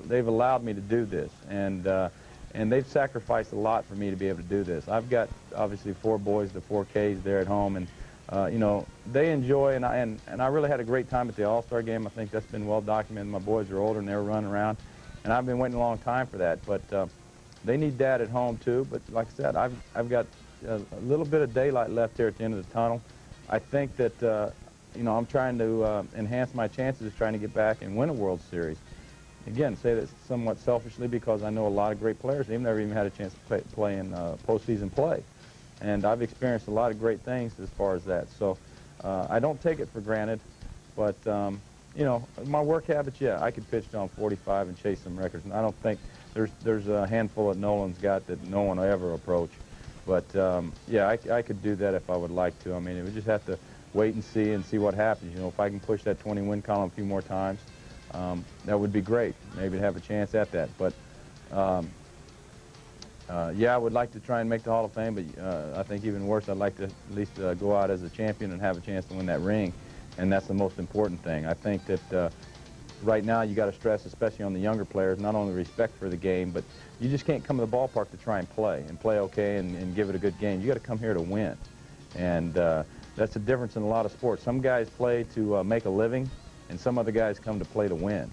they've allowed me to do this, and they've sacrificed a lot for me to be able to do this. I've got obviously 4 boys, the 4 Ks there at home, and you know, they enjoy, and I really had a great time at the All-Star game. I think that's been well documented. My boys are older and they were running around, and I've been waiting a long time for that. But they need Dad at home too. But like I said, I've got a little bit of daylight left here at the end of the tunnel. I think that you know, I'm trying to enhance my chances of trying to get back and win a World Series. Again, say that somewhat selfishly because I know a lot of great players. They've never even had a chance to play in postseason play. And I've experienced a lot of great things as far as that. So I don't take it for granted. But, you know, my work habits, yeah, I could pitch down 45 and chase some records. And I don't think there's a handful that Nolan's got that no one will ever approach. But, yeah, I could do that if I would like to. I mean, we just have to wait and see what happens. You know, if I can push that 20-win column a few more times, that would be great. Maybe to have a chance at that. But, yeah, I would like to try and make the Hall of Fame, but I think even worse, I'd like to at least go out as a champion and have a chance to win that ring, and that's the most important thing. I think that right now you got to stress, especially on the younger players, not only respect for the game, but you just can't come to the ballpark to try and play okay and give it a good game. You got to come here to win, and that's the difference in a lot of sports. Some guys play to make a living, and some other guys come to play to win.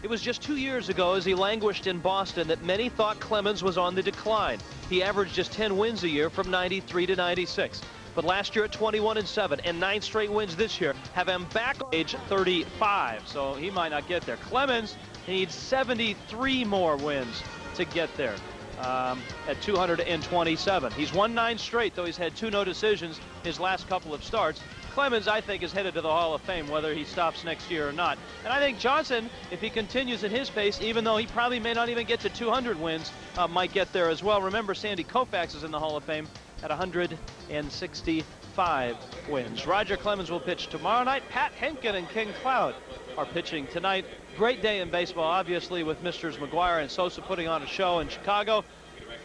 It was just 2 years ago, as he languished in Boston, that many thought Clemens was on the decline. He averaged just 10 wins a year from '93 to '96. But last year at 21-7 and 9 straight wins this year have him back on age 35. So he might not get there. Clemens needs 73 more wins to get there at 227. He's won 9 straight, though he's had 2 no decisions his last couple of starts. Clemens, I think, is headed to the Hall of Fame, whether he stops next year or not. And I think Johnson, if he continues at his pace, even though he probably may not even get to 200 wins, might get there as well. Remember, Sandy Koufax is in the Hall of Fame at 165 wins. Roger Clemens will pitch tomorrow night. Pat Henkin and King Cloud are pitching tonight. Great day in baseball, obviously, with Misters McGuire and Sosa putting on a show in Chicago,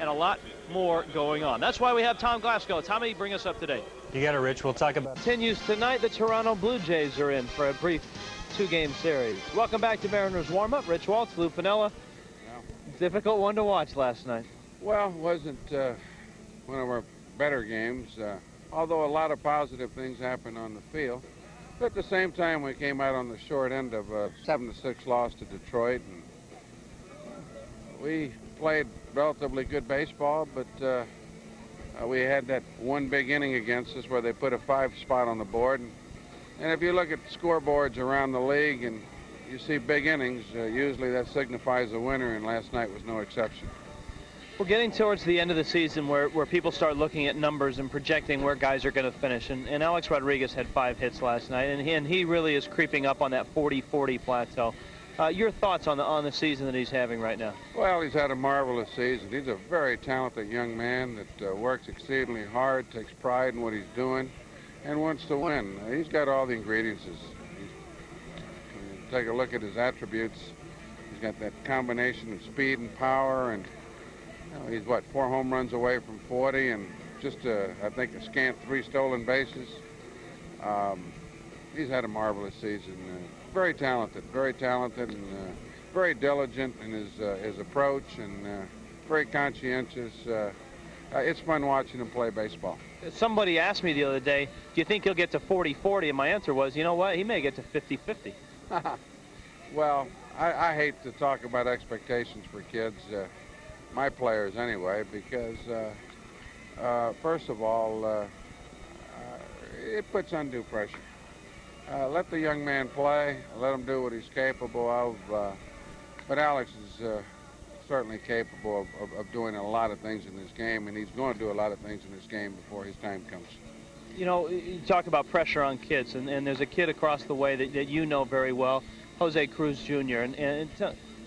and a lot more going on. That's why we have Tom Glasgow. Tommy, bring us up to date. You got it, Rich. We'll talk about... Continues tonight. The Toronto Blue Jays are in for a brief 2-game series. Welcome back to Mariners warm-up. Rich Waltz, Lou Piniella. Yeah. Difficult one to watch last night. Well, it wasn't one of our better games, although a lot of positive things happened on the field. But at the same time, we came out on the short end of a 7-6 loss to Detroit. And we played relatively good baseball, but we had that one big inning against us where they put a 5 spot on the board. And if you look at scoreboards around the league and you see big innings, usually that signifies a winner, and last night was no exception. We're getting towards the end of the season where people start looking at numbers and projecting where guys are going to finish. And Alex Rodriguez had 5 hits last night, and he really is creeping up on that 40-40 plateau. Your thoughts on the season that he's having right now? Well, he's had a marvelous season. He's a very talented young man that works exceedingly hard, takes pride in what he's doing, and wants to win. He's got all the ingredients. Take a look at his attributes. He's got that combination of speed and power, and you know, he's, what, 4 home runs away from 40, and just, I think, a scant 3 stolen bases. He's had a marvelous season. Very talented, and very diligent in his approach, and very conscientious. It's fun watching him play baseball. Somebody asked me the other day, do you think he'll get to 40-40? And my answer was, you know what, he may get to 50-50. Well, I hate to talk about expectations for kids, my players anyway, because first of all, it puts undue pressure. Let the young man play, let him do what he's capable of, but Alex is certainly capable of doing a lot of things in this game, and he's going to do a lot of things in this game before his time comes. You know, you talk about pressure on kids, and there's a kid across the way that you know very well, J.Cruz Jr., and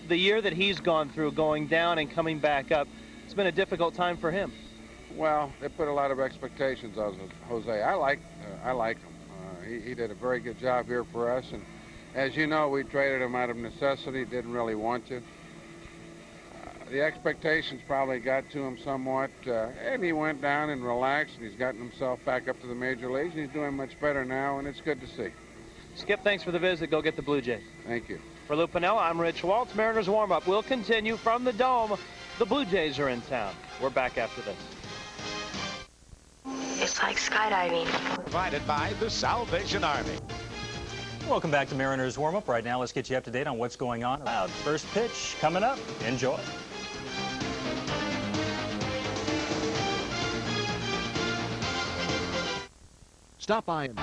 the year that he's gone through, going down and coming back up, it's been a difficult time for him. Well, they put a lot of expectations on Jose. I like him. He did a very good job here for us, and as you know, we traded him out of necessity, didn't really want to. The expectations probably got to him somewhat, and he went down and relaxed, and he's gotten himself back up to the major leagues, and he's doing much better now, and it's good to see. Skip, thanks for the visit. Go get the Blue Jays. Thank you. For Lou Piniella, I'm Rich Waltz. Mariners warm-up will continue from the Dome. The Blue Jays are in town. We're back after this. It's like skydiving. Provided by the Salvation Army. Welcome back to Mariners warm-up. Right now, let's get you up to date on what's going on. First pitch coming up. Enjoy. Stop by him.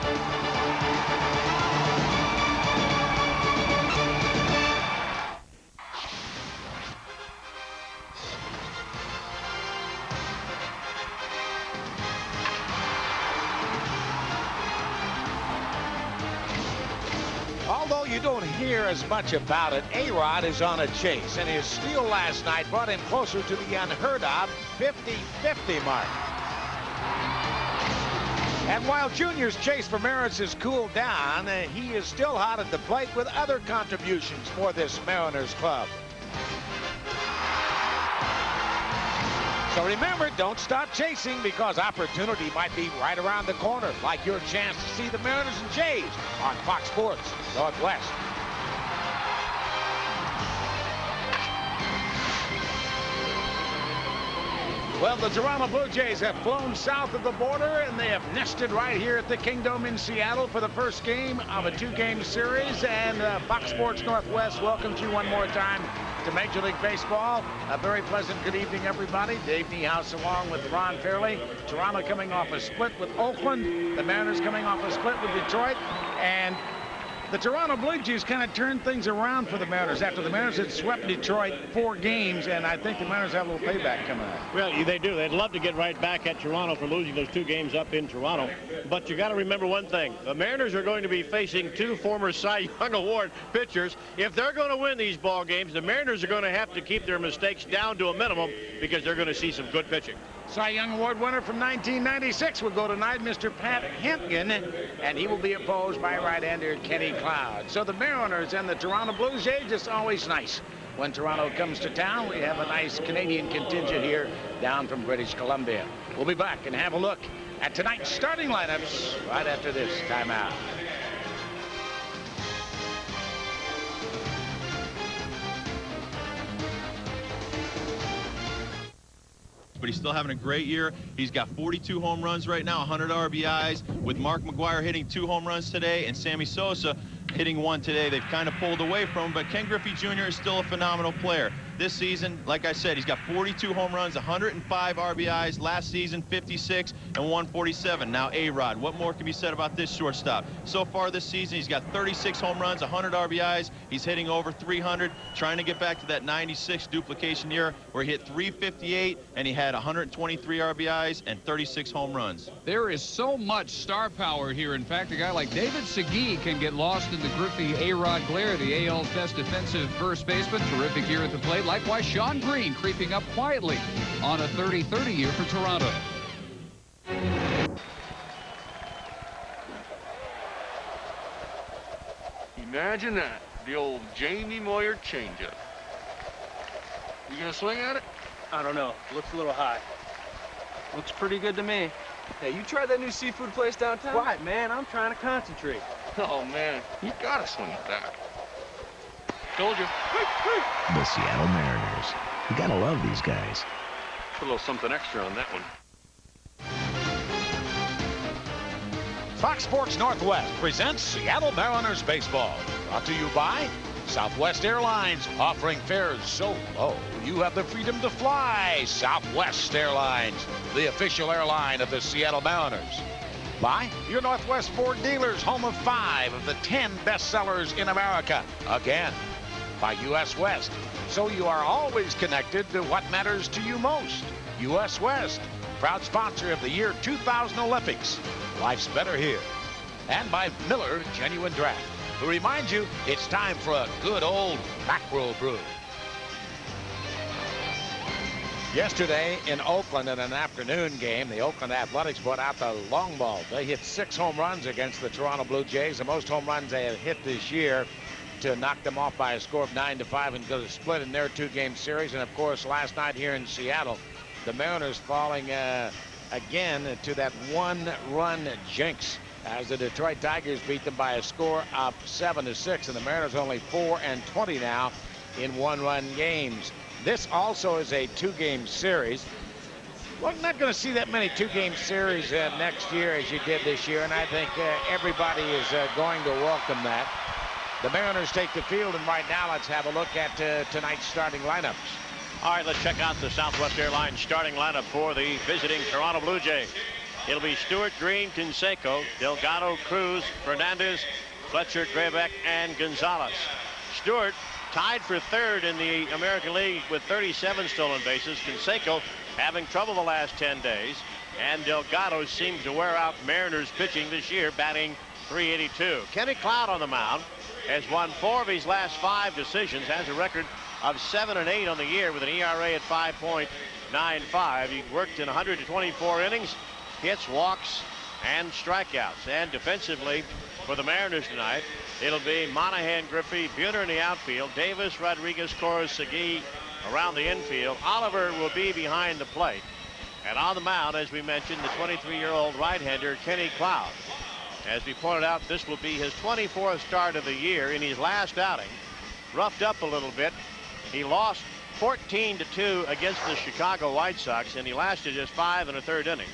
Although you don't hear as much about it, A-Rod is on a chase, and his steal last night brought him closer to the unheard-of 50-50 mark. And while Junior's chase for Maris has cooled down, he is still hot at the plate with other contributions for this Mariners club. So remember, don't stop chasing, because opportunity might be right around the corner, like your chance to see the Mariners and Jays on Fox Sports Northwest. Well, the Toronto Blue Jays have flown south of the border, and they have nested right here at the Kingdome in Seattle for the first game of a two-game series. And Fox Sports Northwest welcomes you one more time to Major League Baseball. A very pleasant good evening, everybody. Dave Niehaus along with Ron Fairley. Toronto coming off a split with Oakland. The Mariners coming off a split with Detroit. And the Toronto Blue Jays kind of turned things around for the Mariners after the Mariners had swept Detroit 4 games, and I think the Mariners have a little payback coming up. Well, they do. They'd love to get right back at Toronto for losing those 2 games up in Toronto. But you got to remember one thing. The Mariners are going to be facing 2 former Cy Young Award pitchers. If they're going to win these ball games, the Mariners are going to have to keep their mistakes down to a minimum, because they're going to see some good pitching. Cy Young Award winner from 1996 will go tonight, Mr. Pat Hentgen, and he will be opposed by right-hander Kenny Cloud. So the Mariners and the Toronto Blue Jays, it's always nice when Toronto comes to town. We have a nice Canadian contingent here down from British Columbia. We'll be back and have a look at tonight's starting lineups right after this timeout. But he's still having a great year. He's got 42 home runs right now, 100 RBIs, with Mark McGwire hitting 2 home runs today and Sammy Sosa hitting 1 today. They've kind of pulled away from him, but K.Griffey Jr. is still a phenomenal player. This season, like I said, he's got 42 home runs, 105 RBIs. Last season, 56 and 147. Now A-Rod, what more can be said about this shortstop? So far this season, he's got 36 home runs, 100 RBIs. He's hitting over 300, trying to get back to that 96 duplication year where he hit 358 and he had 123 RBIs and 36 home runs. There is so much star power here. In fact, a guy like David Segui can get lost in the Griffey A-Rod glare, the AL's best defensive first baseman. Terrific year at the plate. Likewise, Sean Green creeping up quietly on a 30-30 year for Toronto. Imagine that. The old Jamie Moyer changeup. You gonna swing at it? I don't know. Looks a little high. Looks pretty good to me. Hey, you tried that new seafood place downtown? Right, man. I'm trying to concentrate. Oh, man. You gotta swing at that. Told you. The Seattle Mariners. You gotta love these guys. Put a little something extra on that one. Fox Sports Northwest presents Seattle Mariners Baseball. Brought to you by Southwest Airlines, offering fares so low you have the freedom to fly. Southwest Airlines, the official airline of the Seattle Mariners. By your Northwest Ford dealers, home of 5 of the 10 bestsellers in America. Again, by U.S. West, so you are always connected to what matters to you most. U.S. West, proud sponsor of the year 2000 Olympics. Life's better here. And by Miller Genuine Draft, who reminds you it's time for a good old mackerel brew. Yesterday in Oakland in an afternoon game, the Oakland Athletics brought out the long ball. They hit 6 home runs against the Toronto Blue Jays, the most home runs they have hit this year, to knock them off by a score of 9-5 and go to split in their 2-game series. And of course, last night here in Seattle, the Mariners falling again to that 1-run jinx as the Detroit Tigers beat them by a score of 7-6, and the Mariners only 4-20 now in one-run games. This also is a two-game series. Well, not going to see that many two-game series next year as you did this year, and I think everybody is going to welcome that. The Mariners take the field, and right now let's have a look at tonight's starting lineups. All right, let's check out the Southwest Airlines starting lineup for the visiting Toronto Blue Jays. It'll be Stewart, Green, Canseco, Delgado, Cruz, Fernandez, Fletcher, Grebeck, and Gonzalez. Stewart tied for third in the American League with 37 stolen bases. Canseco having trouble the last 10 days. And Delgado seems to wear out Mariners pitching this year, batting .382. Kenny Cloud on the mound has won 4 of his last 5 decisions, has a record of 7-8 on the year with an ERA at 5.95. He worked in 124 innings, hits, walks, and strikeouts. And defensively for the Mariners tonight, it'll be Monahan, Griffey, Buhner in the outfield, Davis, Rodriguez, Coors, Segui around the infield. Oliver will be behind the plate. And on the mound, as we mentioned, the 23-year-old right-hander Kenny Cloud. As we pointed out, this will be his 24th start of the year. In his last outing, roughed up a little bit. He lost 14-2 against the Chicago White Sox, and he lasted just 5 1/3 innings.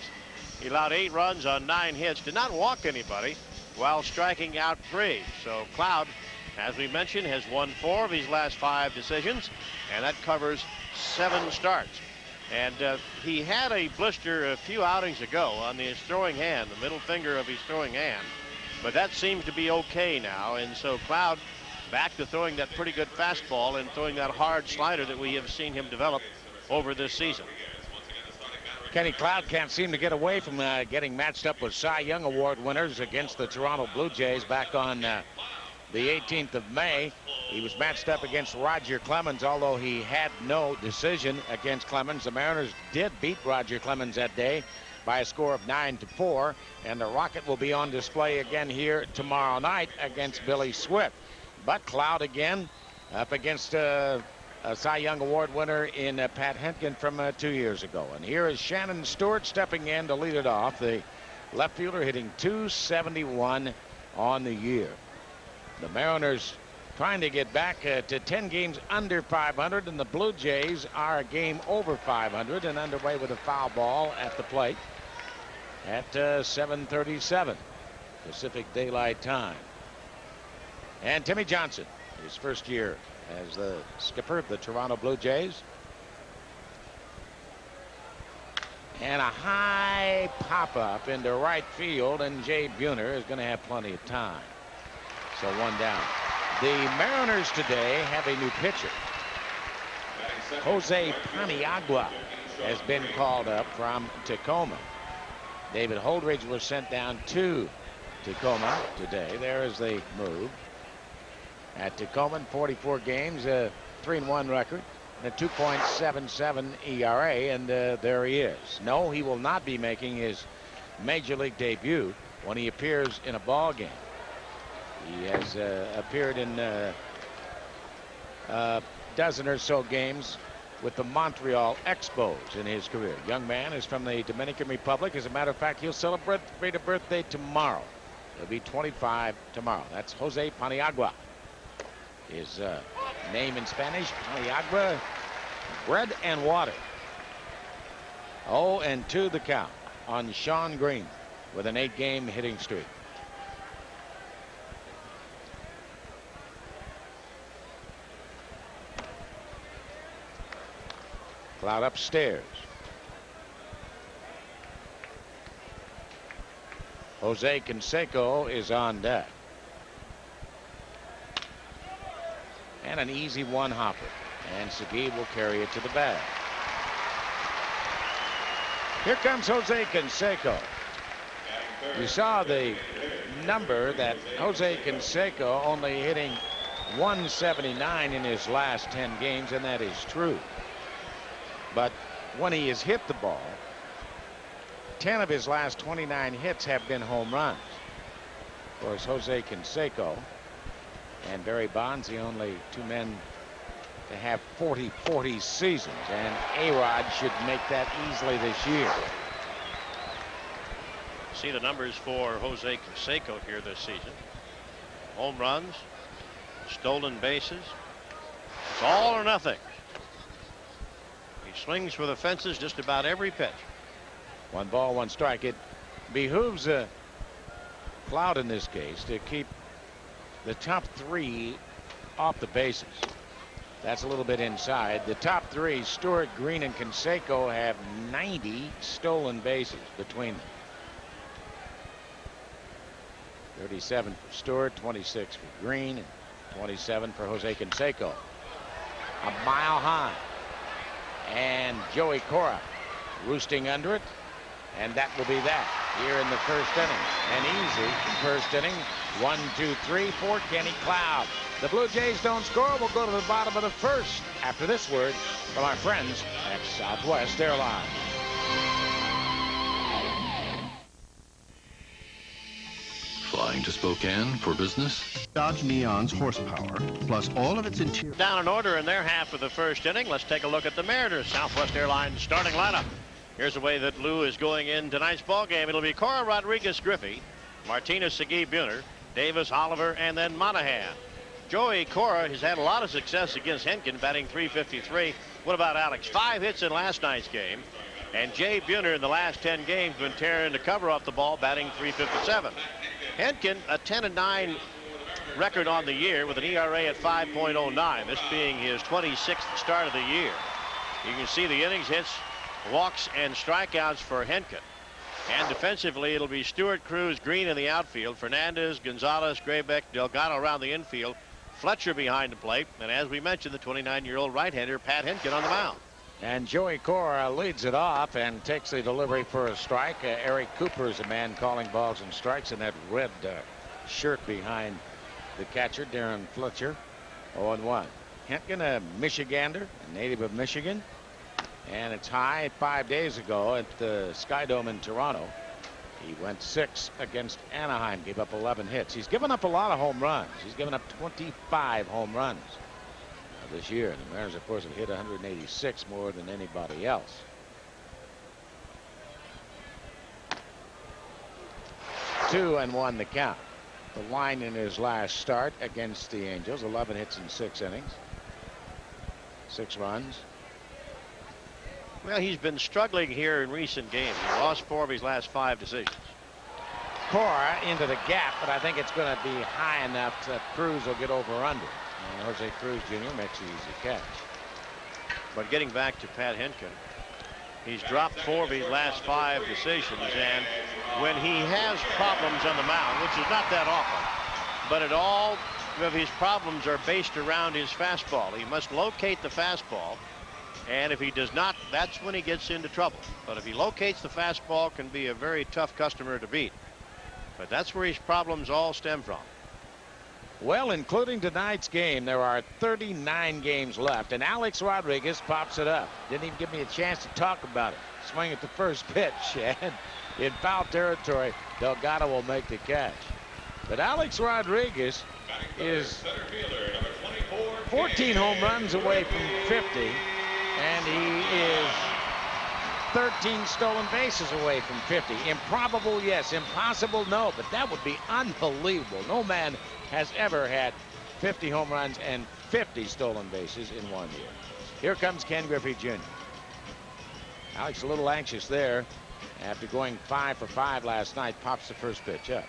He allowed 8 runs on 9 hits, did not walk anybody, while striking out 3. So Cloud, as we mentioned, has won 4 of his last 5 decisions, and that covers 7 starts. And he had a blister a few outings ago on his throwing hand, the middle finger of his throwing hand, but that seems to be okay now. And so Cloud back to throwing that pretty good fastball and throwing that hard slider that we have seen him develop over this season. Kenny Cloud can't seem to get away from getting matched up with Cy Young Award winners against the Toronto Blue Jays back on the 18th of May. He was matched up against Roger Clemens, although he had no decision against Clemens. The Mariners did beat Roger Clemens that day by a score of 9-4, and the Rocket will be on display again here tomorrow night against Billy Swift. But Cloud again up against a Cy Young Award winner in Pat Hentgen from 2 years ago. And here is Shannon Stewart stepping in to lead it off. The left fielder hitting .271 on the year. The Mariners trying to get back to 10 games under 500, and the Blue Jays are a game over 500 and underway with a foul ball at the plate at 7:37 Pacific Daylight Time. And Timmy Johnson, his first year as the skipper of the Toronto Blue Jays. And a high pop-up into right field, and Jay Buhner is going to have plenty of time. So 1 down. The Mariners today have a new pitcher. Jose Paniagua has been called up from Tacoma. David Holdridge was sent down to Tacoma today. There is the move. At Tacoma, 44 games, a 3-1 record, and a 2.77 ERA, and there he is. No, he will not be making his major league debut when he appears in a ball game. He has appeared in a dozen or so games with the Montreal Expos in his career. Young man is from the Dominican Republic. As a matter of fact, he'll celebrate a birthday tomorrow. He'll be 25 tomorrow. That's Jose Paniagua. His name in Spanish, Paniagua, bread and water. 0-2 the count on Sean Green with an 8-game hitting streak. Cloud upstairs. Jose Canseco is on deck. And an easy one hopper. And Segui will carry it to the bag. Here comes Jose Canseco. You saw the number that Jose Canseco only hitting .179 in his last 10 games, and that is true. But when he has hit the ball, 10 of his last 29 hits have been home runs. Of course, Jose Canseco and Barry Bonds, the only 2 men to have 40-40 seasons, and A-Rod should make that easily this year. See the numbers for Jose Canseco here this season. Home runs, stolen bases. It's all or nothing. He swings for the fences just about every pitch. 1 ball, 1 strike. It behooves Cloud in this case to keep the top 3 off the bases. That's a little bit inside. The top 3, Stewart, Green, and Canseco, have 90 stolen bases between them. 37 for Stewart, 26 for Green, and 27 for Jose Canseco. A mile high. And Joey Cora roosting under it. And that will be that here in the first inning. An easy first inning. 1, 2, 3 for Kenny Cloud. The Blue Jays don't score. We'll go to the bottom of the first after this word from our friends at Southwest Airlines. Flying to Spokane for business? Dodge Neon's horsepower, plus all of its interior. Down in order in their half of the first inning. Let's take a look at the Mariners Southwest Airlines starting lineup. Here's the way that Lou is going in tonight's ball game. It'll be Cora, Rodriguez, Griffey, Martinez, Segui, Buhner, Davis, Oliver, and then Monahan. Joey Cora has had a lot of success against Henkin, batting .353. What about Alex? 5 hits in last night's game. And Jay Buhner in the last 10 games been tearing the cover off the ball, batting .357. Henkin, a 10-9 record on the year with an ERA at 5.09. This being his 26th start of the year. You can see the innings, hits, walks, and strikeouts for Henkin. And defensively, it'll be Stewart, Cruz, Green in the outfield, Fernandez, Gonzalez, Graybeck, Delgado around the infield, Fletcher behind the plate, and as we mentioned, the 29-year-old right-hander Pat Henkin on the mound. And Joey Cora leads it off and takes the delivery for a strike. Eric Cooper is a man calling balls and strikes in that red shirt behind the catcher, Darren Fletcher. 0-1. Henkin, a Michigander, a native of Michigan. And it's high 5 days ago at the Sky Dome in Toronto. He went 6 against Anaheim, gave up 11 hits. He's given up a lot of home runs. He's given up 25 home runs this year. The Mariners, of course, have hit 186 more than anybody else. Two and 1 the count. The line in his last start against the Angels, 11 hits in 6 innings, 6 runs. Well, he's been struggling here in recent games. He lost 4 of his last 5 decisions. Cora into the gap, but I think it's going to be high enough that Cruz will get over under. And Jose Cruz Jr. makes the easy catch. But getting back to Pat Henkin, he's dropped 4 of his last 5 decisions, and when he has problems on the mound, which is not that often, but all of his problems are based around his fastball. He must locate the fastball. And if he does not, that's when he gets into trouble. But if he locates the fastball, can be a very tough customer to beat. But that's where his problems all stem from. Well, including tonight's game, there are 39 games left, and Alex Rodriguez pops it up. Didn't even give me a chance to talk about it. Swing at the first pitch, and in foul territory, Delgado will make the catch. But Alex Rodriguez is 14 home runs away from 50. And he is 13 stolen bases away from 50. Improbable, yes. Impossible, no. But that would be unbelievable. No man has ever had 50 home runs and 50 stolen bases in 1 year. Here comes K.Griffey Jr. Alex a little anxious there. After going 5 for 5 last night, pops the first pitch up.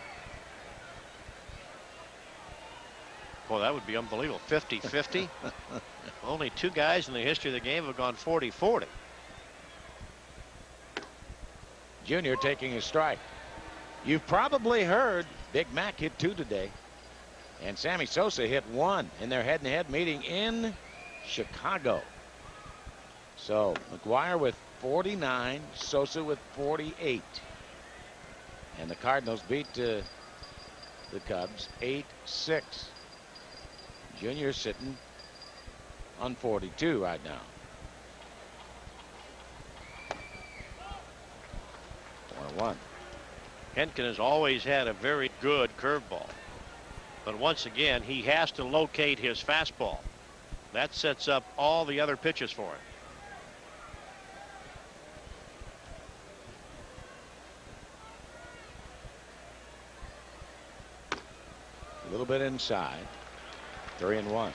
Boy, that would be unbelievable. 50-50. Only 2 guys in the history of the game have gone 40-40. Junior taking a strike. You've probably heard Big Mac hit 2 today. And Sammy Sosa hit 1 in their head-to-head meeting in Chicago. So McGuire with 49, Sosa with 48. And the Cardinals beat the Cubs 8-6. Junior sitting on 42 right now. 1-1. Henkin has always had a very good curveball. But once again, he has to locate his fastball. That sets up all the other pitches for him. little bit inside. 3-1.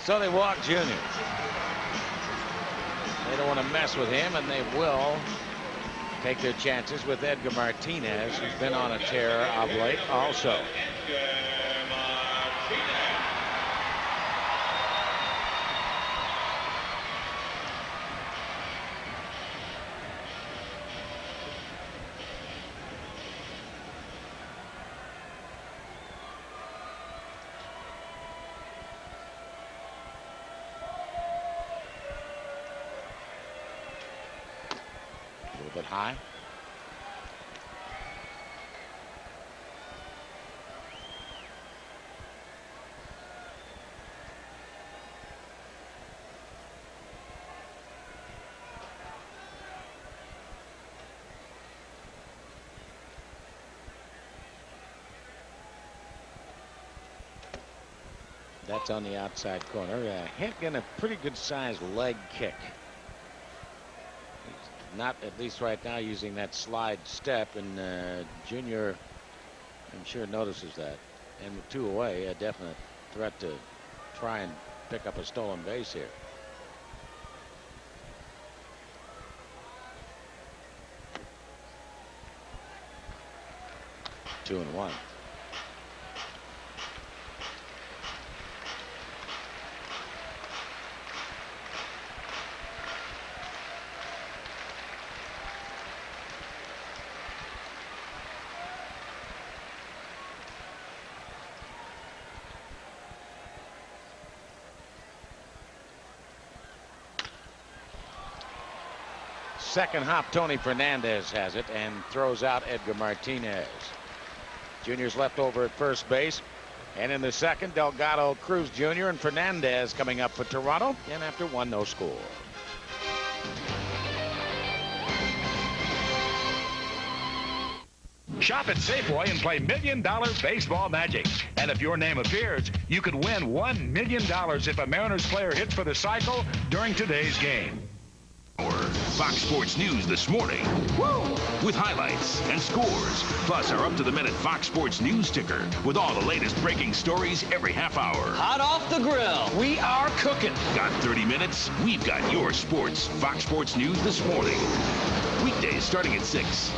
So they walk Jr. They don't want to mess with him, and they will take their chances with Edgar Martinez, who's been on a tear of late also. Bit high. That's on the outside corner. Hit in a pretty good sized leg kick. Not, at least right now, using that slide step, and Junior, I'm sure, notices that. And with 2 away, a definite threat to try and pick up a stolen base here. Two and one. Second hop, Tony Fernandez has it and throws out Edgar Martinez. Junior's left over at first base. And in the second, Delgado, Cruz Jr. and Fernandez coming up for Toronto. And after 1, no score. Shop at Safeway and play $1 Million Baseball Magic. And if your name appears, you could win $1 million if a Mariners player hits for the cycle during today's game. Fox Sports News this morning. Woo! With highlights and scores, plus our up-to-the-minute Fox Sports News ticker with all the latest breaking stories every half hour. Hot off the grill. We are cooking. Got 30 minutes? We've got your sports. Fox Sports News this morning. Weekdays starting at 6.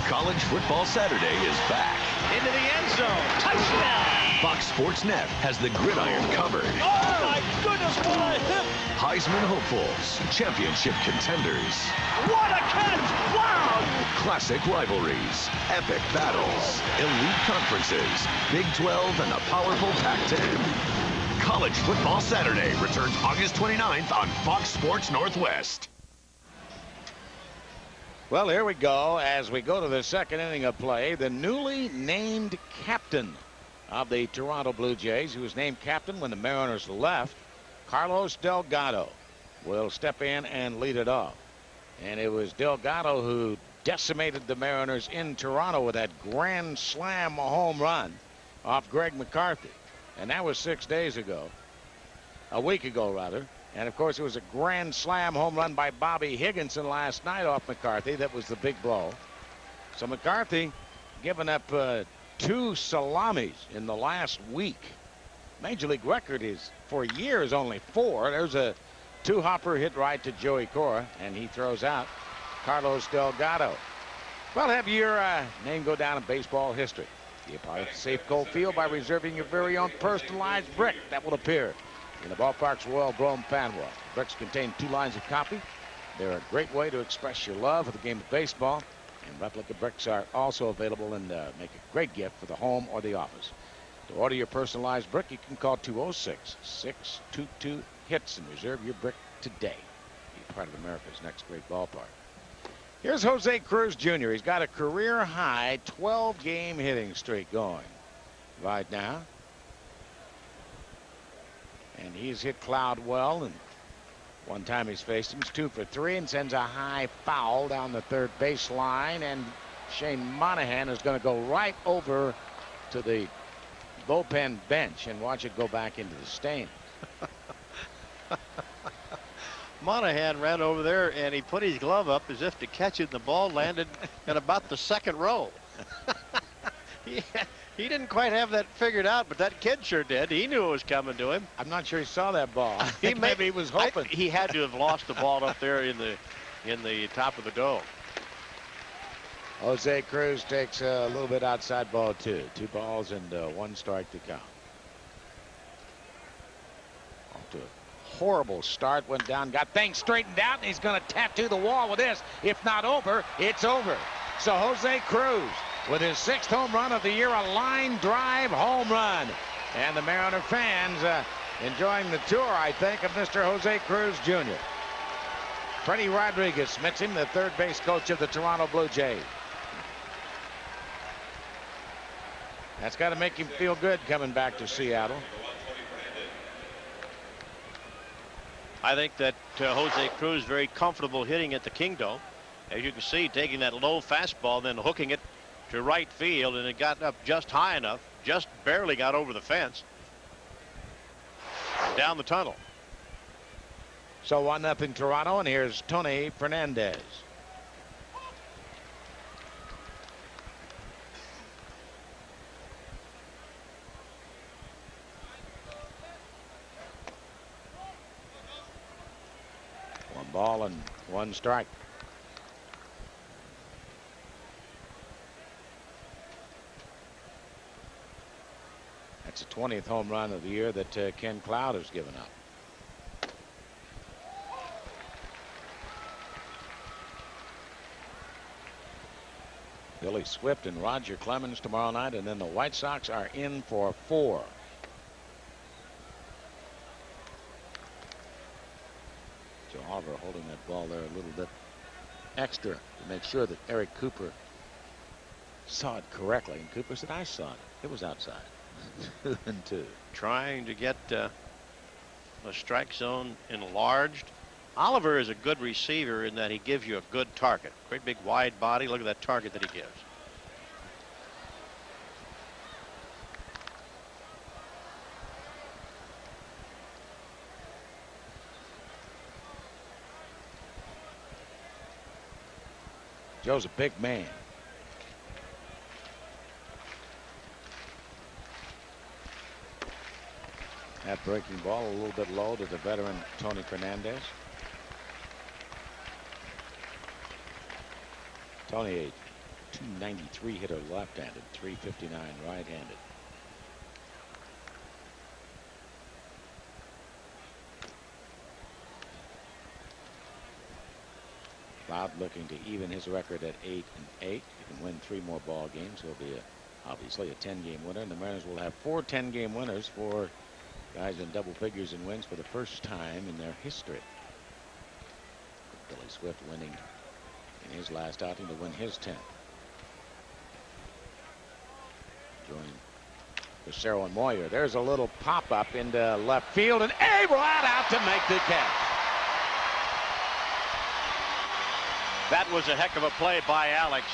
College Football Saturday is back. Into the end zone. Touchdown. Fox Sports Net has the gridiron covered. Oh, my goodness, what a hit. Heisman hopefuls, championship contenders. What a catch. Wow. Classic rivalries, epic battles, elite conferences, Big 12 and the powerful Pac-10. College Football Saturday returns August 29th on Fox Sports Northwest. Well, here we go as we go to the second inning of play. The newly named captain of the Toronto Blue Jays, who was named captain when the Mariners left, Carlos Delgado, will step in and lead it off. And it was Delgado who decimated the Mariners in Toronto with that grand slam home run off Greg McCarthy. And that was 6 days ago, a week ago rather. And of course it was a grand slam home run by Bobby Higginson last night off McCarthy. That was the big blow. So McCarthy giving up 2 salamis in the last week. Major League record is for years only 4. There's a 2-hopper hit right to Joey Cora, and he throws out Carlos Delgado. Well, have your name go down in baseball history. Be a part of Safeco Field by reserving your very own personalized brick that will appear in the ballpark's Royal Brome fan wall. Bricks contain 2 lines of copy. They're a great way to express your love for the game of baseball. And replica bricks are also available and make a great gift for the home or the office. To order your personalized brick, you can call 206-622-HITS and reserve your brick today. Be part of America's next great ballpark. Here's Jose Cruz Jr. He's got a career-high 12-game hitting streak going right now. And he's hit Cloud well, and one time he's faced him. He's 2 for 3 and sends a high foul down the third baseline, and Shane Monahan is going to go right over to the bullpen bench and watch it go back into the stand. Monahan ran over there and he put his glove up as if to catch it, and the ball landed at about the second row. He didn't quite have that figured out, but that kid sure did. He knew it was coming to him. I'm not sure he saw that ball. Maybe he was hoping. He had to have lost the ball up there in the top of the dome. Jose Cruz takes a little bit outside ball 2. 2 balls and 1 strike to count. Off to a horrible start. Went down, got things straightened out, and he's going to tattoo the wall with this. If not over, it's over. So Jose Cruz with his 6th home run of the year, a line drive home run. And the Mariner fans enjoying the tour, I think, of Mr. J.Cruz Jr. Freddie Rodriquez meets him, the third base coach of the Toronto Blue Jays. That's got to make him feel good coming back to Seattle. I think that Jose Cruz very comfortable hitting at the Kingdome. As you can see, taking that low fastball, then hooking it to right field, and it got up just high enough, just barely got over the fence, down the tunnel. So 1-0 Toronto, and here's Tony Fernandez. One ball and 1 strike. That's the 20th home run of the year that Ken Cloud has given up. Billy Swift and Roger Clemens tomorrow night, and then the White Sox are in for 4. Joe Oliver holding that ball there a little bit extra to make sure that Eric Cooper saw it correctly, and Cooper said, I saw it. It was outside. 2-2. Trying to get the strike zone enlarged. Oliver is a good receiver in that he gives you a good target. Great big wide body. Look at that target that he gives. Joe's a big man. That breaking ball a little bit low to the veteran Tony Fernandez. Tony, a 293 hitter left-handed, 359 right-handed. Cloud looking to even his record at 8-8. He can win 3 more ball games. He'll be obviously a 10-game winner, and the Mariners will have 4 10-game winners, 4 guys in double figures in wins for the first time in their history. Billy Swift winning in his last outing to win his 10th. Join Lucero and Moyer. There's a little pop-up into left field, and A-Rod out to make the catch. That was a heck of a play by Alex,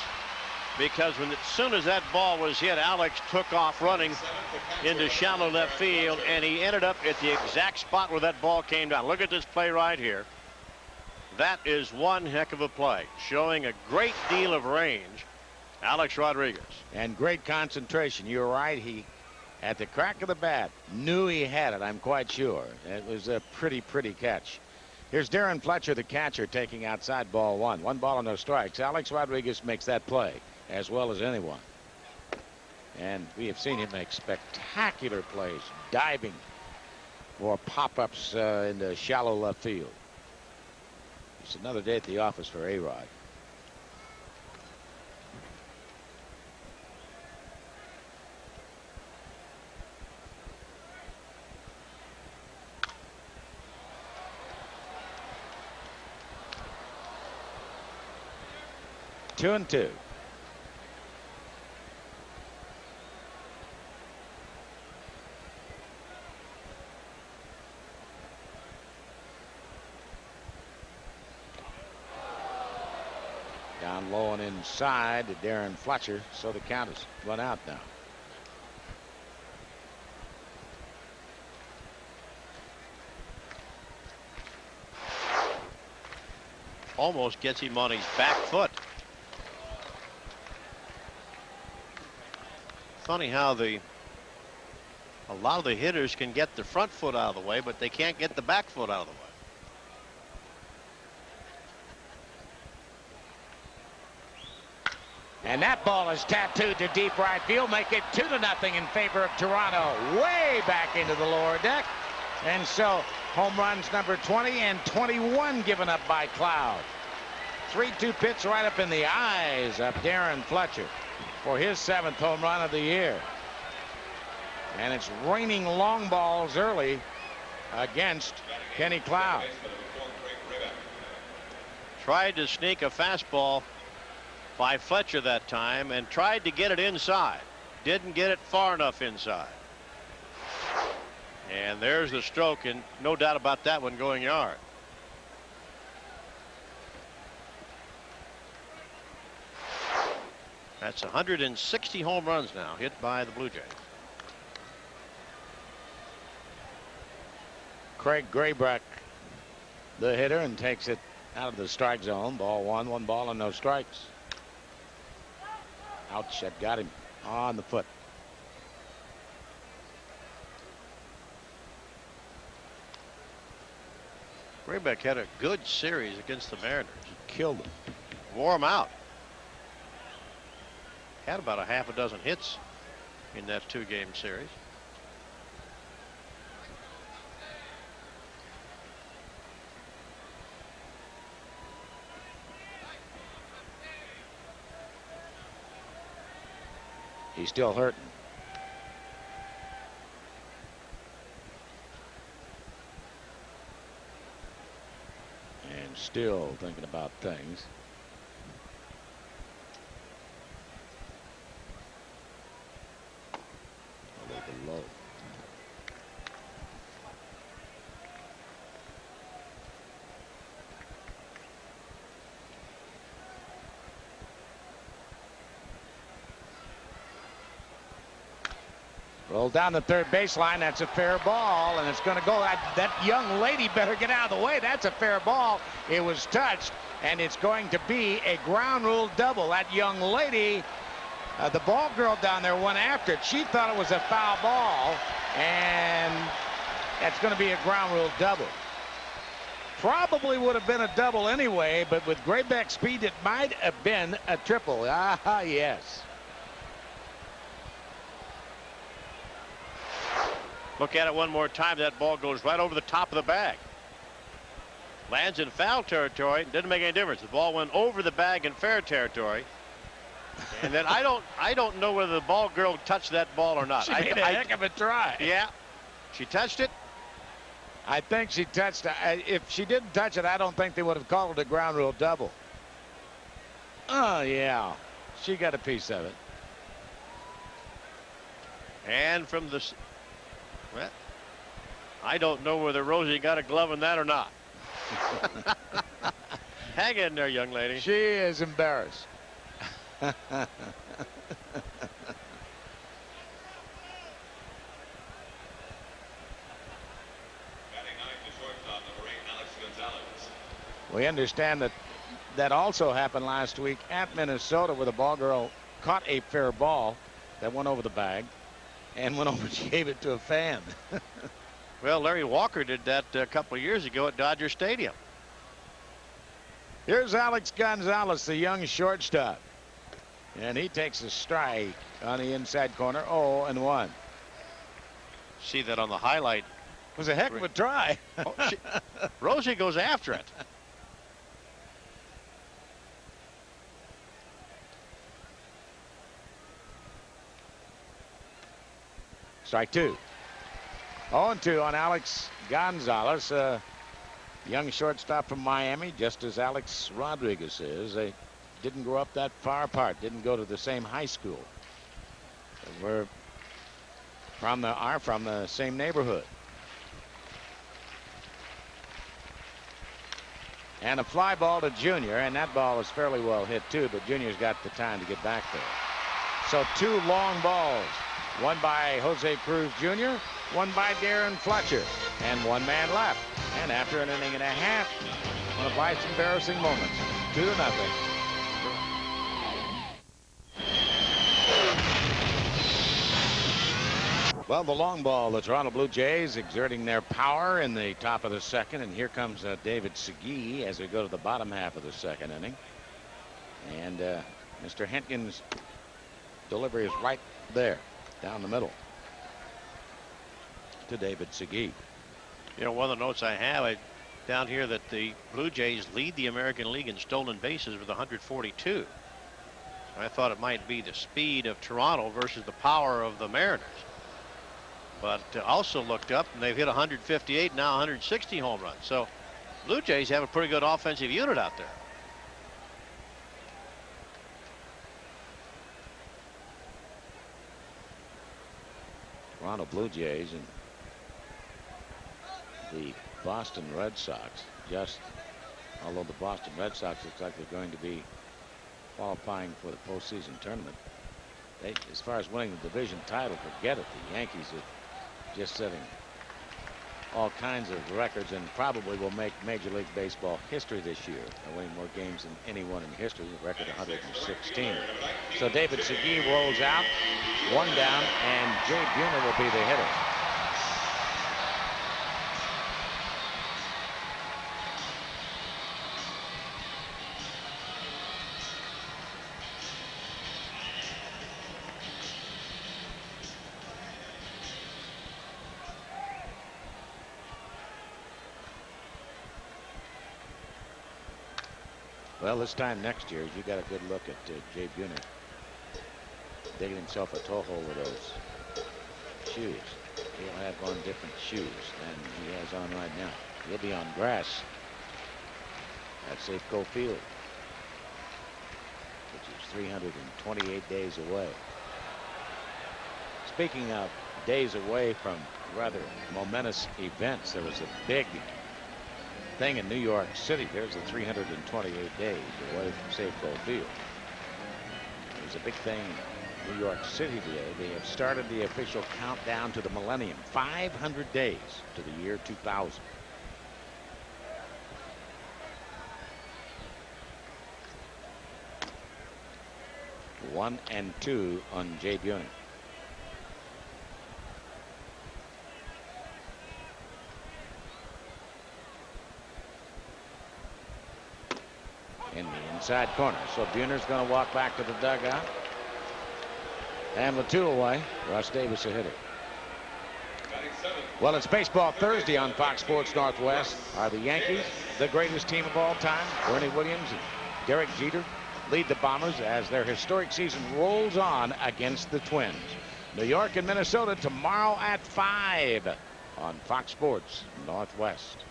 because as soon as that ball was hit, Alex took off running into shallow left field, and he ended up at the exact spot where that ball came down. Look at this play right here. That is one heck of a play, showing a great deal of range. Alex Rodriguez. And great concentration. You're right. He, at the crack of the bat, knew he had it, I'm quite sure. It was a pretty catch. Here's Darren Fletcher, the catcher, taking outside ball 1. 1 ball and no strikes. Alex Rodriguez makes that play as well as anyone. And we have seen him make spectacular plays, diving for pop-ups into shallow left field. It's another day at the office for A-Rod. Two and two. Down Low and inside to Darren Fletcher, so the count is run out now. Almost gets him on his back foot. Funny how a lot of the hitters can get the front foot out of the way, but they can't get the back foot out of the way. And that ball is tattooed to deep right field, make it 2-0 in favor of Toronto. Way back into the lower deck. And so home runs number 20 and 21 given up by Cloud. 3-2 pitch right up in the eyes of Darren Fletcher for his 7th home run of the year. And it's raining long balls early against Kenny Cloud. Tried to sneak a fastball by Fletcher that time and tried to get it inside. Didn't get it far enough inside. And there's the stroke, and no doubt about that one going yard. That's 160 home runs now hit by the Blue Jays. Craig Graybeck, the hitter, and takes it out of the strike zone. Ball 1, 1 ball and no strikes. Ouch, that got him on the foot. Graybeck had a good series against the Mariners. Killed him. Wore him out. Had about a half a dozen hits in that 2-game series. He's still hurting. And still thinking about things. A little bit low. Rolled down the third baseline. That's a fair ball, and it's going to go. That young lady better get out of the way. That's a fair ball. It was touched, and it's going to be a ground rule double. That young lady, the ball girl down there, went after it. She thought it was a foul ball, and that's going to be a ground rule double. Probably would have been a double anyway, but with Graybeck's speed, it might have been a triple. Ah, yes. Look at it one more time. That ball goes right over the top of the bag. Lands in foul territory. Didn't make any difference. The ball went over the bag in fair territory. And then I don't know whether the ball girl touched that ball or not. She made a heck of a try. Yeah. She touched it. I think she touched it. If she didn't touch it, I don't think they would have called it a ground rule double. Oh, yeah. She got a piece of it. And from the... Well, I don't know whether Rosie got a glove in that or not. Hang in there, young lady. She is embarrassed. We understand that also happened last week at Minnesota, where the ball girl caught a fair ball that went over the bag and went over. She gave it to a fan. Well, Larry Walker did that a couple of years ago at Dodger Stadium. Here's Alex Gonzalez, the young shortstop, and he takes a strike on the inside corner. 0-1. See that on the highlight. It was a heck of a try. Rosie goes after it. Strike 2. 0-2 on Alex Gonzalez, young shortstop from Miami, just as Alex Rodriquez is. They didn't grow up that far apart, didn't go to the same high school. We're from the same neighborhood. And a fly ball to Jr., and that ball is fairly well hit too, but Jr.'s got the time to get back there. So 2 long balls, one by J.Cruz Jr., one by Darren Fletcher, and 1 man left. And after an inning and a half, one of life's embarrassing moments, 2-0. Well, the long ball, the Toronto Blue Jays exerting their power in the top of the second, and here comes David Segui as we go to the bottom half of the second inning. And Mr. Hentgen's delivery is right there, down the middle, to David Segui. You know, one of the notes I have down here that the Blue Jays lead the American League in stolen bases with 142. I thought it might be the speed of Toronto versus the power of the Mariners. But also looked up, and they've hit 158, now 160 home runs. So Blue Jays have a pretty good offensive unit out there. Toronto Blue Jays and the Boston Red Sox, although the Boston Red Sox looks like they're going to be qualifying for the postseason tournament. As far as winning the division title, forget it. The Yankees are just setting all kinds of records and probably will make Major League Baseball history this year. They're winning more games than anyone in history, the record 116. So David Segui rolls out, 1 down, and Jay Buhner will be the hitter. Well, this time next year, you got a good look at Jay Buhner digging himself a toe hole with those shoes. He'll have on different shoes than he has on right now. He'll be on grass at Safeco Field, which is 328 days away. Speaking of days away from rather momentous events, there was a big thing in New York City. There's the 328 days away from Safeco Field. There's a big thing in New York City today. They have started the official countdown to the millennium. 500 days to the year 2000. One and 2 on Jay Buhner. In the inside corner. So Buhner's going to walk back to the dugout. And the 2 away. Russ Davis a hitter. Well, it's Baseball Thursday on Fox Sports Northwest. Are the Yankees the greatest team of all time? Bernie Williams and Derek Jeter lead the Bombers as their historic season rolls on against the Twins. New York and Minnesota tomorrow at 5 on Fox Sports Northwest.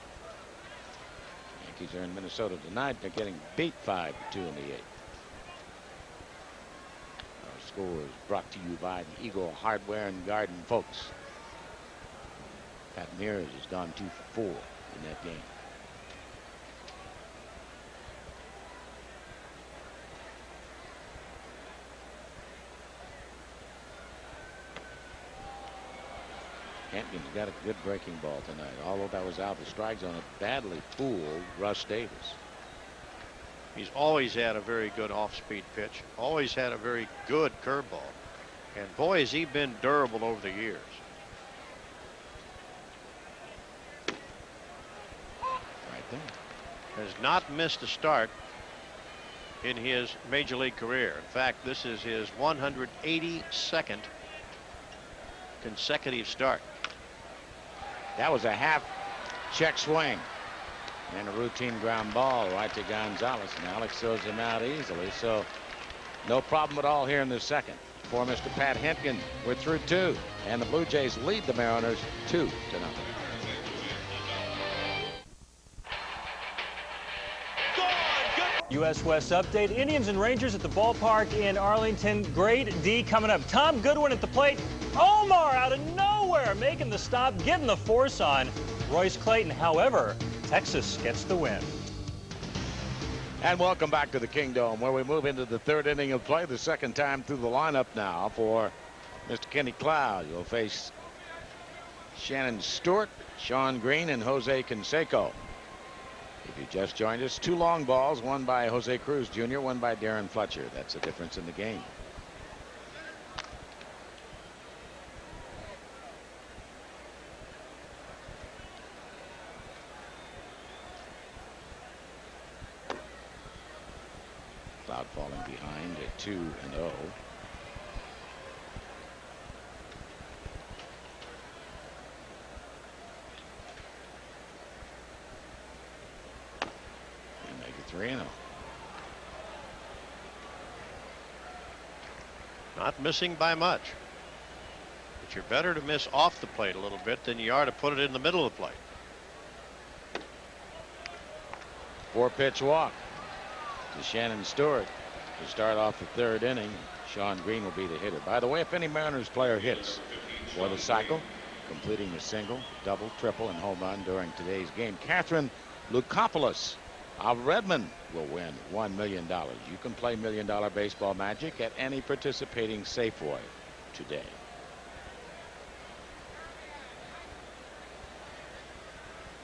Yankees are in Minnesota tonight. They're getting beat 5-2 in the 8th. Our score is brought to you by the Eagle Hardware and Garden folks. Pat Mears has gone 2 for 4 in that game. Hentgen's got a good breaking ball tonight. Although that was out of the strike zone, it badly fooled Russ Davis. He's always had a very good off-speed pitch. Always had a very good curveball. And boy, has he been durable over the years. Right there. Has not missed a start in his major league career. In fact, this is his 182nd consecutive start. That was a half check swing and a routine ground ball right to Gonzalez, and Alex throws him out easily, so no problem at all here in the second for Mr. Pat Hentgen. We're through 2, and the Blue Jays lead the Mariners 2-0. U.S. West update. Indians and Rangers at the ballpark in Arlington. Grade D coming up. Tom Goodwin at the plate. Omar out of nowhere making the stop, getting the force on Royce Clayton. However, Texas gets the win. And welcome back to the Kingdome, where we move into the third inning of play, the second time through the lineup now for Mr. Kenny Cloud. You'll face Shannon Stewart, Sean Green, and Jose Canseco. If you just joined us, 2 long balls, one by Jose Cruz Jr., one by Darren Fletcher. That's the difference in the game. Cloud falling behind at 2-0. And make it 3-0. Not missing by much. But you're better to miss off the plate a little bit than you are to put it in the middle of the plate. 4-pitch walk to Shannon Stewart to start off the third inning. Sean Green will be the hitter. By the way, if any Mariners player hits for the cycle, completing a single, double, triple, and home run during today's game, Catherine Lukopoulos of Redmond will win $1 million. You can play $1 Million Baseball Magic at any participating Safeway today.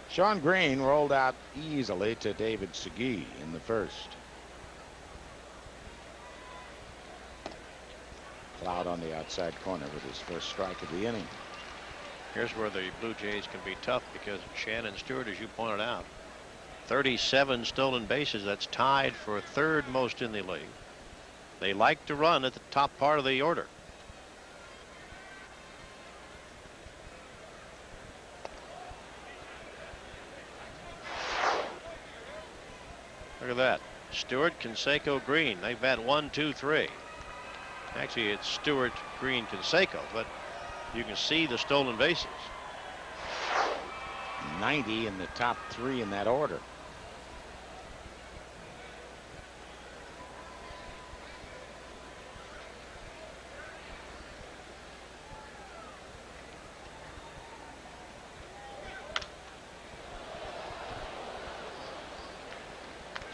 Sean Green rolled out easily to David Segui in the first. Cloud on the outside corner with his first strike of the inning. Here's where the Blue Jays can be tough, because Shannon Stewart, as you pointed out, 37 stolen bases. That's tied for third most in the league. They like to run at the top part of the order. Look at that. Stewart, Canseco, Green. They've had 1, 2, 3. Actually, it's Stewart, Green, Canseco, but you can see the stolen bases. 90 in the top 3 in that order.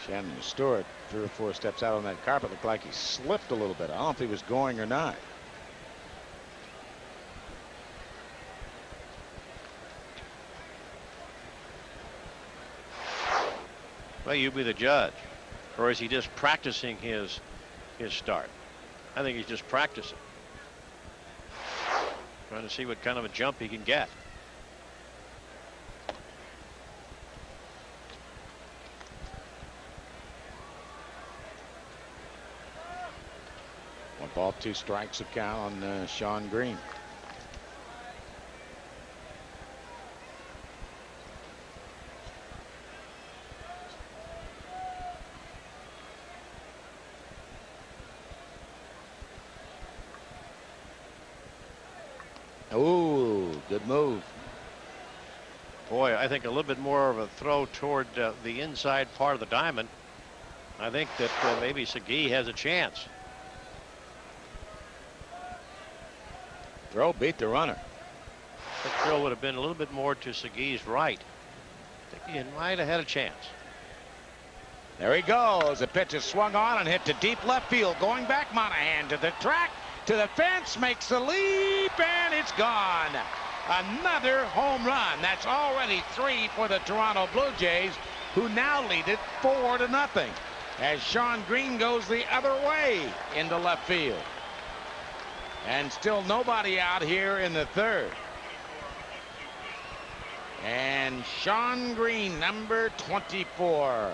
Shannon Stewart 3 or 4 steps out on that carpet. Looked like he slipped a little bit. I don't know if he was going or not. Well, you be the judge. Or is he just practicing his start? I think he's just practicing. Trying to see what kind of a jump he can get. One ball, 2 strikes of count on Sean Green. Ooh, good move. Boy, I think a little bit more of a throw toward the inside part of the diamond. I think that maybe Segui has a chance. Throw beat the runner. The throw would have been a little bit more to Segui's right. I think he might have had a chance. There he goes. The pitch is swung on and hit to deep left field. Going back, Monahan to the track, to the fence, makes the leap, and it's gone. Another home run. That's already 3 for the Toronto Blue Jays, who now lead it 4-0 as Sean Green goes the other way into left field. And still nobody out here in the third. And Sean Green, number 24.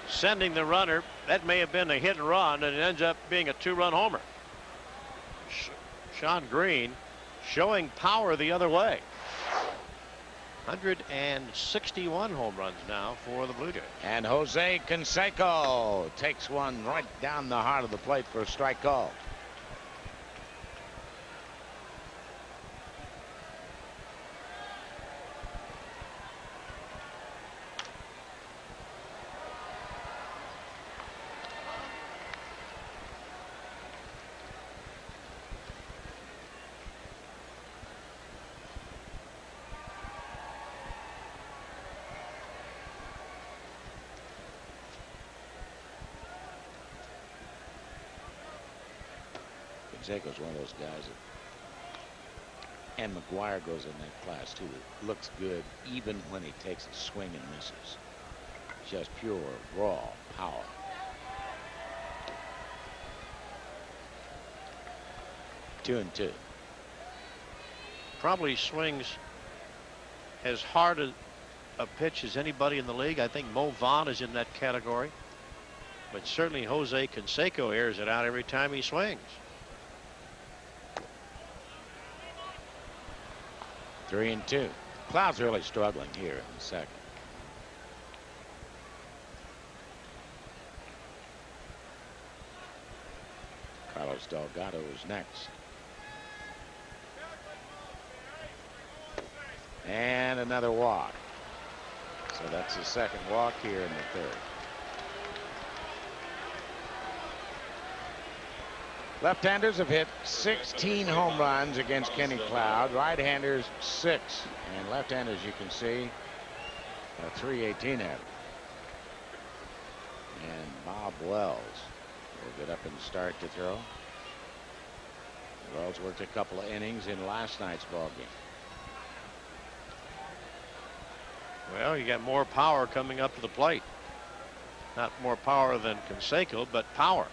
Sending the runner. That may have been a hit and run, and it ends up being a 2-run homer. Sean Green showing power the other way. 161 home runs now for the Blue Jays. And Jose Canseco takes one right down the heart of the plate for a strike call. Canseco's one of those guys that, and McGuire goes in that class too, that looks good even when he takes a swing and misses. Just pure raw power. Two and two. Probably swings as hard a pitch as anybody in the league. I think Mo Vaughn is in that category. But certainly Jose Canseco airs it out every time he swings. 3 and 2. Cloud's really struggling here in the second. Carlos Delgado is next. And another walk. So that's the second walk here in the third. Left-handers have hit 16 home runs against Kenny Cloud. Right-handers 6. And left-handers, you can see, a .318 average. And Bob Wells will get up and start to throw. Wells worked a couple of innings in last night's ball game. Well, you got more power coming up to the plate. Not more power than Canseco, but power.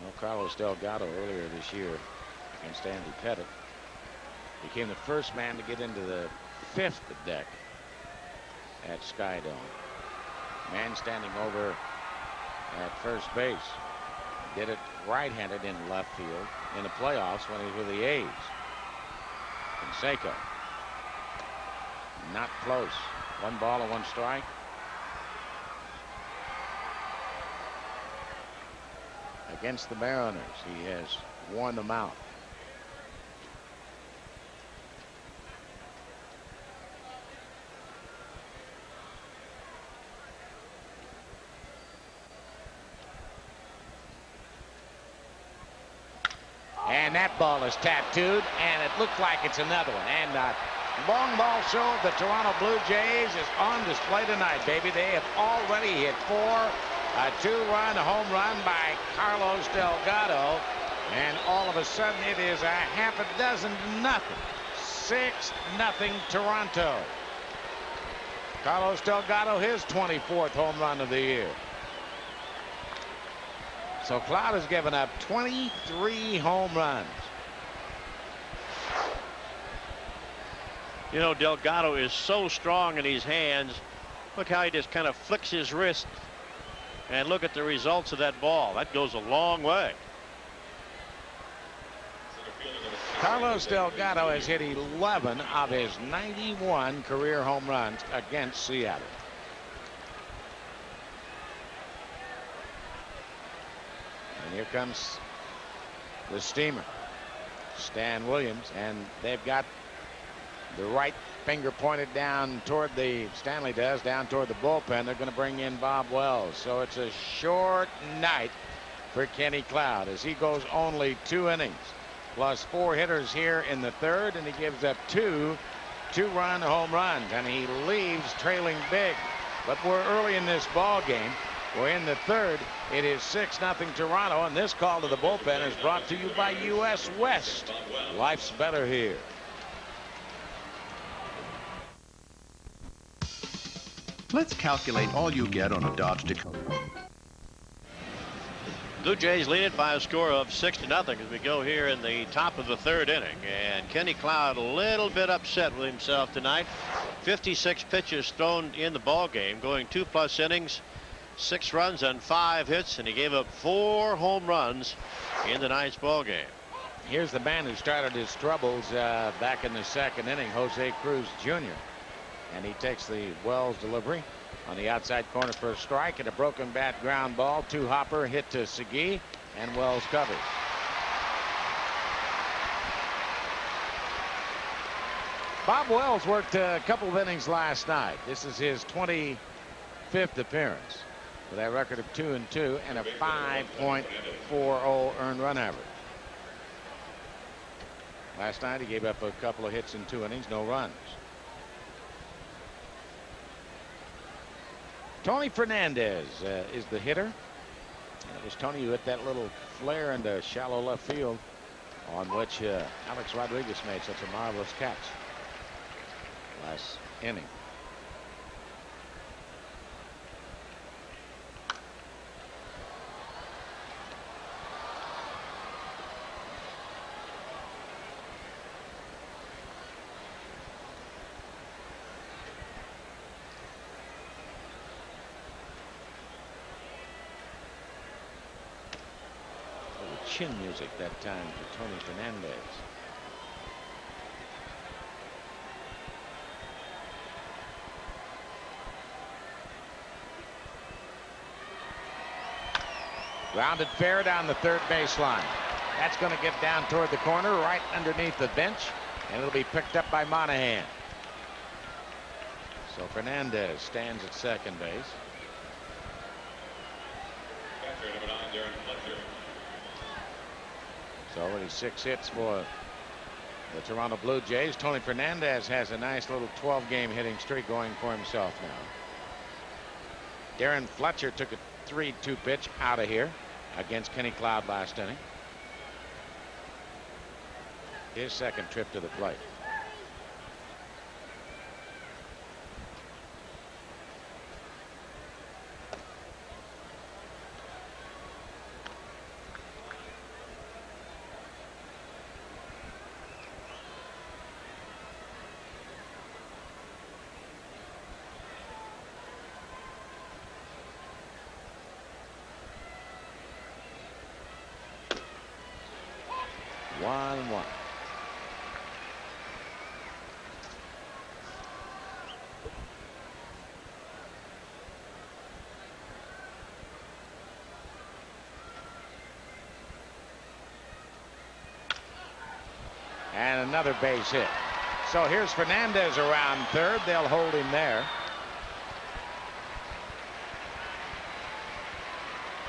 Well, Carlos Delgado earlier this year against Andy Pettit became the first man to get into the 5th deck at Sky Dome. Man standing over at first base. Did it right-handed in left field in the playoffs when he was with the A's. Canseco. Not close. 1 ball and 1 strike. Against the Mariners, he has worn them out. And that ball is tattooed, and it looked like it's another one. And long ball show of the Toronto Blue Jays is on display tonight, baby. They have already hit 4. A 2-run home run by Carlos Delgado. And all of a sudden it is a half a dozen to nothing. 6-0 Toronto. Carlos Delgado, his 24th home run of the year. So Cloud has given up 23 home runs. You know, Delgado is so strong in his hands. Look how he just kind of flicks his wrist. And look at the results of that ball. That goes a long way. Carlos Delgado has hit 11 of his 91 career home runs against Seattle. And here comes the steamer, Stan Williams, and they've got the right finger pointed down toward Stanley does, down toward the bullpen. They're going to bring in Bob Wells. So it's a short night for Kenny Cloud as he goes only 2 innings, plus 4 hitters here in the third, and he gives up 2 2-run home runs, and he leaves trailing big. But we're early in this ball game. We're in the third. It is 6-0 Toronto, and this call to the bullpen is brought to you by US West. Life's better here. Let's calculate all you get on a Dodge Dakota. Blue Jays lead it by a score of 6-0 as we go here in the top of the third inning. And Kenny Cloud a little bit upset with himself tonight. 56 pitches thrown in the ball game, going 2+ innings, 6 runs on 5 hits, and he gave up 4 home runs in tonight's ball game. Here's the man who started his troubles back in the second inning, J.Cruz Jr. And he takes the Wells delivery on the outside corner for a strike, and a broken bat ground ball. 2-hopper hit to Segui, and Wells covers. Bob Wells worked a couple of innings last night. This is his 25th appearance with a record of 2-2 and a 5.40 earned run average. Last night he gave up a couple of hits in 2 innings, no runs. Tony Fernandez is the hitter. And it was Tony who hit that little flare into shallow left field, on which Alex Rodriguez made such a marvelous catch last inning. Chin music that time for Tony Fernandez. Grounded fair down the third baseline. That's going to get down toward the corner, right underneath the bench, and it'll be picked up by Monahan. So Fernandez stands at second base. It's already 6 hits for the Toronto Blue Jays. Tony Fernandez has a nice little 12-game hitting streak going for himself now. Darren Fletcher took a 3-2 pitch out of here against Kenny Cloud last inning. His second trip to the plate. And another base hit. So here's Fernandez around third. They'll hold him there.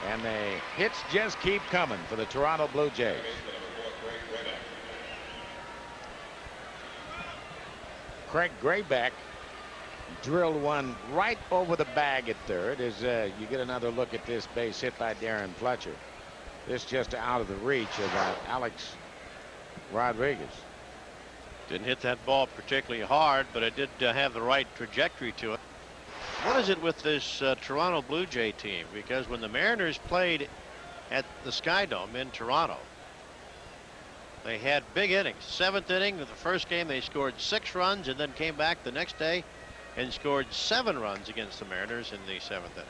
And the hits just keep coming for the Toronto Blue Jays. Craig Grayback drilled one right over the bag at third as you get another look at this base hit by Darren Fletcher. This just out of the reach of Alex Rodriguez. Didn't hit that ball particularly hard, but it did have the right trajectory to it. What is it with this Toronto Blue Jay team? Because when the Mariners played at the Sky Dome in Toronto, they had big innings. 7th inning of the first game, they scored 6 runs and then came back the next day and scored 7 runs against the Mariners in the 7th inning.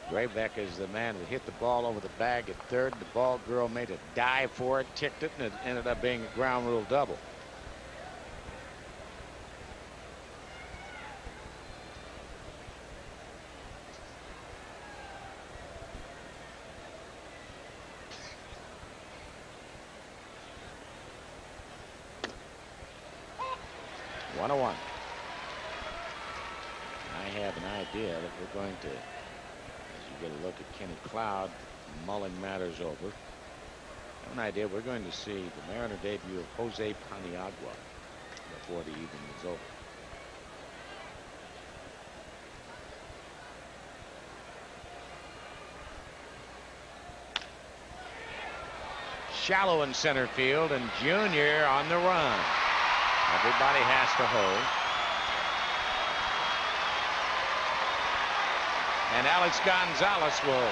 Grayback is the man who hit the ball over the bag at third. The ball girl made a dive for it, ticked it, and it ended up being a ground rule double. One. I have an idea that we're going to, as you get a look at Kenny Cloud mulling matters over, I have an idea we're going to see the Mariner debut of Jose Paniagua before the evening is over. Shallow in center field, and Jr. on the run. Everybody has to hold. And Alex Gonzalez will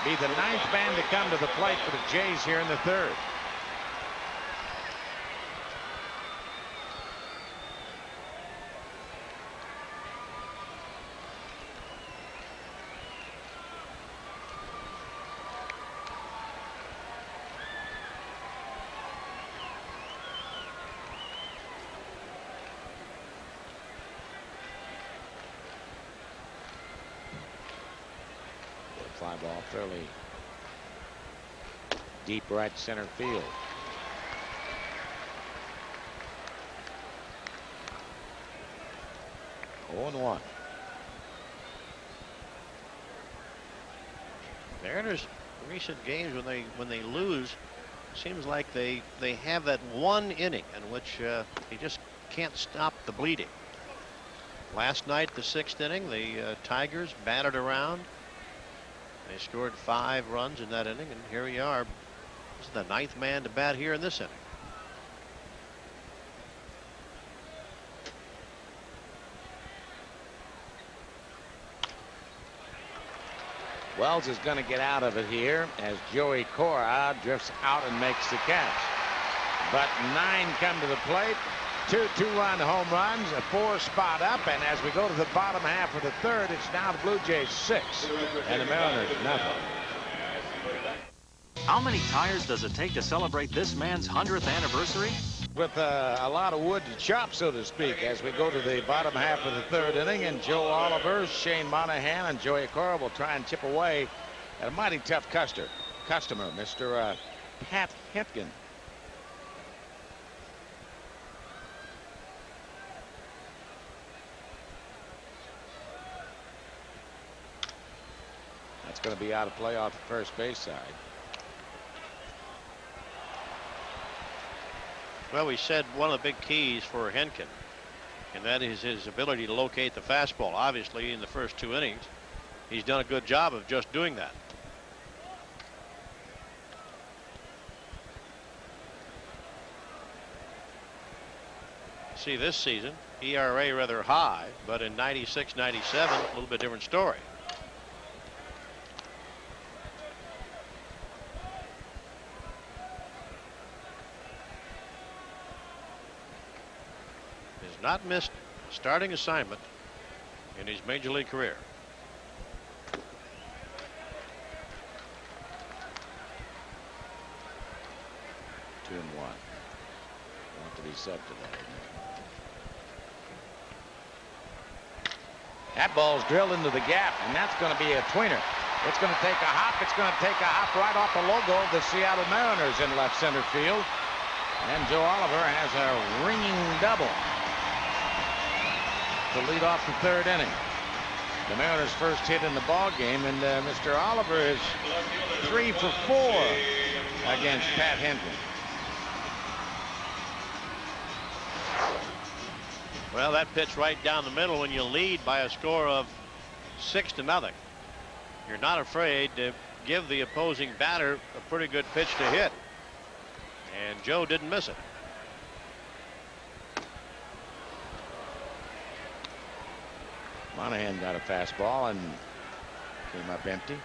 be the 9th man to come to the plate for the Jays here in the 3rd. Fly ball fairly deep right center field. Oh, and 1. Mariners recent games when they lose, seems like they have that one inning in which they just can't stop the bleeding. Last night, the 6th inning, the Tigers batted around They scored 5 runs in that inning, and here we are. This is the 9th man to bat here in this inning. Wells is going to get out of it here as Joey Cora drifts out and makes the catch. But 9 come to the plate. 2 2-run home runs, a 4 spot up, and as we go to the bottom half of the 3rd, it's now the Blue Jays 6 and the Mariners nothing. How many tires does it take to celebrate this man's 100th anniversary? With a lot of wood to chop, so to speak, as we go to the bottom half of the 3rd inning, and Joe Oliver, Shane Monahan, and Joey Cora will try and chip away at a mighty tough customer, Mr. Pat Hentgen. That's going to be out of play off the first base side. Well, we said one of the big keys for Hentgen, and that is his ability to locate the fastball. Obviously, in the first 2 innings, he's done a good job of just doing that. See, this season, ERA rather high, but in 96, 97, a little bit different story. Not missed starting assignment in his major league career. Two and one. Want to be said today. That ball's drilled into the gap, and that's going to be a tweener. It's going to take a hop. It's going to take a hop right off the logo of the Seattle Mariners in left center field. And Joe Oliver has a ringing double to lead off the 3rd inning. The Mariners' first hit in the ball game, and Mr. Oliver is 3 for 4 against Pat Hentgen. Well, that pitch right down the middle when you lead by a score of 6-0. You're not afraid to give the opposing batter a pretty good pitch to hit, and Joe didn't miss it. Monahan got a fastball and came up empty.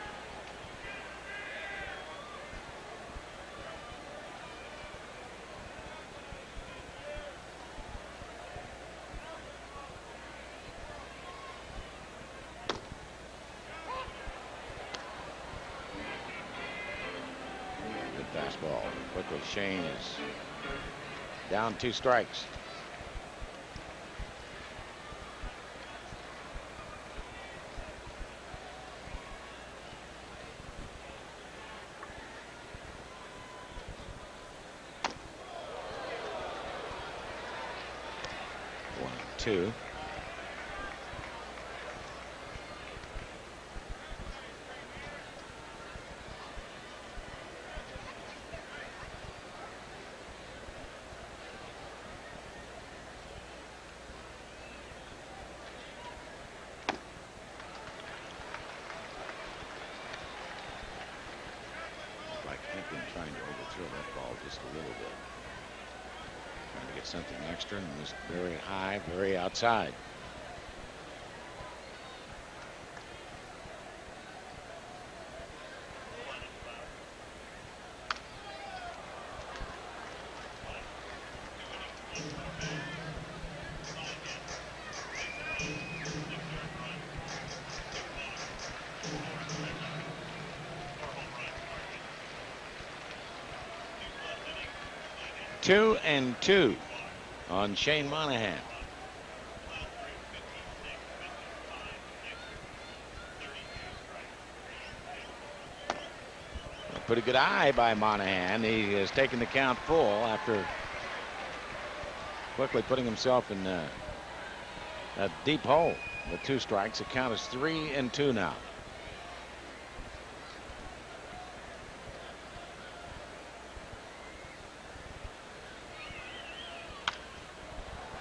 Good fastball. Quickly, Shane is down 2 strikes. Two. Like Hentgen trying to overthrow that ball just a little bit. Trying to get something extra, and it was very high, very outside. Two and two on Shane Monahan. A pretty good eye by Monahan. He has taken the count full after quickly putting himself in a deep hole with 2 strikes. The count is 3-2 now.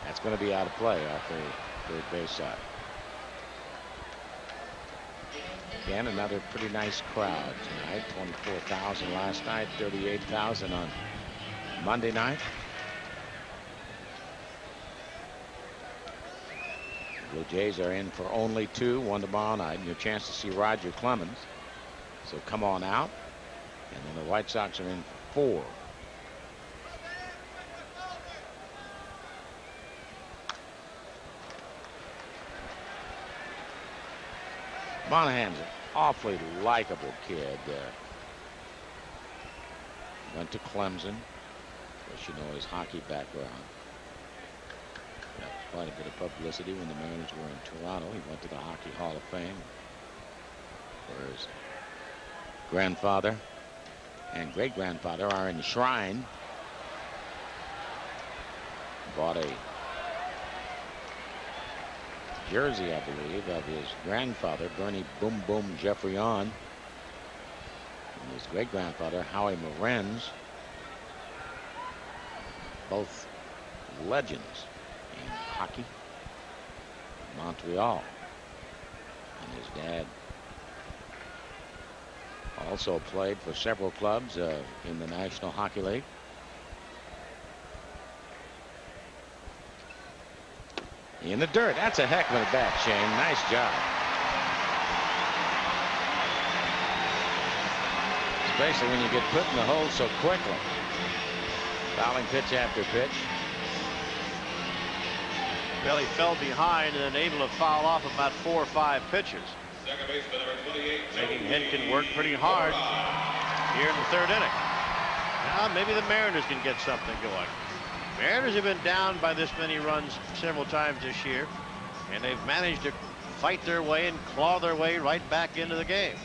That's going to be out of play off the 3rd base side. Again, another pretty nice crowd tonight. 24,000 last night, 38,000 on Monday night. Blue Jays are in for only 2, 1 tomorrow night, and your chance to see Roger Clemens. So come on out. And then the White Sox are in for 4. Monahan's an awfully likable kid. Went to Clemson. Of course, you know his hockey background. Got quite a bit of publicity when the Mariners were in Toronto. He went to the Hockey Hall of Fame, where his grandfather and great-grandfather are enshrined. Bought a jersey, I believe, of his grandfather, Bernie Boom Boom Jeffrion, and his great-grandfather, Howie Morenz, both legends in hockey, Montreal. And his dad also played for several clubs in the National Hockey League. In the dirt. That's a heck of a bat, Shane. Nice job. Especially when you get put in the hole so quickly. Fouling pitch after pitch. Well, he fell behind and then able to foul off about 4 or 5 pitches. Making Henkin work pretty hard here in the 3rd inning. Now maybe the Mariners can get something going. Mariners have been down by this many runs several times this year, and they've managed to fight their way and claw their way right back into the game.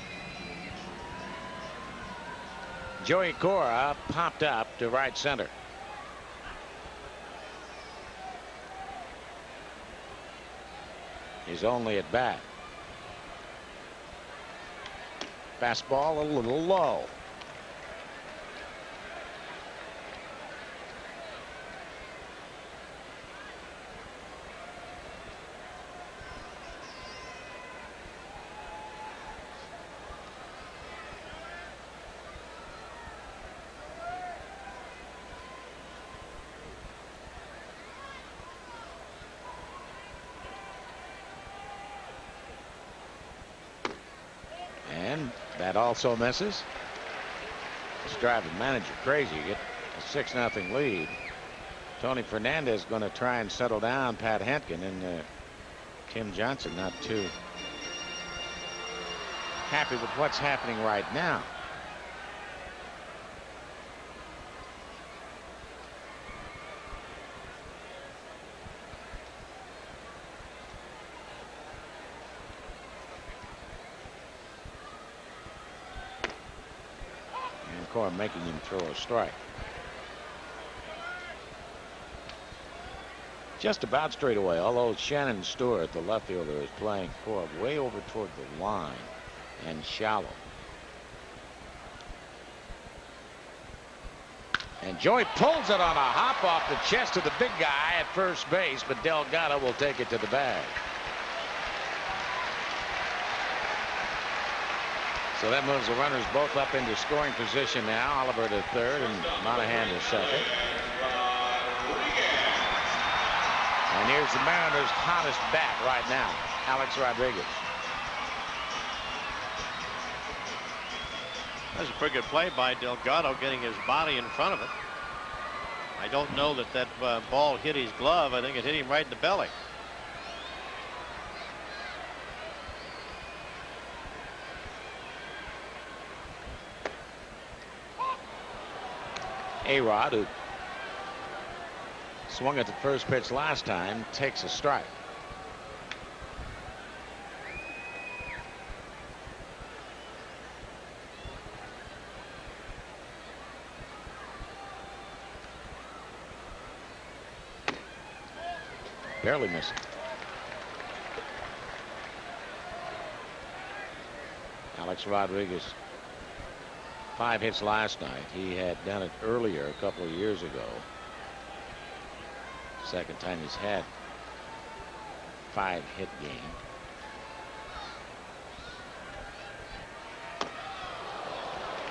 Joey Cora popped up to right center. He's only at bat. Fastball a little low. That also misses. It's driving manager crazy. You get a 6-0 lead. Tony Fernandez going to try and settle down Pat Henkin, and Tim Johnson not too happy with what's happening right now. Making him throw a strike. Just about straight away, although Shannon Stewart, the left fielder, is playing Cora way over toward the line and shallow. And Joey pulls it on a hop off the chest of the big guy at first base, but Delgado will take it to the bag. So that moves the runners both up into scoring position now. Oliver to third and Monahan to second. And here's the Mariners' hottest bat right now, Alex Rodriguez. That's a pretty good play by Delgado, getting his body in front of it. I don't know that that ball hit his glove. I think it hit him right in the belly. A-Rod, who swung at the first pitch last time, takes a strike. Barely missing. Alex Rodriguez, 5 hits last night. He had done it earlier a couple of years ago. Second time he's had 5-hit game.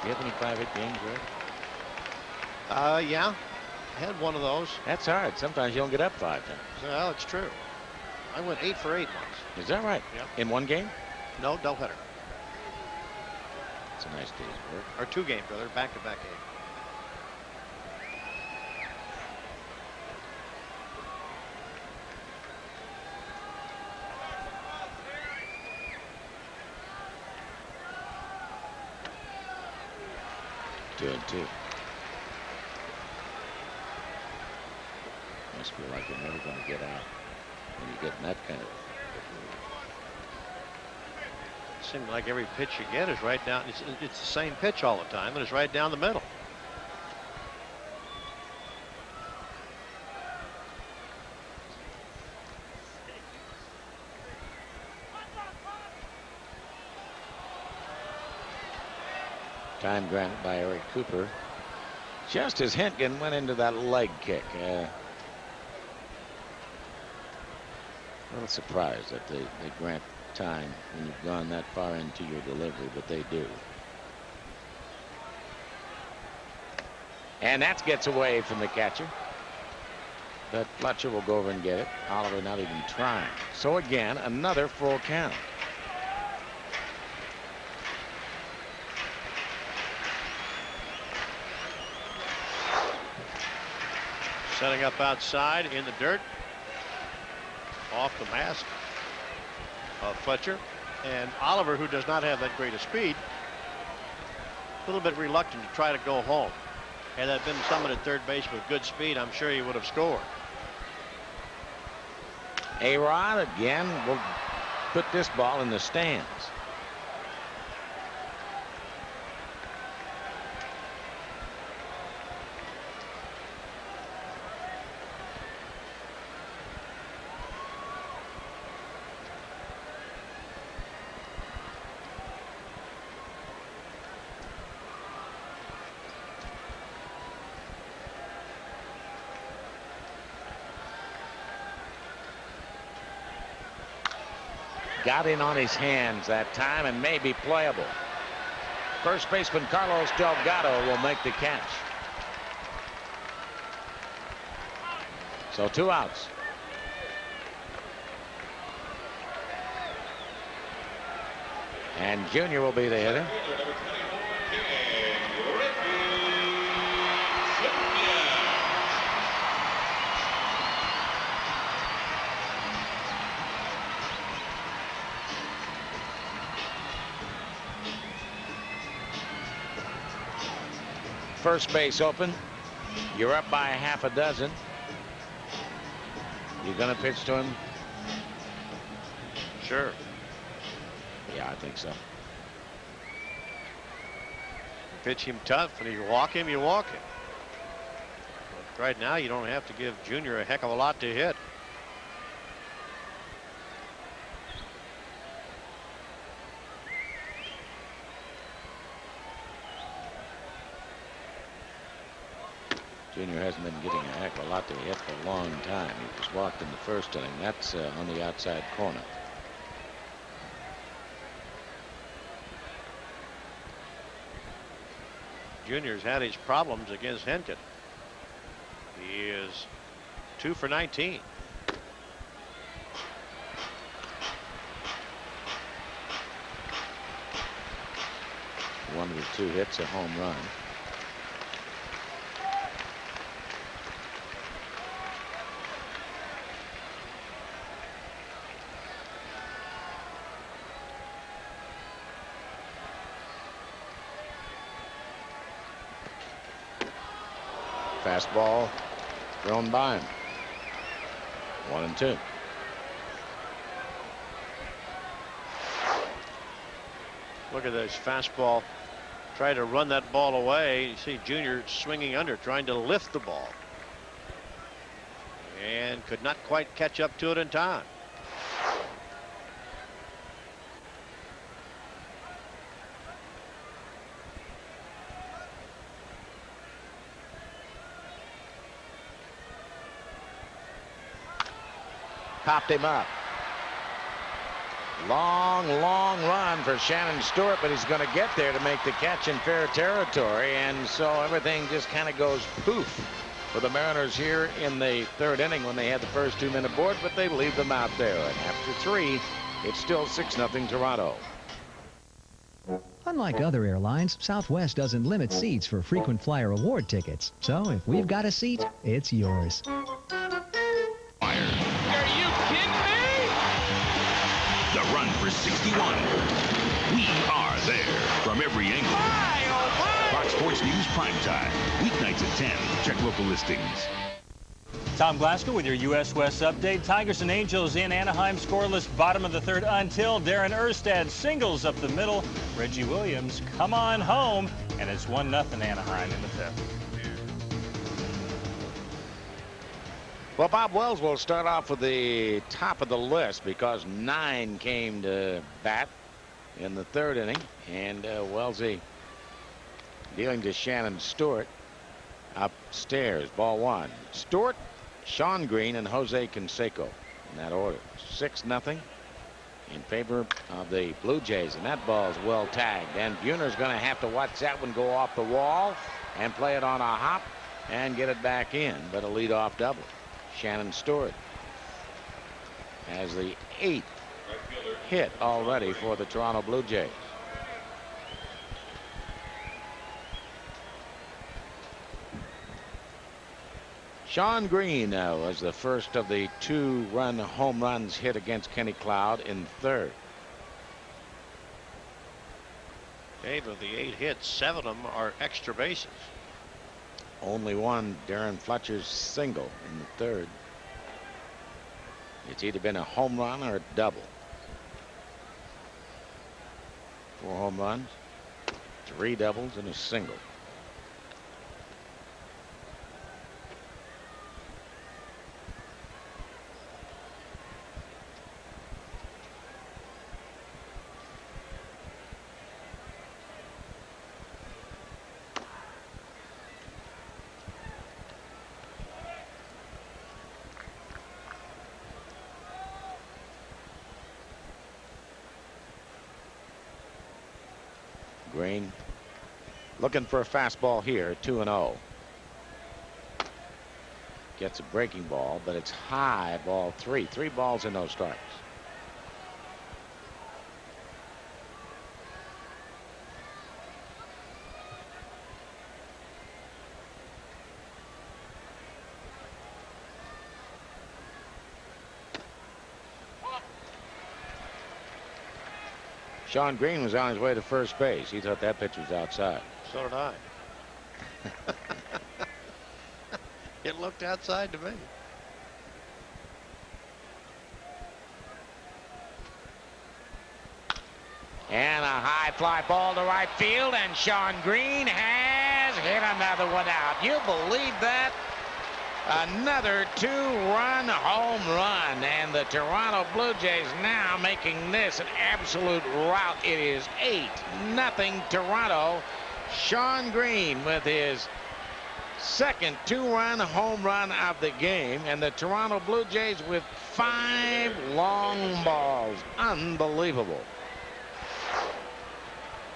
Do you have any 5-hit games, Rick? Yeah. I had one of those. That's hard. Sometimes you don't get up 5 times. Well, it's true. I went 8 for 8 once. Is that right? Yep. In one game? No, doubleheader. It's a nice day's work. Or 2 games, brother. Back-to-back game. Two and two. Must feel like you're never going to get out when you're getting that kind of. It seems like every pitch you get is right down. It's the same pitch all the time, and it's right down the middle. Time granted by Eric Cooper. Just as Hentgen went into that leg kick. A little surprised that they grant time when you've gone that far into your delivery, but they do. And that gets away from the catcher. But Fletcher will go over and get it. Oliver not even trying. So again, another full count. Setting up outside in the dirt. Off the mask of Fletcher. And Oliver, who does not have that great a speed, a little bit reluctant to try to go home. Had that been someone at third base with good speed, I'm sure he would have scored. A-Rod again will put this ball in the stands. Got in on his hands that time and may be playable. First baseman Carlos Delgado will make the catch. So 2 outs. And Junior will be the hitter. First base open. You're up by half a dozen. You're going to pitch to him? Sure. Yeah, I think so. Pitch him tough, and you walk him, you walk him. But right now, you don't have to give Junior a heck of a lot to hit. Junior hasn't been getting a heck of a lot to hit for a long time. He was walked in the first inning. That's on the outside corner. Junior's had his problems against Hentgen. He is 2 for 19. One of the 2 hits, a home run. Fastball thrown by him. 1-2. Look at this fastball. Try to run that ball away. You see Junior swinging under, trying to lift the ball. And could not quite catch up to it in time. Popped him up. Long run for Shannon Stewart, but he's going to get there to make the catch in fair territory, and so everything just kind of goes poof for the Mariners here in the third inning when they had the first 2-minute board, but they leave them out there. And after 3, it's still 6-0 Toronto. Unlike other airlines, Southwest doesn't limit seats for frequent flyer award tickets. So if we've got a seat, it's yours. Are you kidding me? The run for 61. We are there from every angle. Fox Sports News Primetime. Weeknights at 10. Check local listings. Tom Glasgow with your U.S. West update. Tigers and Angels in Anaheim scoreless bottom of the third until Darren Erstad singles up the middle. Reggie Williams come on home, and it's 1-0 Anaheim in the fifth. Well, Bob Wells will start off with the top of the list because 9 came to bat in the third inning, and Wellesley dealing to Shannon Stewart upstairs. Ball 1. Stewart, Sean Green, and Jose Canseco in that order. 6-0 in favor of the Blue Jays, and that ball is well tagged. And Buhner's going to have to watch that one go off the wall and play it on a hop and get it back in, but a leadoff double. Shannon Stewart has the 8th hit already for the Toronto Blue Jays. Sean Green was the first of the 2-run home runs hit against Kenny Cloud in third. Dave, of the 8 hits, 7 of them are extra bases. Only one, Darren Fletcher's single in the third. It's either been a home run or a double. 4 home runs, 3 doubles, and a single. Green looking for a fastball here, 2-0. Gets a breaking ball, but it's high, ball 3. 3 balls and no strikes. Sean Green was on his way to first base. He thought that pitch was outside. So did I. It looked outside to me. And a high fly ball to right field, and Sean Green has hit another one out. You believe that? Another 2-run home run, and the Toronto Blue Jays now making this an absolute rout. It is 8-0 Toronto. Sean Green with his second 2-run home run of the game, and the Toronto Blue Jays with 5 long balls. Unbelievable.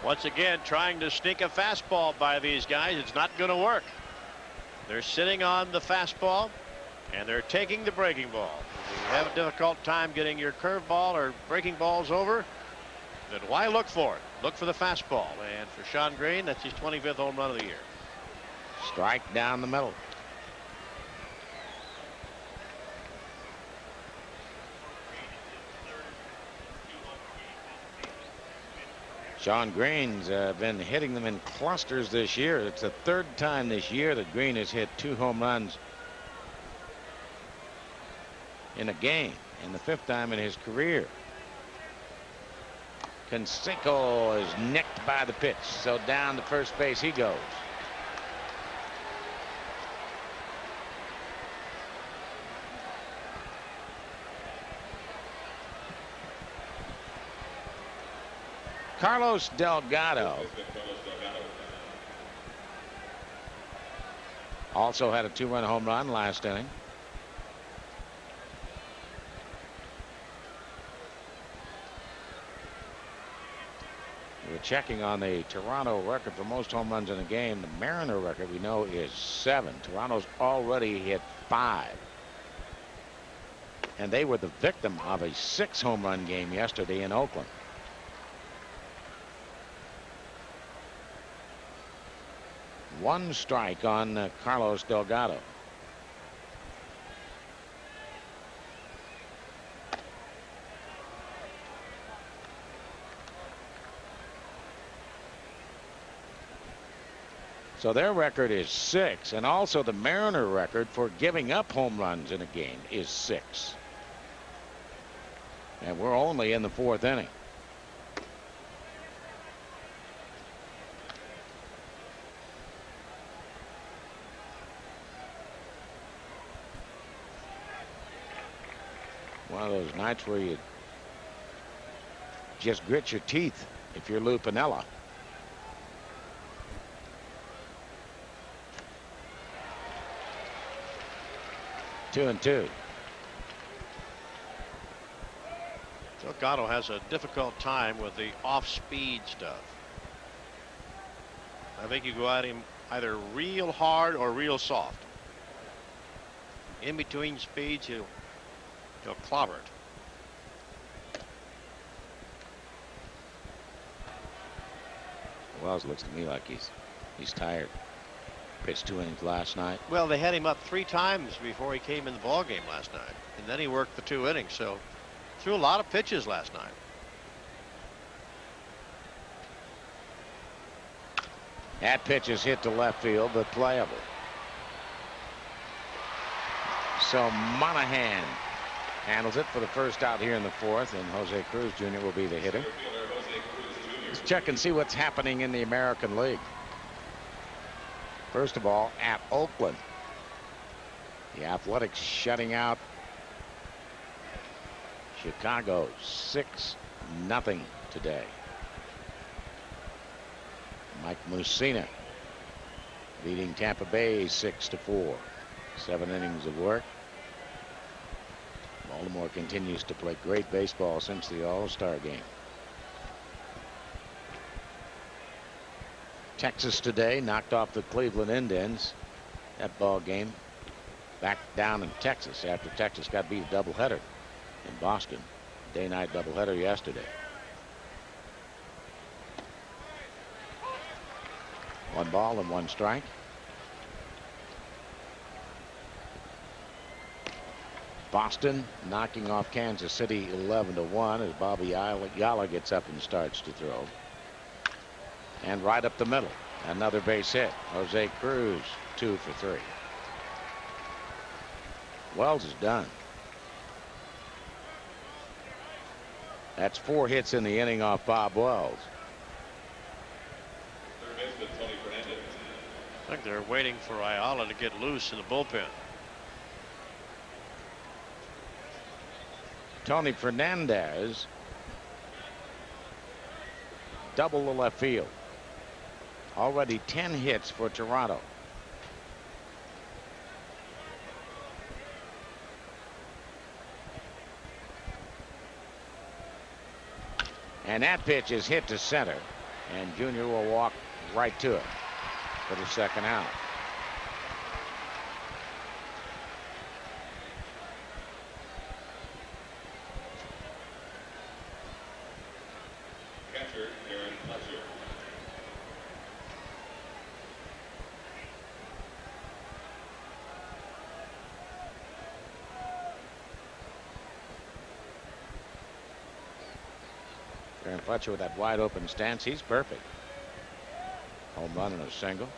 Once again, trying to sneak a fastball by these guys. It's not going to work. They're sitting on the fastball, and they're taking the breaking ball. If you have a difficult time getting your curveball or breaking balls over, then why look for it? Look for the fastball. And for Sean Green, that's his 25th home run of the year. Strike down the middle. Sean Green's been hitting them in clusters this year. It's the 3rd time this year that Green has hit 2 home runs in a game, and the 5th time in his career. Canseco is nicked by the pitch, so down to first base he goes. Carlos Delgado also had a 2-run home run last inning. checking on the Toronto record for most home runs in a game. The Mariner record we know is 7. Toronto's already hit 5. And they were the victim of a 6 home run game yesterday in Oakland. One strike on Carlos Delgado. So their record is 6, and also the Mariner record for giving up home runs in a game is 6. And we're only in the 4th inning. One of those nights where you just grit your teeth if you're Lou Piniella. Two and two. Delgado has a difficult time with the off-speed stuff. I think you go at him either real hard or real soft. In between speeds, he'll clobber it. Wells looks to me like he's tired. Pitched 2 innings last night. Well, they had him up 3 times before he came in the ball game last night, and then he worked the 2 innings. So threw a lot of pitches last night. That pitch is hit to left field, but playable. So Monahan handles it for the first out here in the 4th, and J.Cruz Jr. will be the hitter. Let's check and see what's happening in the American League. First of all, at Oakland, the Athletics shutting out Chicago 6-0 today. Mike Mussina leading Tampa Bay 6-4. 7 innings of work. Baltimore continues to play great baseball since the All-Star game. Texas today knocked off the Cleveland Indians. That ball game back down in Texas after Texas got beat a doubleheader in Boston. Day-night doubleheader yesterday. 1 ball and 1 strike. Boston knocking off Kansas City 11-1 as Bobby Ayala gets up and starts to throw. And right up the middle, another base hit. Jose Cruz 2 for 3. Wells is done. That's 4 hits in the inning off Bob Wells. I think they're waiting for Ayala to get loose in the bullpen. Tony Fernandez double the left field. Already 10 hits for Toronto. And that pitch is hit to center, and Junior will walk right to it for the second out. Aaron Fletcher with that wide open stance, he's perfect. Home run and a single.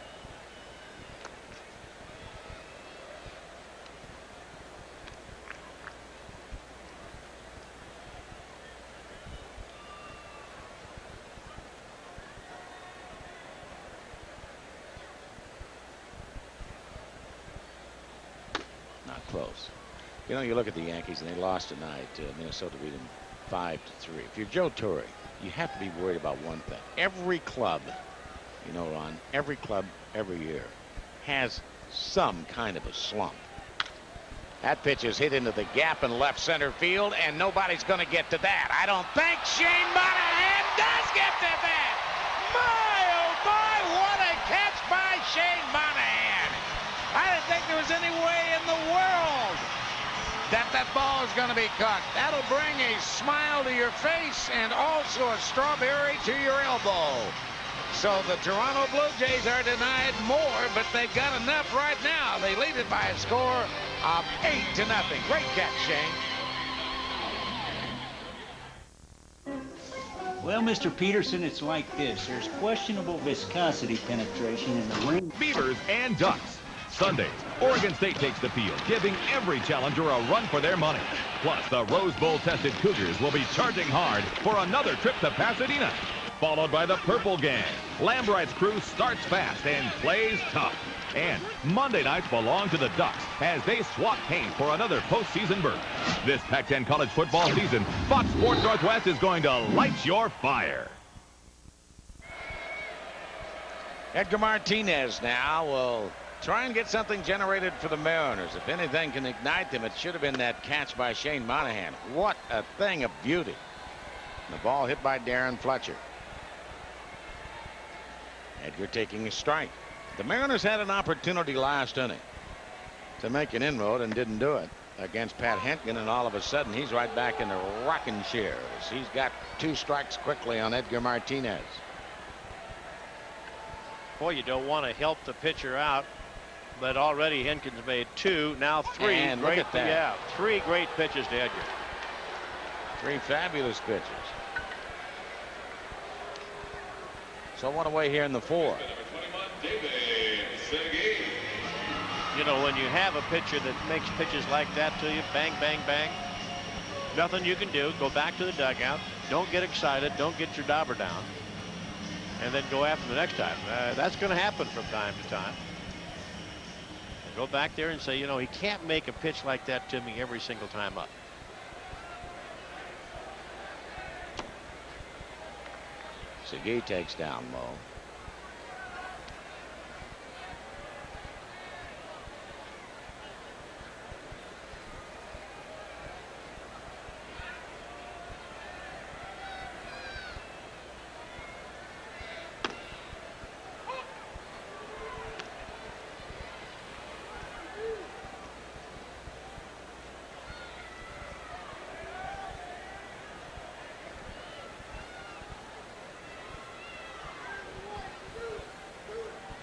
Not close. You know, you look at the Yankees and they lost tonight. Minnesota beat them 5-3. If you're Joe Torre, you have to be worried about one thing. Every club, you know, Ron, every club every year has some kind of a slump. That pitch is hit into the gap in left center field, and nobody's going to get to that. I don't think Shane Monahan does get to that. oh my, what a catch by Shane Monahan. I didn't think there was any way in the world that ball is going to be caught. That'll bring a smile to your face and also a strawberry to your elbow. So the Toronto Blue Jays are denied more, but they've got enough right now. They lead it by a score of 8-0. Great catch, Shane. Well, Mr. Peterson, it's like this. There's questionable viscosity penetration in the ring. Beavers and Ducks. Sundays, Oregon State takes the field, giving every challenger a run for their money. Plus, the Rose Bowl-tested Cougars will be charging hard for another trip to Pasadena. Followed by the Purple Gang. Lambright's crew starts fast and plays tough. And Monday nights belong to the Ducks as they swat paint for another postseason berth. This Pac-10 college football season, Fox Sports Northwest is going to light your fire. Edgar Martinez now will try and get something generated for the Mariners. If anything can ignite them, it should have been that catch by Shane Monahan. What a thing of beauty. And the ball hit by Darren Fletcher. Edgar taking a strike. The Mariners had an opportunity last inning to make an inroad and didn't do it against Pat Hentgen, and all of a sudden he's right back in the rocking chairs. He's got 2 strikes quickly on Edgar Martinez. Boy, you don't want to help the pitcher out, but already Hentgen's made 2, now 3. And look at that. Yeah, 3 great pitches to Edgar. 3 fabulous pitches. So one away here in the 4. You know, when you have a pitcher that makes pitches like that to you, bang, bang, bang, nothing you can do. Go back to the dugout. Don't get excited. Don't get your dauber down. And then go after the next time. That's going to happen from time to time. And go back there and say, you know, he can't make a pitch like that to me every single time up. Segui takes down Mo.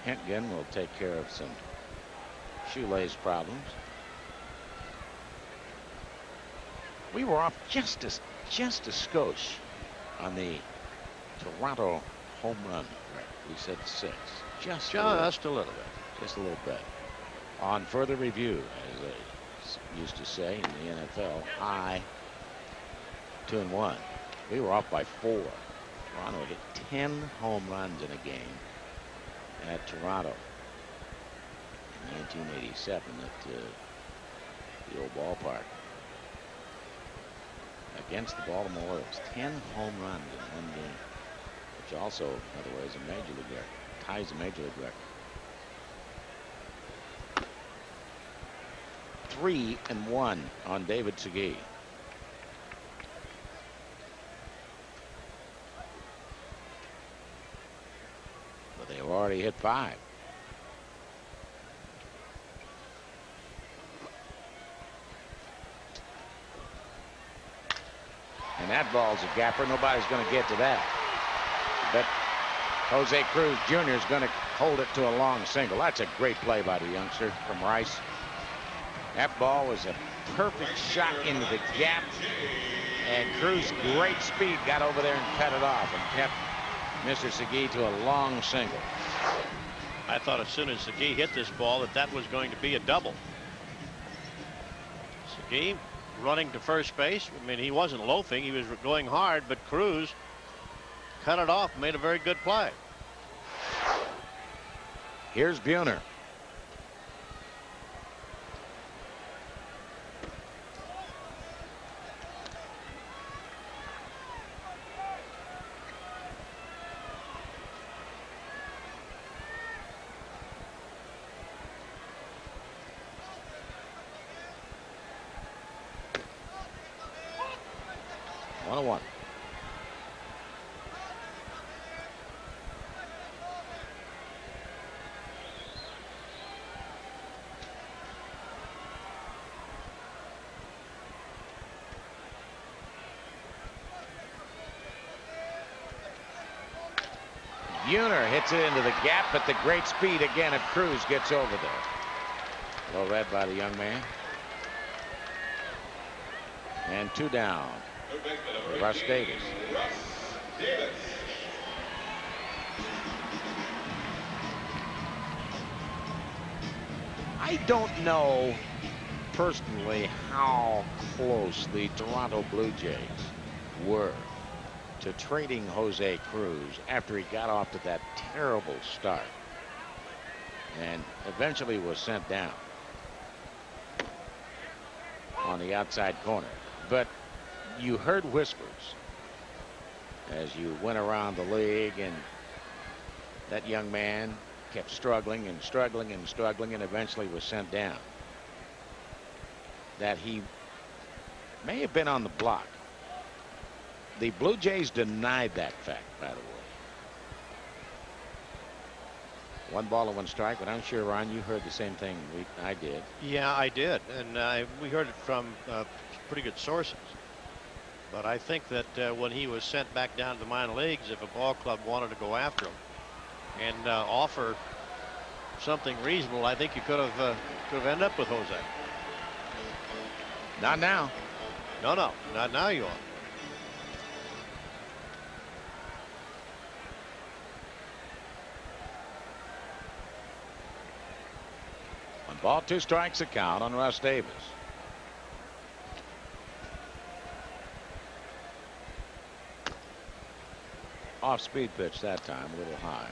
Hentgen will take care of some shoelace problems. We were off just a skosh on the Toronto home run. We said 6. Just a little bit. Just a little bit. On further review, as they used to say in the NFL, high 2-1. We were off by 4. Toronto hit 10 home runs in a game at Toronto in 1987 at the old ballpark against the Baltimore Orioles. 10 home runs in one game, which also, in other words, a major league record, ties a major league record. 3-1 on David Segui. They've already hit 5. And that ball's a gapper. Nobody's going to get to that. But Jose Cruz Jr. is going to hold it to a long single. That's a great play by the youngster from Rice. That ball was a perfect shot into the gap. And Cruz, great speed, got over there and cut it off and kept Mr. Segui to a long single. I thought as soon as Segui hit this ball that was going to be a double. Segui running to first base. I mean, he wasn't loafing. He was going hard, but Cruz cut it off, made a very good play. Here's Buhner. Jr. hits it into the gap at the great speed again, and Cruz gets over there. Well read by the young man. And 2 down. Russ Davis. I don't know personally how close the Toronto Blue Jays were to trading Jose Cruz after he got off to that terrible start and eventually was sent down on the outside corner. But you heard whispers as you went around the league, and that young man kept struggling and struggling and struggling and eventually was sent down, that he may have been on the block. The Blue Jays denied that fact, by the way. 1 ball and 1 strike, but I'm sure, Ron, you heard the same thing I did. Yeah, I did, and we heard it from pretty good sources. But I think that when he was sent back down to the minor leagues, if a ball club wanted to go after him and offer something reasonable, I think you could have ended up with Jose. Not now. No, not now. You are. One ball, 2 strikes a count on Russ Davis. Off speed pitch that time, a little high.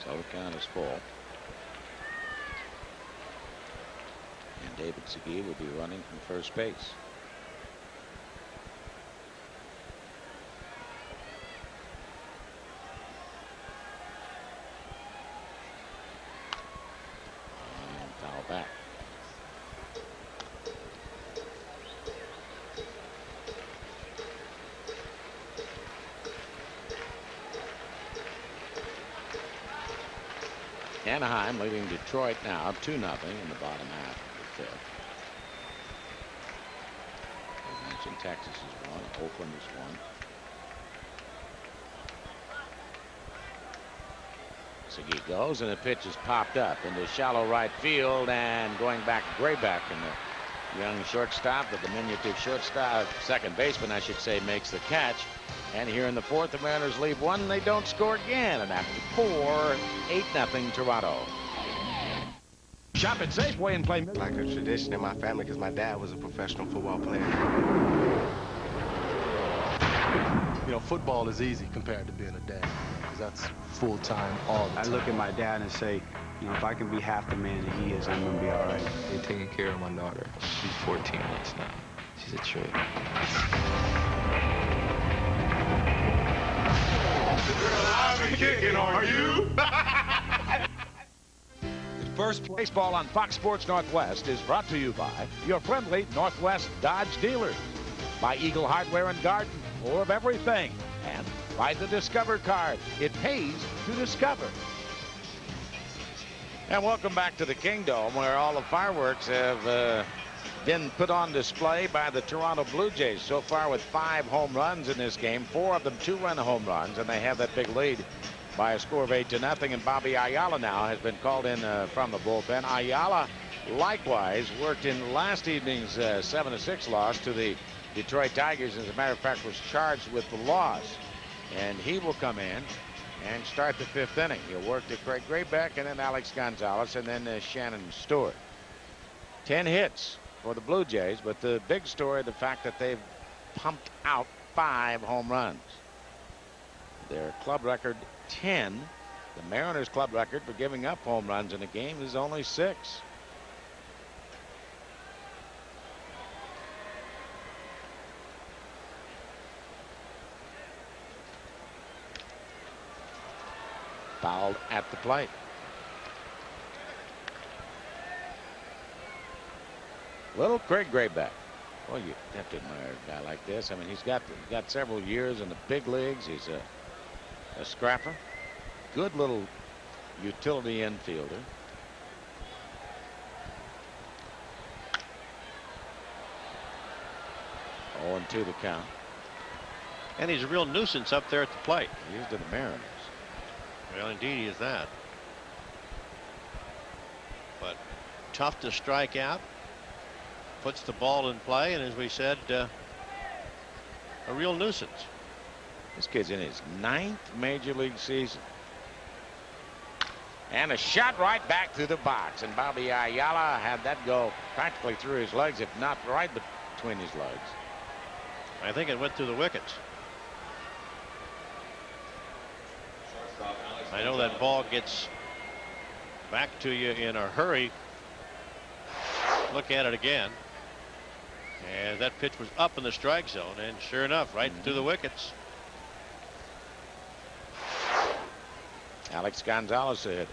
So the count is full. And David Segui will be running from first base. And foul back. Anaheim leading Detroit now 2-0 in the bottom half of the 5th. I mentioned Texas is 1, Oakland is 1. Segui goes, and the pitch is popped up into shallow right field, and going back Grayback, and the young shortstop, the diminutive shortstop, second baseman I should say, makes the catch. And here in the 4th, the Mariners leave 1. They don't score again, and after 4, 8-0 Toronto. Shop at Safeway and play. Like a tradition in my family, because my dad was a professional football player. You know, football is easy compared to being a dad, because that's full time all the time. I look at my dad and say, you know, if I can be half the man that he is, I'm gonna be all right. They're taking care of my daughter. She's 14 months now. She's a trip. Kicking, are you? First baseball on Fox Sports Northwest is brought to you by your friendly Northwest Dodge dealers, by Eagle Hardware and Garden, full of everything, and by the Discover card. It pays to discover. And welcome back to the Kingdome, where all the fireworks have been put on display by the Toronto Blue Jays so far, with 5 home runs in this game, 4 of them 2-run home runs, and they have that big lead by a score of 8-0. And Bobby Ayala now has been called in from the bullpen. Ayala likewise worked in last evening's 7-6 loss to the Detroit Tigers. As a matter of fact, was charged with the loss, and he will come in and start the 5th inning. He'll work to Craig Grayback, and then Alex Gonzalez, and then Shannon Stewart. 10 hits for the Blue Jays, but the big story, the fact that they've pumped out 5 home runs. Their club record 10. The Mariners club record for giving up home runs in a game is only 6. Fouled at the plate. Little Craig Grayback. Well, you have to admire a guy like this. I mean, he's got several years in the big leagues. He's a scrapper. good little utility infielder. Oh, 2 the count. And he's a real nuisance up there at the plate. He is to the Mariners. Well, indeed he is that. But tough to strike out. Puts the ball in play, and as we said, a real nuisance. This kid's in his 9th major league season. And a shot right back through the box. And Bobby Ayala had that go practically through his legs, if not right between his legs. I think it went through the wickets. I know that ball gets back to you in a hurry. Look at it again. And that pitch was up in the strike zone, and sure enough, right through the wickets. Alex Gonzalez hit.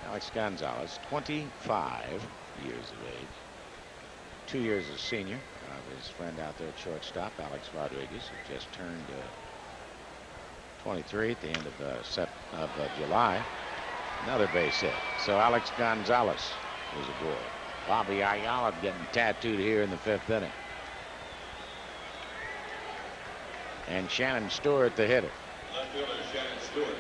Alex Gonzalez, 25 years of age. 2 years as senior of his friend out there at shortstop, Alex Rodriquez, who just turned 23 at the end of July. Another base hit. So Alex Gonzalez is aboard. Bobby Ayala getting tattooed here in the 5th inning. And Shannon Stewart, the hitter. Left fielder Shannon Stewart.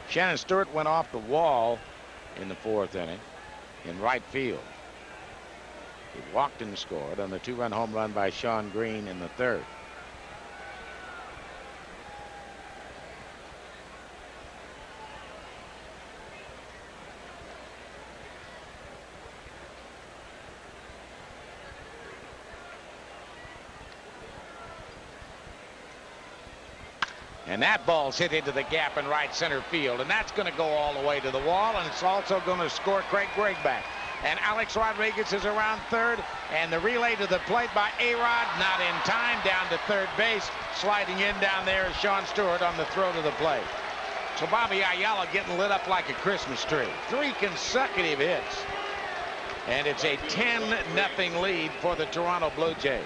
Shannon Stewart went off the wall in the 4th inning in right field. He walked and scored on the 2-run home run by Sean Green in the 3rd. And that ball's hit into the gap in right center field, and that's going to go all the way to the wall, and it's also going to score Craig Bregback. And Alex Rodriguez is around 3rd, and the relay to the plate by A-Rod, not in time, down to 3rd base. Sliding in down there is Sean Stewart on the throw to the plate. So Bobby Ayala getting lit up like a Christmas tree. 3 consecutive hits. And it's a 10-0 lead for the Toronto Blue Jays.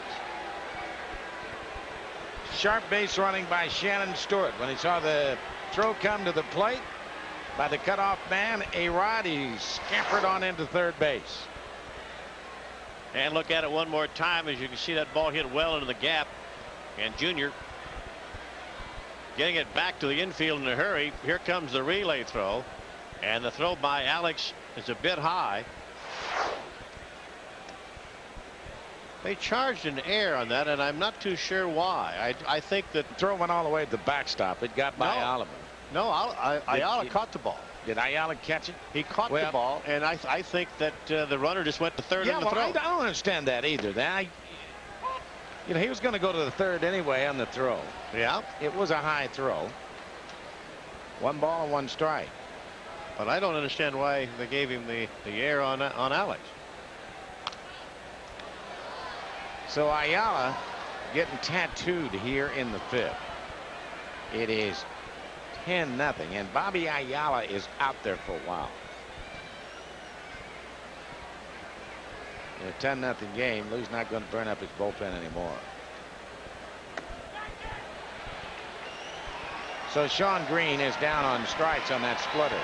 Sharp base running by Shannon Stewart. When he saw the throw come to the plate by the cutoff man, A-Rod, he scampered on into 3rd base. And look at it one more time, as you can see that ball hit well into the gap. And Junior getting it back to the infield in a hurry. Here comes the relay throw. And the throw by Alex is a bit high. They charged an error on that, and I'm not too sure why. I think that throw went all the way to the backstop. It got by Oliver. No, Ayala caught the ball. Did Ayala catch it? He caught the ball, and I think that the runner just went to 3rd on the throw. I don't understand that either. He was going to go to the 3rd anyway on the throw. Yeah. It was a high throw. 1 ball and 1 strike. But I don't understand why they gave him the error on Alex. So Ayala getting tattooed here in the 5th. It is 10-0, and Bobby Ayala is out there for a while. In a 10-0 game, Lou's not going to burn up his bullpen anymore. So Sean Green is down on strikes on that splitter.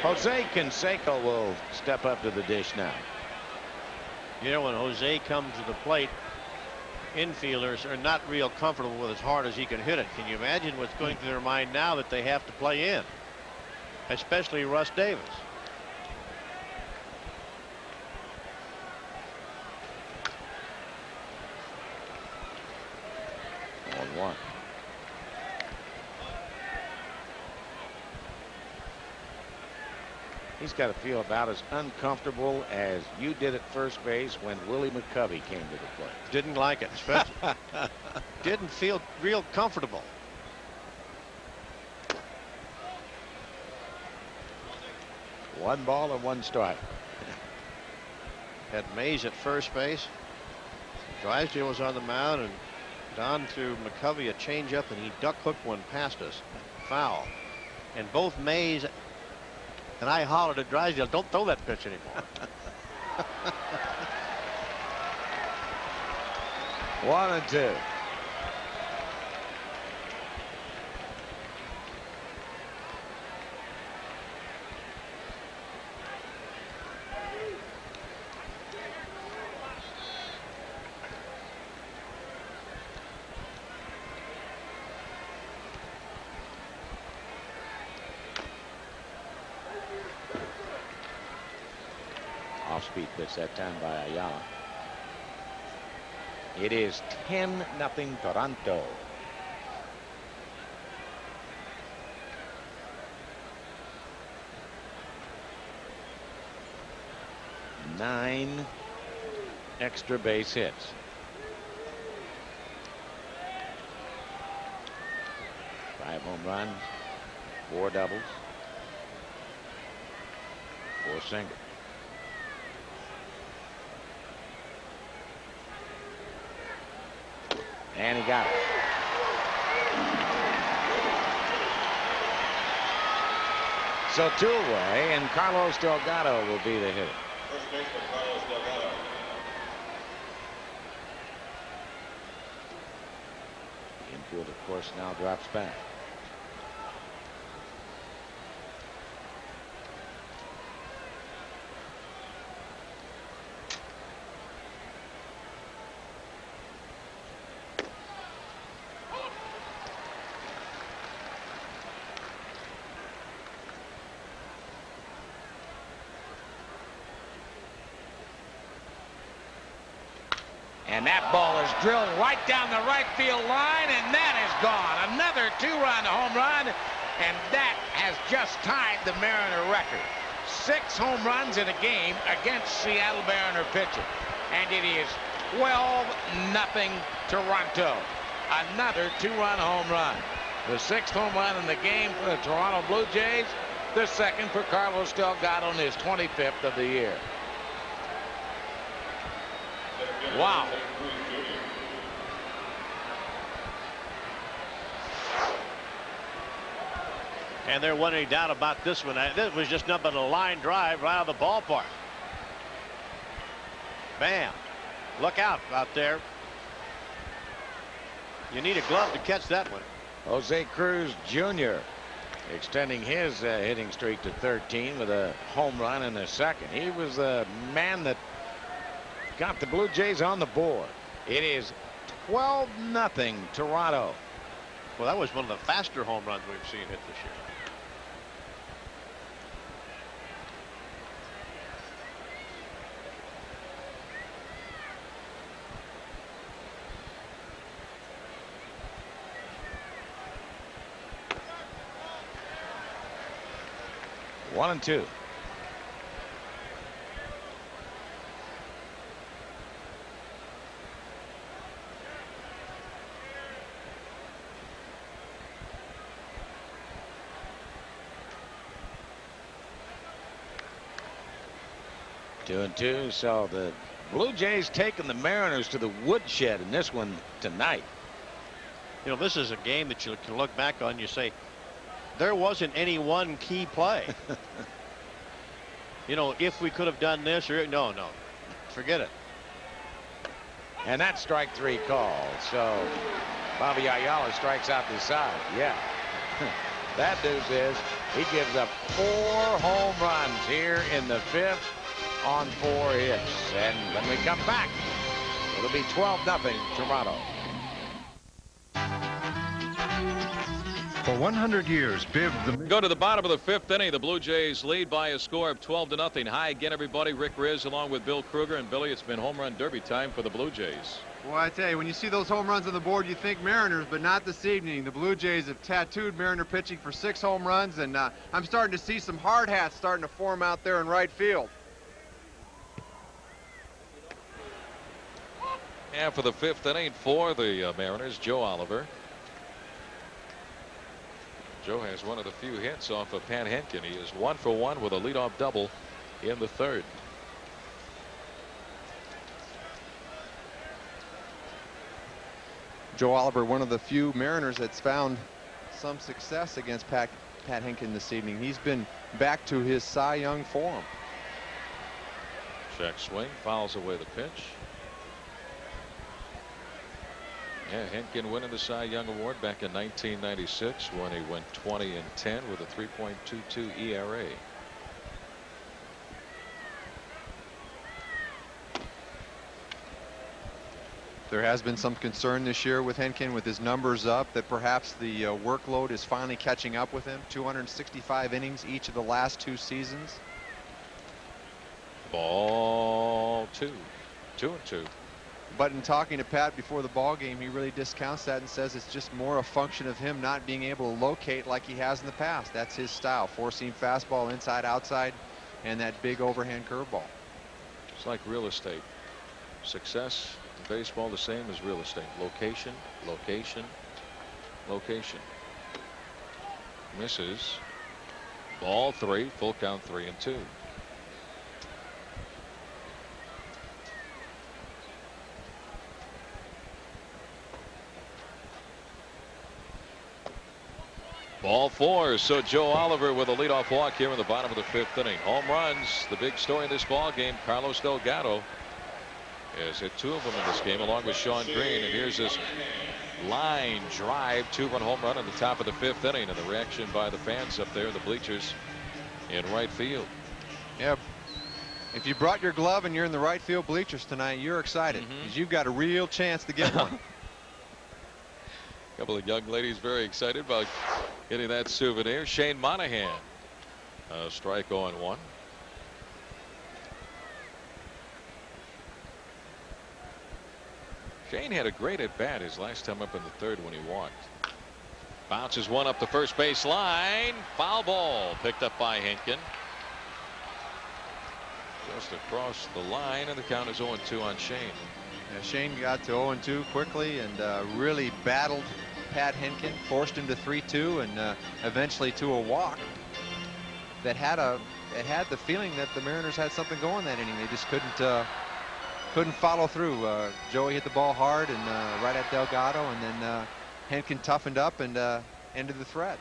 Jose Canseco will step up to the dish now. You know, when Jose comes to the plate, infielders are not real comfortable with as hard as he can hit it. Can you imagine what's going through their mind now that they have to play in, especially Russ Davis? One. He's got to feel about as uncomfortable as you did at first base when Willie McCovey came to the plate. Didn't like it, especially. Didn't feel real comfortable. One ball and one strike. Had Mays at first base. Drysdale was on the mound, and Don threw McCovey a changeup, and he duck hooked one past us. Foul. And both Mays and I hollered at Drysdale, don't throw that pitch anymore. 1-2. Off-speed pitch that time by Ayala. It is 10-0 Toronto. Nine extra base hits. Five home runs, 4 doubles, 4 singles. And he got it. So 2 away, and Carlos Delgado will be the hitter. First baseman Carlos Delgado. The infield, of course, now drops back. And that ball is drilled right down the right field line, and that is gone. Another 2-run home run, and that has just tied the Mariner record. 6 home runs in a game against Seattle Mariner pitching. And it is 12-0 Toronto. Another 2-run home run. The 6th home run in the game for the Toronto Blue Jays. The 2nd for Carlos Delgado in his 25th of the year. Wow. And there wasn't any doubt about this one. This was just nothing but a line drive right out of the ballpark. Bam. Look out there. You need a glove to catch that one. J.Cruz Jr. extending his hitting streak to 13 with a home run in the 2nd. He was the man that got the Blue Jays on the board. It is 12-0 Toronto. Well, that was one of the faster home runs we've seen hit this year. One and 2. Two and 2. So the Blue Jays taking the Mariners to the woodshed in this one tonight. You know, this is a game that you can look back on. You say there wasn't any one key play. You know, if we could have done this or no, forget it. And that's strike 3 call. So Bobby Ayala strikes out the side. Yeah. That news is he gives up 4 home runs here in the 5th on 4 hits. And when we come back, it'll be 12-0 Toronto. For 100 years, Biv the... Go to the bottom of the 5th inning. The Blue Jays lead by a score of 12-0. Hi again, everybody. Rick Riz along with Bill Kruger. And Billy, it's been home run derby time for the Blue Jays. Well, I tell you, when you see those home runs on the board, you think Mariners, but not this evening. The Blue Jays have tattooed Mariner pitching for 6 home runs, and I'm starting to see some hard hats starting to form out there in right field. And for the 5th inning for the Mariners, Joe Oliver. Joe has one of the few hits off of Pat Henkin. He is 1 for 1 with a leadoff double in the 3rd. Joe Oliver, one of the few Mariners that's found some success against Pat Henkin this evening. He's been back to his Cy Young form. Check swing, fouls away the pitch. Yeah, Henkin winning the Cy Young Award back in 1996 when he went 20-10 with a 3.22 ERA. There has been some concern this year with Henkin with his numbers up that perhaps the workload is finally catching up with him. 265 innings each of the last 2 seasons. Ball 2. 2-2. But in talking to Pat before the ball game, he really discounts that and says it's just more a function of him not being able to locate like he has in the past. That's his style. 4-seam fastball, inside, outside, and that big overhand curveball. It's like real estate. Success in baseball the same as real estate. Location, location, location. Misses. Ball 3. Full count 3-2. Ball 4. So Joe Oliver with a leadoff walk here in the bottom of the 5th inning. Home runs, the big story in this ball game. Carlos Delgado has hit 2 of them in this game along with Sean Green. And here's this line drive 2-run home run in the top of the 5th inning, and the reaction by the fans up there in the bleachers in right field. Yeah, if you brought your glove and you're in the right field bleachers tonight, you're excited because you've got a real chance to get one. A couple of young ladies very excited about getting that souvenir. Shane Monahan, strike 0-1. Shane had a great at bat his last time up in the 3rd when he walked. Bounces one up the first base line. Foul ball picked up by Henkin. Just across the line, and the count is 0-2 on Shane. Yeah, Shane got to 0-2 quickly and really battled Pat Henkin, forced him to 3-2 and eventually to a walk. That had the feeling that the Mariners had something going that inning. They just couldn't follow through. Joey hit the ball hard and right at Delgado, and then Henkin toughened up and ended the threat.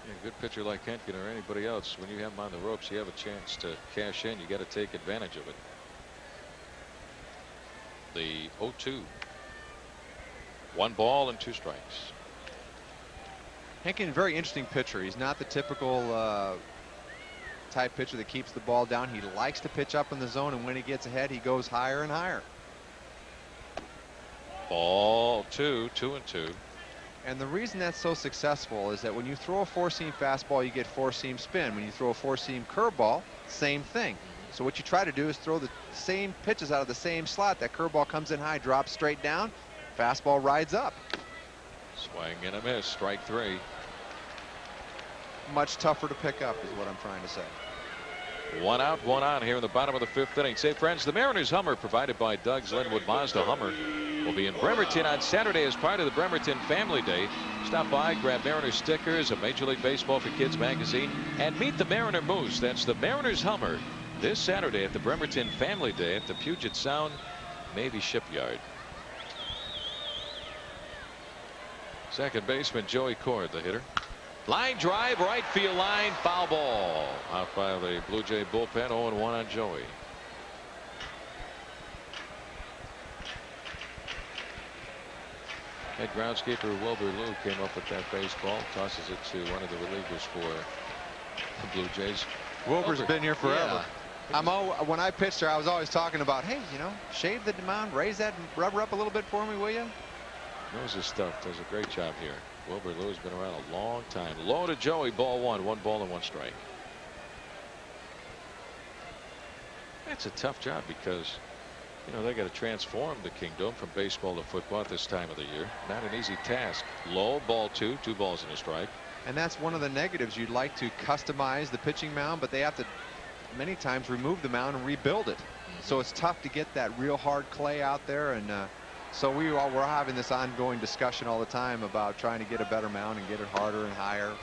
Yeah, a good pitcher like Henkin or anybody else, when you have him on the ropes, you have a chance to cash in. You got to take advantage of it. The 0-2. 1 ball and 2 strikes. Henkin, a very interesting pitcher. He's not the typical type pitcher that keeps the ball down. He likes to pitch up in the zone, and when he gets ahead, he goes higher and higher. Ball 2. 2-2. And the reason that's so successful is that when you throw a 4-seam fastball, you get 4-seam spin. When you throw a 4-seam curveball, same thing. So what you try to do is throw the same pitches out of the same slot. That curveball comes in high, drops straight down, fastball rides up. Swing and a miss. Strike 3. Much tougher to pick up is what I'm trying to say. 1 out, 1 on here in the bottom of the 5th inning. Say, friends, the Mariners Hummer, provided by Doug's Linwood Mazda Hummer, will be in Bremerton on Saturday as part of the Bremerton Family Day. Stop by, grab Mariners stickers, a Major League Baseball for Kids magazine, and meet the Mariner Moose. That's the Mariners Hummer this Saturday at the Bremerton Family Day at the Puget Sound Navy Shipyard. Second baseman Joey Cord, the hitter. Line drive, right field line, foul ball. Out by the Blue Jay bullpen, 0-1 on Joey. Head groundskeeper Wilbur Lou came up with that baseball, tosses it to one of the relievers for the Blue Jays. Wilbur's been here forever. Yeah. When I pitched there, I was always talking about, hey, you know, shave the mound, raise that rubber up a little bit for me, will you? Knows his stuff, does a great job here. Wilbur Lou has been around a long time. Low to Joey, ball 1, 1 ball and 1 strike. That's a tough job because You know, they got to transform the kingdom from baseball to football at this time of the year. Not an easy task. Low, ball 2, 2 balls and a strike. And that's one of the negatives. You'd like to customize the pitching mound, but they have to many times remove the mound and rebuild it. So it's tough to get that real hard clay out there. And so we're having this ongoing discussion all the time about trying to get a better mound and get it harder and higher.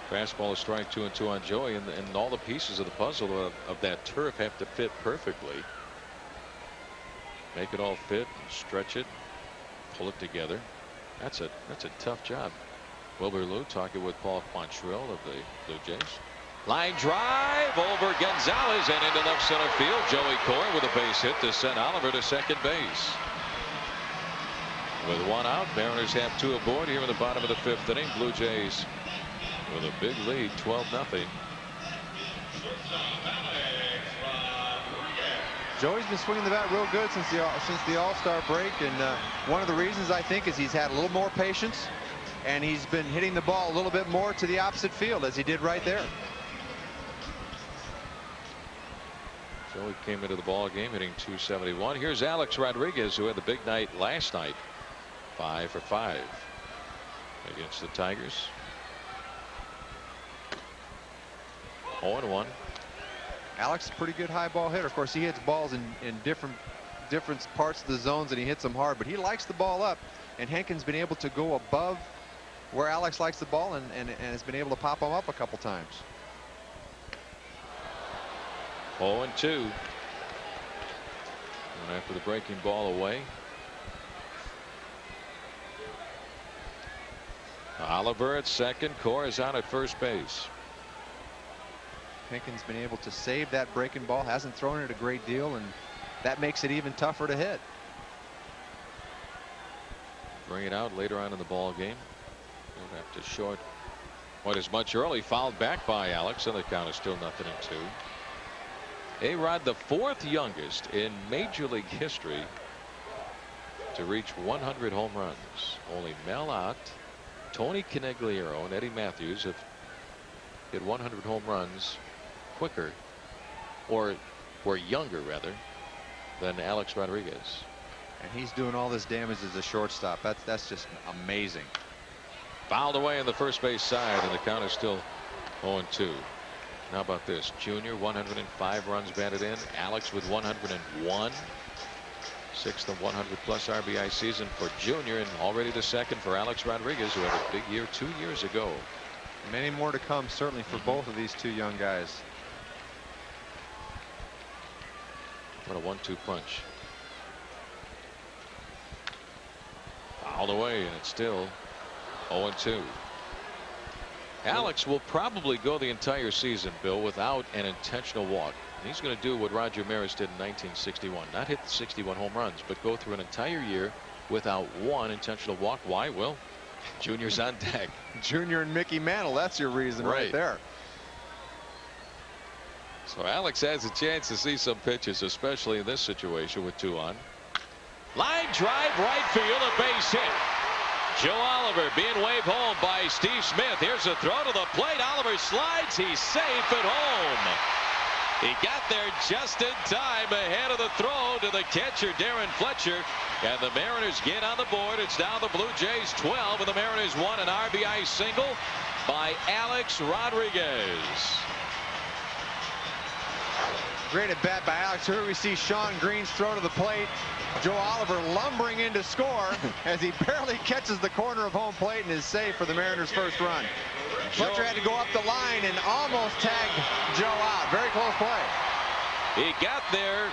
Fastball, a strike, 2-2 on Joey, and all the pieces of the puzzle of that turf have to fit perfectly. Make it all fit, stretch it, pull it together. That's a tough job. Wilbur Lou talking with Paul Quantrill of the Blue Jays. Line drive over Gonzalez and into left center field. Joey Cora with a base hit to send Oliver to second base. With one out, Mariners have 2 aboard here in the bottom of the 5th inning. Blue Jays with a big lead, 12-0. Joey's been swinging the bat real good since the All-Star break, and one of the reasons I think is he's had a little more patience, and he's been hitting the ball a little bit more to the opposite field as he did right there. Joey came into the ball game hitting .271. Here's Alex Rodriquez, who had the big night last night, 5 for 5 against the Tigers. 0-1. Alex is a pretty good high ball hitter. Of course, he hits balls in different parts of the zones, and he hits them hard, but he likes the ball up, and Henkin's been able to go above where Alex likes the ball and has been able to pop him up a couple times. 0-2. And after the breaking ball away, Oliver at second. Cora is on at first base. Henkin's been able to save that breaking ball, hasn't thrown it a great deal, and that makes it even tougher to hit. Bring it out later on in the ball game. Don't have to show it quite as much early. Fouled back by Alex, and the count is still 0-2. A-Rod, the 4th youngest in Major League history to reach 100 home runs. Only Mel Ott, Tony Conigliaro, and Eddie Matthews have hit 100 home runs quicker, or were younger rather, than Alex Rodriguez. And he's doing all this damage as a shortstop. That's just amazing. Fouled away on the first base side, and the count is still 0-2. How about this? Junior, 105 runs batted in. Alex with 101. 6th of 100-plus RBI season for Junior, and already the 2nd for Alex Rodriguez, who had a big year 2 years ago. Many more to come, certainly, for both of these 2 young guys. What a 1-2 punch. Fouled away, and it's still 0-2. Alex will probably go the entire season, Bill, without an intentional walk. And he's going to do what Roger Maris did in 1961. Not hit the 61 home runs, but go through an entire year without one intentional walk. Why? Well, Junior's on deck. Junior and Mickey Mantle, that's your reason right there. So Alex has a chance to see some pitches, especially in this situation with 2 on. Line drive right field, a base hit. Joe Oliver being waved home by Steve Smith. Here's a throw to the plate. Oliver slides. He's safe at home. He got there just in time ahead of the throw to the catcher, Darren Fletcher. And the Mariners get on the board. It's now the Blue Jays 12, and the Mariners won an RBI single by Alex Rodriguez. Great at bat by Alex. Here we see Sean Green's throw to the plate. Joe Oliver lumbering in to score as he barely catches the corner of home plate and is safe for the Mariners' first run. Fletcher had to go up the line and almost tagged Joe out. Very close play. He got there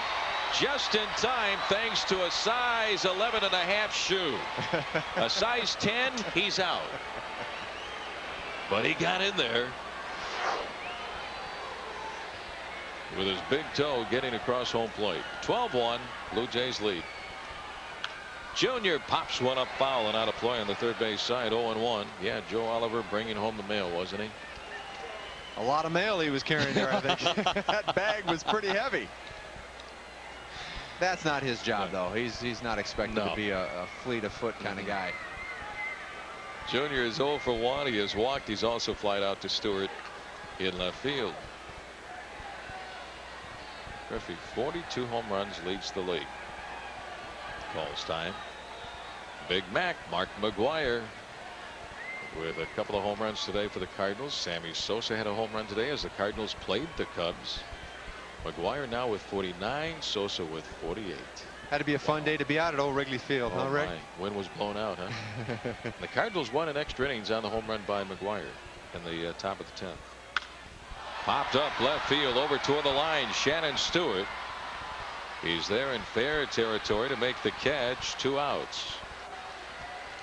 just in time thanks to a size 11.5 shoe. A size 10, he's out. But he got in there with his big toe getting across home plate. 12-1, Blue Jays lead. Junior pops one up foul and out of play on the third base side. 0-1. Yeah, Joe Oliver bringing home the mail, wasn't he? A lot of mail he was carrying there, I think. That bag was pretty heavy. That's not his job, though. He's not expected to be a fleet of foot kind of guy. Junior is 0 for 1. He has walked. He's also flied out to Stewart in left field. Griffey, 42 home runs, leads the league. Calls time. Big Mac, Mark McGwire, with a couple of home runs today for the Cardinals. Sammy Sosa had a home run today as the Cardinals played the Cubs. McGwire now with 49, Sosa with 48. Had to be a fun day to be out at Old Wrigley Field, huh, Rick? My. Wind was blown out, huh? The Cardinals won in extra innings on the home run by McGwire in the top of the 10th. Popped up left field over toward the line. Shannon Stewart. He's there in fair territory to make the catch. 2 outs.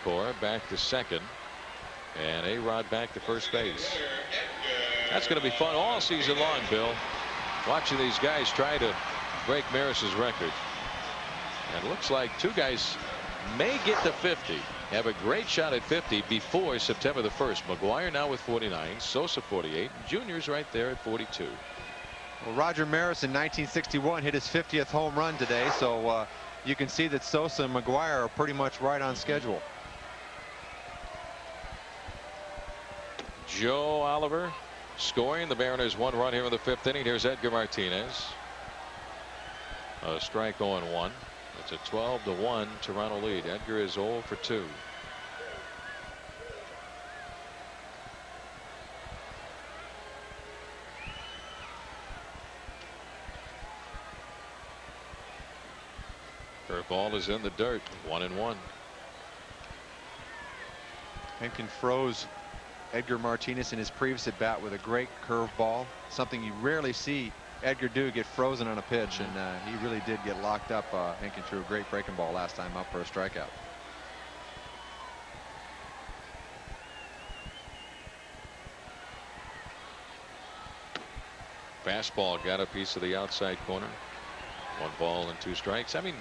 Cora back to second. And A-Rod back to first base. That's going to be fun all season long, Bill. Watching these guys try to break Maris's record. And it looks like 2 guys may get to 50. Have a great shot at 50 before September the 1st. McGwire now with 49. Sosa 48. Junior's right there at 42. Well, Roger Maris in 1961 hit his 50th home run today. So you can see that Sosa and McGwire are pretty much right on schedule. Joe Oliver scoring. The Mariners 1 run here in the 5th inning. Here's Edgar Martinez. A strike 0-1. It's a 12-1 Toronto lead. Edgar is 0 for 2. Curveball is in the dirt. 1-1. Henkin froze Edgar Martinez in his previous at bat with a great curveball. Something you rarely see Edgar do, get frozen on a pitch, and he really did get locked up. Henkin threw a great breaking ball last time up for a strikeout. Fastball got a piece of the outside corner. 1 ball and 2 strikes. I mean,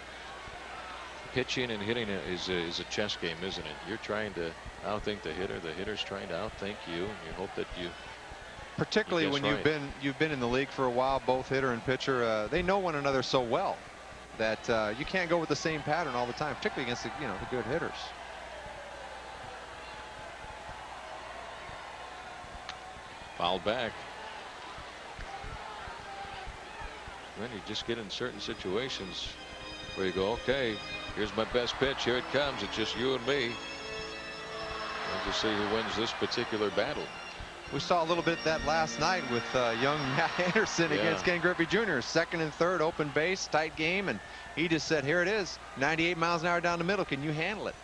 pitching and hitting is a chess game, isn't it? You're trying to outthink the hitter. The hitter's trying to outthink you. You hope that you. Particularly when you've been in the league for a while, both hitter and pitcher, they know one another so well that you can't go with the same pattern all the time, particularly against the good hitters. Fouled back. Then you just get in certain situations where you go, okay, here's my best pitch. Here it comes. It's just you and me. We'll just see who wins this particular battle. We saw a little bit of that last night with young Matt Anderson against K.Griffey Jr. Second and third, open base, tight game, and he just said, here it is, 98 miles an hour down the middle. Can you handle it?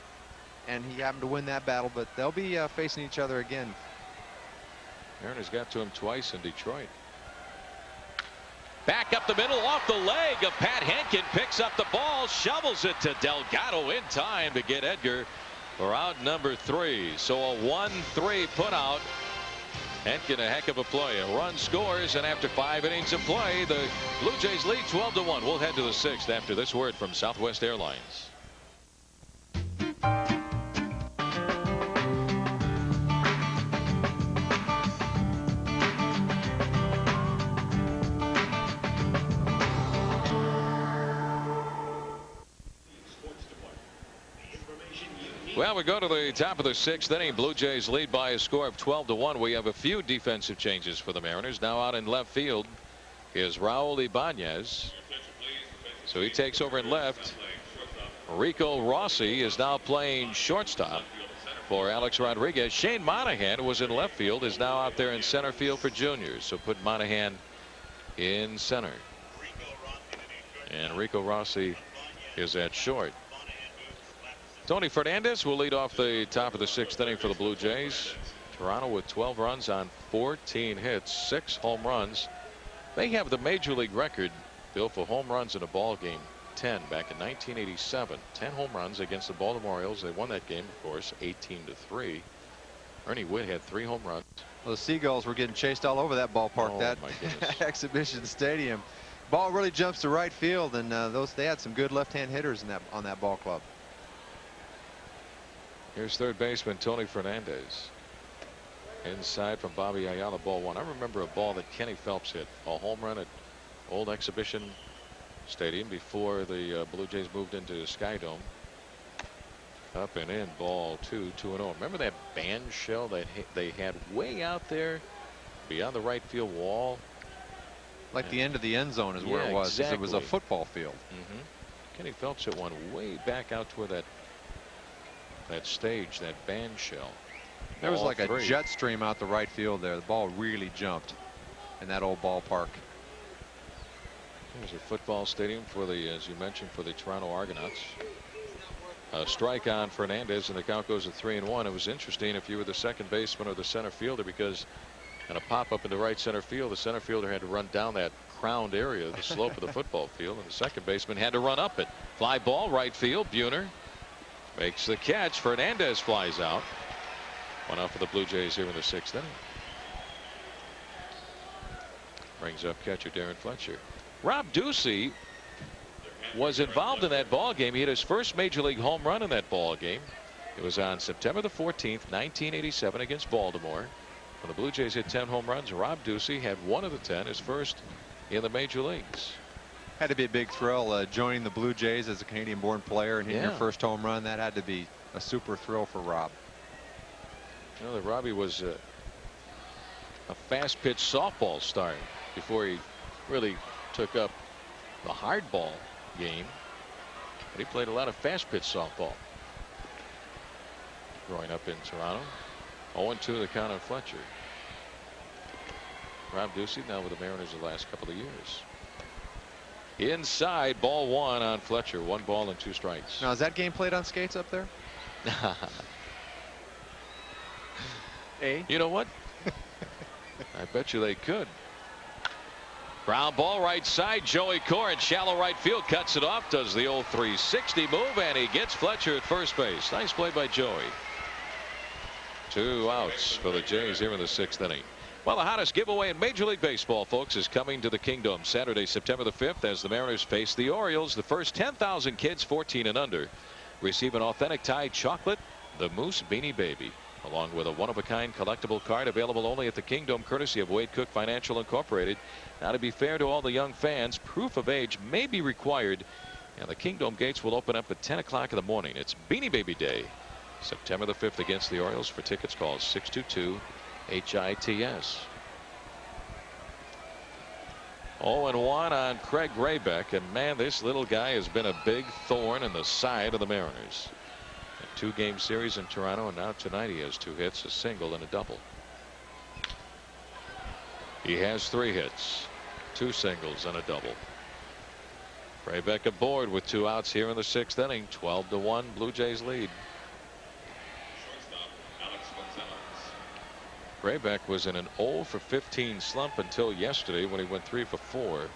And he happened to win that battle, but they'll be facing each other again. Mariners got to him twice in Detroit. Back up the middle, off the leg of Pat Henkin, picks up the ball, shovels it to Delgado in time to get Edgar for out number 3. So a 1-3 put out. Henkin, a heck of a play. A run scores, and after 5 innings of play, the Blue Jays lead 12-1. We'll head to the 6th after this word from Southwest Airlines. Well, we go to the top of the 6th inning. Blue Jays lead by a score of 12-1. We have a few defensive changes for the Mariners. Now out in left field is Raul Ibanez. So he takes over in left. Rico Rossi is now playing shortstop for Alex Rodriguez. Shane Monahan, who was in left field, is now out there in center field for Juniors. So put Monahan in center. And Rico Rossi is at short. Tony Fernandez will lead off the top of the 6th inning for the Blue Jays. Toronto with 12 runs on 14 hits, 6 home runs. They have the major league record, Bill, for home runs in a ball game, 10 back in 1987. 10 home runs against the Baltimore Orioles. They won that game, of course, 18-3. Ernie Witt had 3 home runs. Well, the Seagulls were getting chased all over that ballpark, that exhibition stadium. Ball really jumps to right field, and they had some good left-hand hitters on that ball club. Here's third baseman Tony Fernandez. Inside from Bobby Ayala, ball 1. I remember a ball that Kenny Phelps hit, a home run at old exhibition stadium before the Blue Jays moved into Skydome. Up and in, ball 2, 2-0. Remember that band shell that they had way out there beyond the right field wall? Like the end of the end zone is where it was. Exactly. It was a football field. Kenny Phelps hit one way back out toward that stage, that band shell. There was like a jet stream out the right field there. The ball really jumped in that old ballpark. There's a football stadium for the, as you mentioned, for the Toronto Argonauts. A strike on Fernandez, and the count goes to 3-1. It was interesting if you were the second baseman or the center fielder, because on a pop up in the right center field, the center fielder had to run down that crowned area, the slope of the football field, and the second baseman had to run up it. Fly ball, right field. Buhner makes the catch. Fernandez flies out. One out for the Blue Jays here in the 6th inning. Brings up catcher Darren Fletcher. Rob Ducey was involved in that ball game. He hit his first major league home run in that ball game. It was on September the 14th, 1987 against Baltimore. When the Blue Jays hit 10 home runs, Rob Ducey had one of the 10, his first in the major leagues. Had to be a big thrill joining the Blue Jays as a Canadian-born player and hitting your first home run. That had to be a super thrill for Rob. You know that Robbie was a fast pitch softball star before he really took up the hardball game. But he played a lot of fast pitch softball growing up in Toronto. 0-2 the count on Fletcher. Rob Ducey now with the Mariners the last couple of years. Inside, ball one on Fletcher. 1 ball and 2 strikes. Now, is that game played on skates up there? You know what? I bet you they could. Ground ball right side. Joey Corr in shallow right field cuts it off, does the old 360 move, and he gets Fletcher at first base. Nice play by Joey. 2 outs for the Jays here in the 6th inning. Well, the hottest giveaway in Major League Baseball, folks, is coming to the Kingdom Saturday, September the 5th, as the Mariners face the Orioles. The first 10,000 kids 14 and under receive an authentic Tide chocolate, the Moose Beanie Baby, along with a one-of-a-kind collectible card available only at the Kingdom, courtesy of Wade Cook Financial Incorporated. Now, to be fair to all the young fans, proof of age may be required, and the Kingdom gates will open up at 10 o'clock in the morning. It's Beanie Baby Day, September the 5th against the Orioles. For tickets, call 622-HITS. 0-1 on Craig Graybeck, and man, this little guy has been a big thorn in the side of the Mariners. A 2-game series in Toronto, and now tonight he has 2 hits, a single and a double. He has 3 hits, 2 singles and a double. Graybeck aboard with 2 outs here in the 6th inning. 12-1 Blue Jays lead. Graybeck was in an 0 for 15 slump until yesterday when he went 3 for 4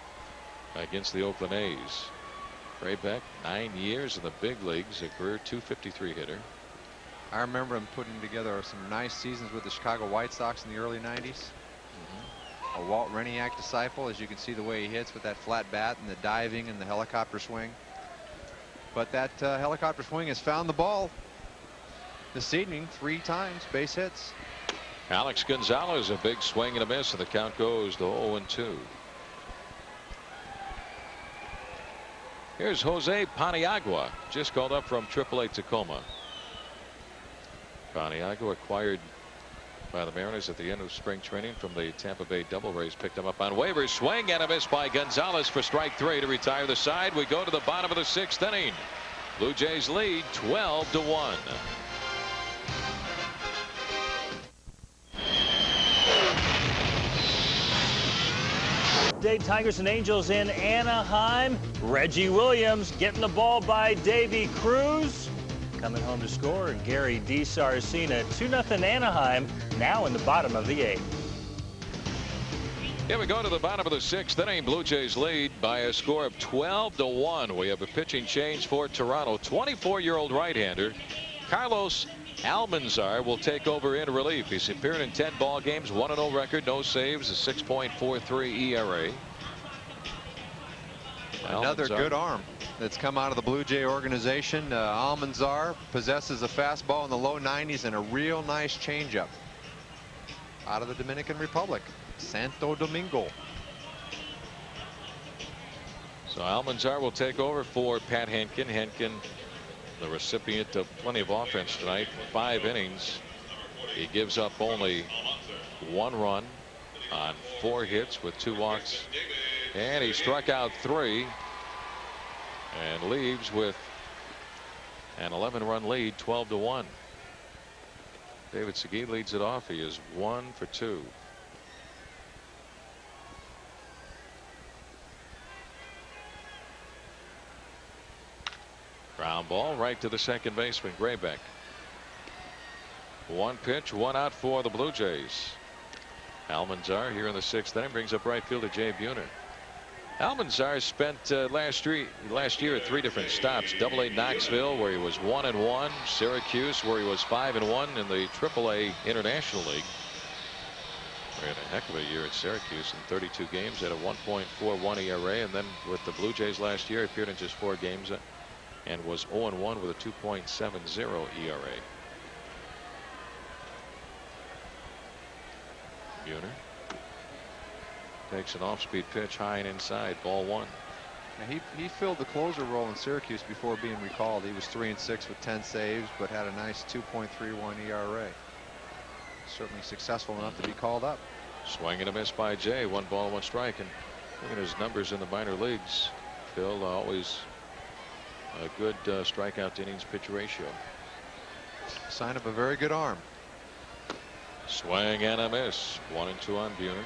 against the Oakland A's. Graybeck, 9 years in the big leagues, a career .253 hitter. I remember him putting together some nice seasons with the Chicago White Sox in the early 90s. A Walt Reniak disciple, as you can see the way he hits with that flat bat and the diving and the helicopter swing. But that helicopter swing has found the ball this evening 3 times, base hits. Alex Gonzalez, a big swing and a miss, and the count goes to 0-2. Here's Jose Paniagua, just called up from AAA Tacoma. Paniagua, acquired by the Mariners at the end of spring training from the Tampa Bay Devil Rays, picked him up on waivers. Swing and a miss by Gonzalez for strike 3 to retire the side. We go to the bottom of the 6th inning. Blue Jays lead 12-1. Tigers and Angels in Anaheim. Reggie Williams getting the ball by Davy Cruz. Coming home to score, Gary DiSarcina. 2-0 Anaheim, now in the bottom of the 8th. Here we go to the bottom of the 6th inning. Blue Jays lead by a score of 12-1. We have a pitching change for Toronto. 24-year-old right-hander Carlos Almanzar will take over in relief. He's appeared in 10 ball games, 1-0 record, no saves, a 6.43 ERA. Another good arm that's come out of the Blue Jay organization. Almanzar possesses a fastball in the low 90s and a real nice changeup out of the Dominican Republic, Santo Domingo. So Almanzar will take over for Pat Henkin. Henkin, the recipient of plenty of offense tonight, 5 innings. He gives up only 1 run on 4 hits with 2 walks And he struck out 3 and leaves with an 11-run lead, 12-1. David Segui leads it off. He is 1 for 2. Ground ball right to the second baseman, Graybeck. 1 pitch, 1 out for the Blue Jays. Almanzar here in the 6th inning brings up right fielder Jay Buhner. Almanzar spent last year at 3 different stops. AA Knoxville, where he was 1-1. Syracuse, where he was 5-1 in the AAA International League. He had a heck of a year at Syracuse in 32 games at a 1.41 ERA, and then with the Blue Jays last year, he appeared in just 4 games and was 0-1 with a 2.70 ERA. Buhner takes an off-speed pitch high and inside, ball 1. Now he filled the closer role in Syracuse before being recalled. He was 3-6 with 10 saves, but had a nice 2.31 ERA. Certainly successful enough to be called up. Swing and a miss by Jay. 1 ball, 1 strike, and look at his numbers in the minor leagues. Phil, always a good strikeout to innings pitch ratio. Sign of a very good arm. Swing and a miss. 1-2 on Buhner.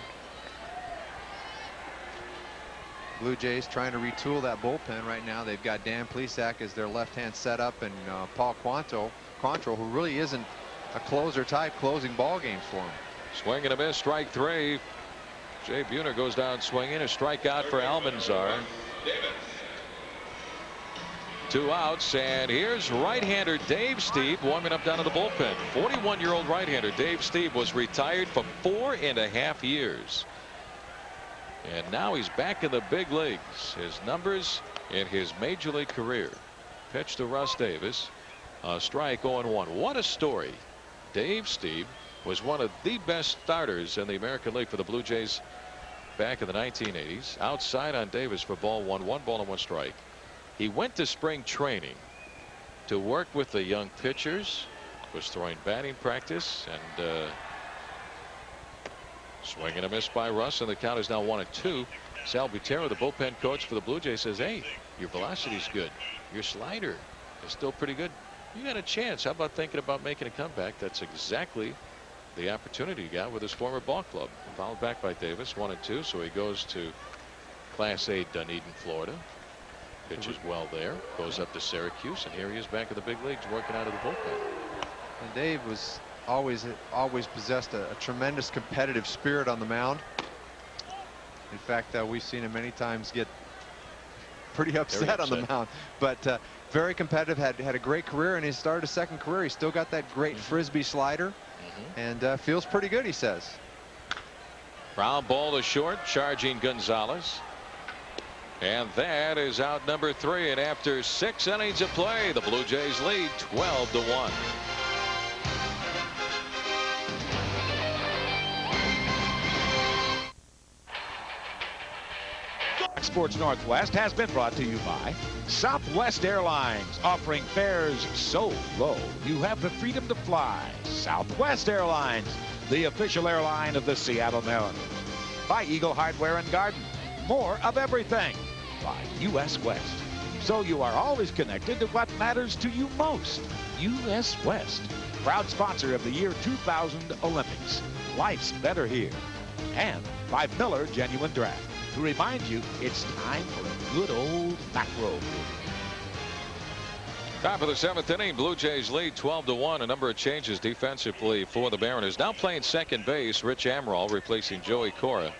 Blue Jays trying to retool that bullpen right now. They've got Dan Plesac as their left-hand setup, and Paul Quantrill, who really isn't a closer type, closing ball games for him. Swing and a miss, strike 3. Jay Buhner goes down swinging. A strikeout for Almanzar. 2 outs, and here's right-hander Dave Stieb warming up down to the bullpen. 41-year-old right-hander Dave Stieb was retired for 4.5 years. And now he's back in the big leagues. His numbers in his major league career. Pitch to Russ Davis. A strike, 0-1. What a story. Dave Stieb was one of the best starters in the American League for the Blue Jays back in the 1980s. Outside on Davis for ball 1. 1 ball and 1 strike. He went to spring training to work with the young pitchers. Was throwing batting practice, and swing and a miss by Russ, and the count is now 1-2. Sal Butera, the bullpen coach for the Blue Jays, says, hey, your velocity's good. Your slider is still pretty good. You got a chance. How about thinking about making a comeback? That's exactly the opportunity he got with his former ball club. Fouled back by Davis, 1-2. So he goes to Class A Dunedin, Florida. Pitches well there. Goes up to Syracuse, and here he is back in the big leagues working out of the bullpen. And Dave was always possessed a tremendous competitive spirit on the mound. In fact, we've seen him many times get pretty upset on the mound, but very competitive. Had a great career, and he started a second career. He still got that great frisbee slider, and feels pretty good, he says. Ground ball to short, charging Gonzalez. And that is out number 3. And after 6 innings of play, the Blue Jays lead 12-1. Sports Northwest has been brought to you by Southwest Airlines, offering fares so low you have the freedom to fly. Southwest Airlines, the official airline of the Seattle Mariners. By Eagle Hardware and Garden, more of everything. By U.S. West, so you are always connected to what matters to you most. U.S. West, proud sponsor of the year 2000 Olympics. Life's better here. And by Miller Genuine Draft, to remind you it's time for a good old macro. Top of the 7th inning, Blue Jays lead 12-1. A number of changes defensively for the Mariners. Now playing second base, Rich Amaral replacing Joey Cora.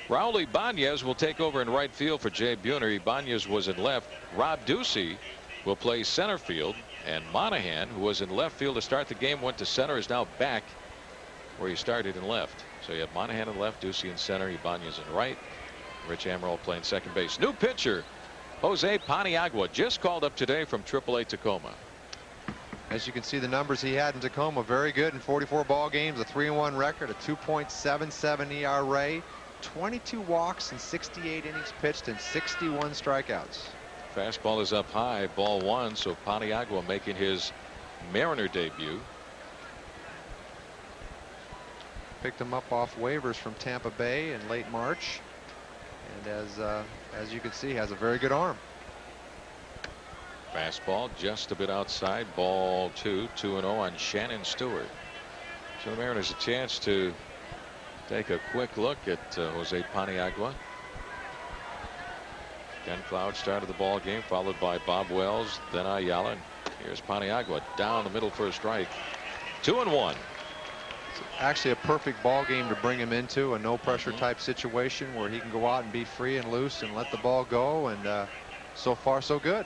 Raul Ibanez will take over in right field for Jay Buhner. Ibanez was in left. Rob Ducey will play center field, and Monahan, who was in left field to start the game, went to center, is now back where he started in left. So you have Monahan in left, Ducey in center, Ibanez in right. Rich Amaral playing second base. New pitcher Jose Paniagua just called up today from AAA Tacoma. As you can see, the numbers he had in Tacoma, very good in 44 ball games, a 3-1 record, a 2.77 ERA. 22 walks in 68 innings pitched and 61 strikeouts. Fastball is up high, ball 1. So Paniagua making his Mariner debut. Picked him up off waivers from Tampa Bay in late March, And as you can see, has a very good arm. Fastball just a bit outside. Ball 2, 2-0 on Shannon Stewart. So the Mariners a chance to take a quick look at Jose Paniagua. Ken Cloud started the ball game, followed by Bob Wells, then Ayala. And here's Paniagua down the middle for a strike. 2-1. It's actually a perfect ball game to bring him into, a no pressure type situation where he can go out and be free and loose and let the ball go. And so far so good.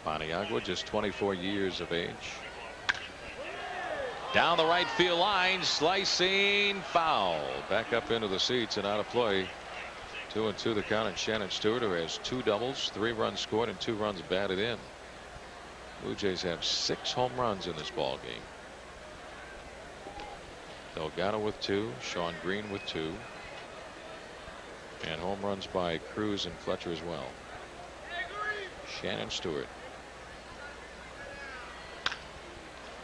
Paniagua just 24 years of age. Down the right field line, slicing foul. Back up into the seats and out of play. 2-2 the count on Shannon Stewart, who has 2 doubles, 3 runs scored, and 2 runs batted in. Blue Jays have 6 home runs in this ball game. Delgado with 2, Sean Green with 2, and home runs by Cruz and Fletcher as well. Shannon Stewart.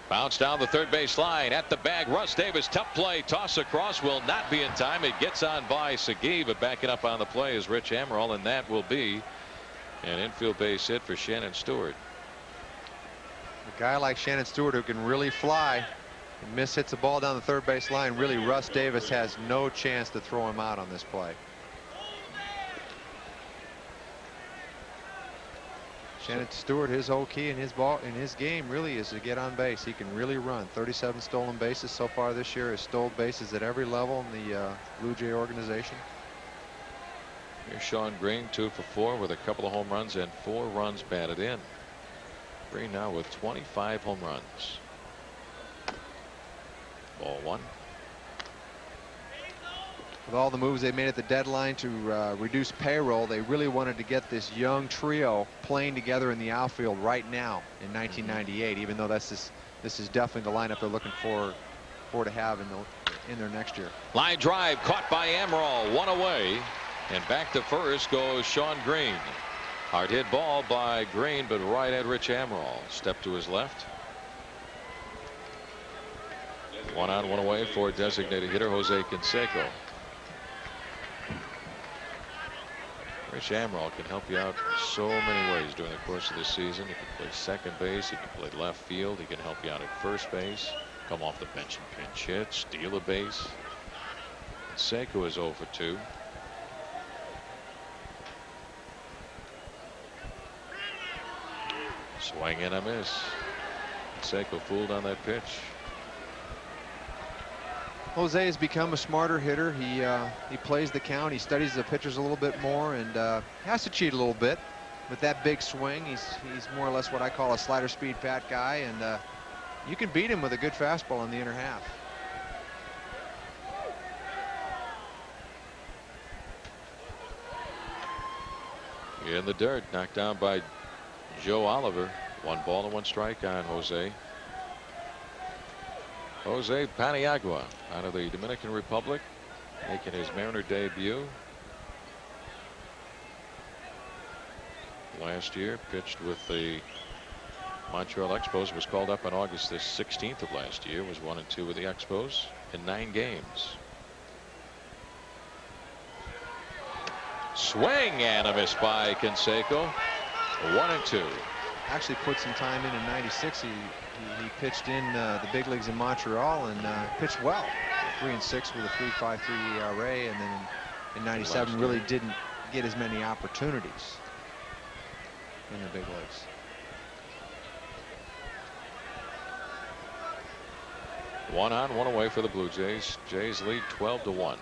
Bounce down the third base line at the bag. Russ Davis, tough play, toss across, will not be in time. It gets on by Segui, but backing up on the play is Rich Amaral, and that will be an infield base hit for Shannon Stewart. A guy like Shannon Stewart who can really fly and hits a ball down the third base line. Really, Russ Davis has no chance to throw him out on this play. Shannon Stewart, his whole key in his game really is to get on base. He can really run. 37 stolen bases so far this year. Has stolen bases at every level in the Blue Jay organization. Here's Sean Green, 2 for 4 with a couple of home runs and 4 runs batted in. Green now with 25 home runs. Ball 1. With all the moves they made at the deadline to reduce payroll, they really wanted to get this young trio playing together in the outfield right now in 1998. Even though this is definitely the lineup they're looking for to have in their next year. Line drive caught by Amaral, 1 away, and back to first goes Sean Green. Hard hit ball by Green, but right at Rich Amaral. Step to his left. 1 out, 1 away for designated hitter Jose Canseco. Rich Amaral can help you out in so many ways during the course of the season. He can play second base, he can play left field, he can help you out at first base, come off the bench and pinch hit, steal a base. Canseco is 0 for 2. Swing and a miss. Canseco fooled on that pitch. Jose has become a smarter hitter. He plays the count. He studies the pitchers a little bit more and has to cheat a little bit with that big swing. He's more or less what I call a slider speed fat guy, and you can beat him with a good fastball in the inner half. In the dirt, knocked down by Joe Oliver. 1 ball and 1 strike on Jose. Jose Paniagua out of the Dominican Republic, making his Mariner debut. Last year pitched with the Montreal Expos, was called up on August the 16th of last year, was 1-2 with the Expos in 9 games. Swing and a miss by Canseco. 1-2. Actually put some time in '96. He pitched in the big leagues in Montreal and pitched well. 3-6 with a 3.53 ERA, and then in '97 really didn't get as many opportunities in the big leagues. One on, 1 away for the Blue Jays. Jays lead 12-1.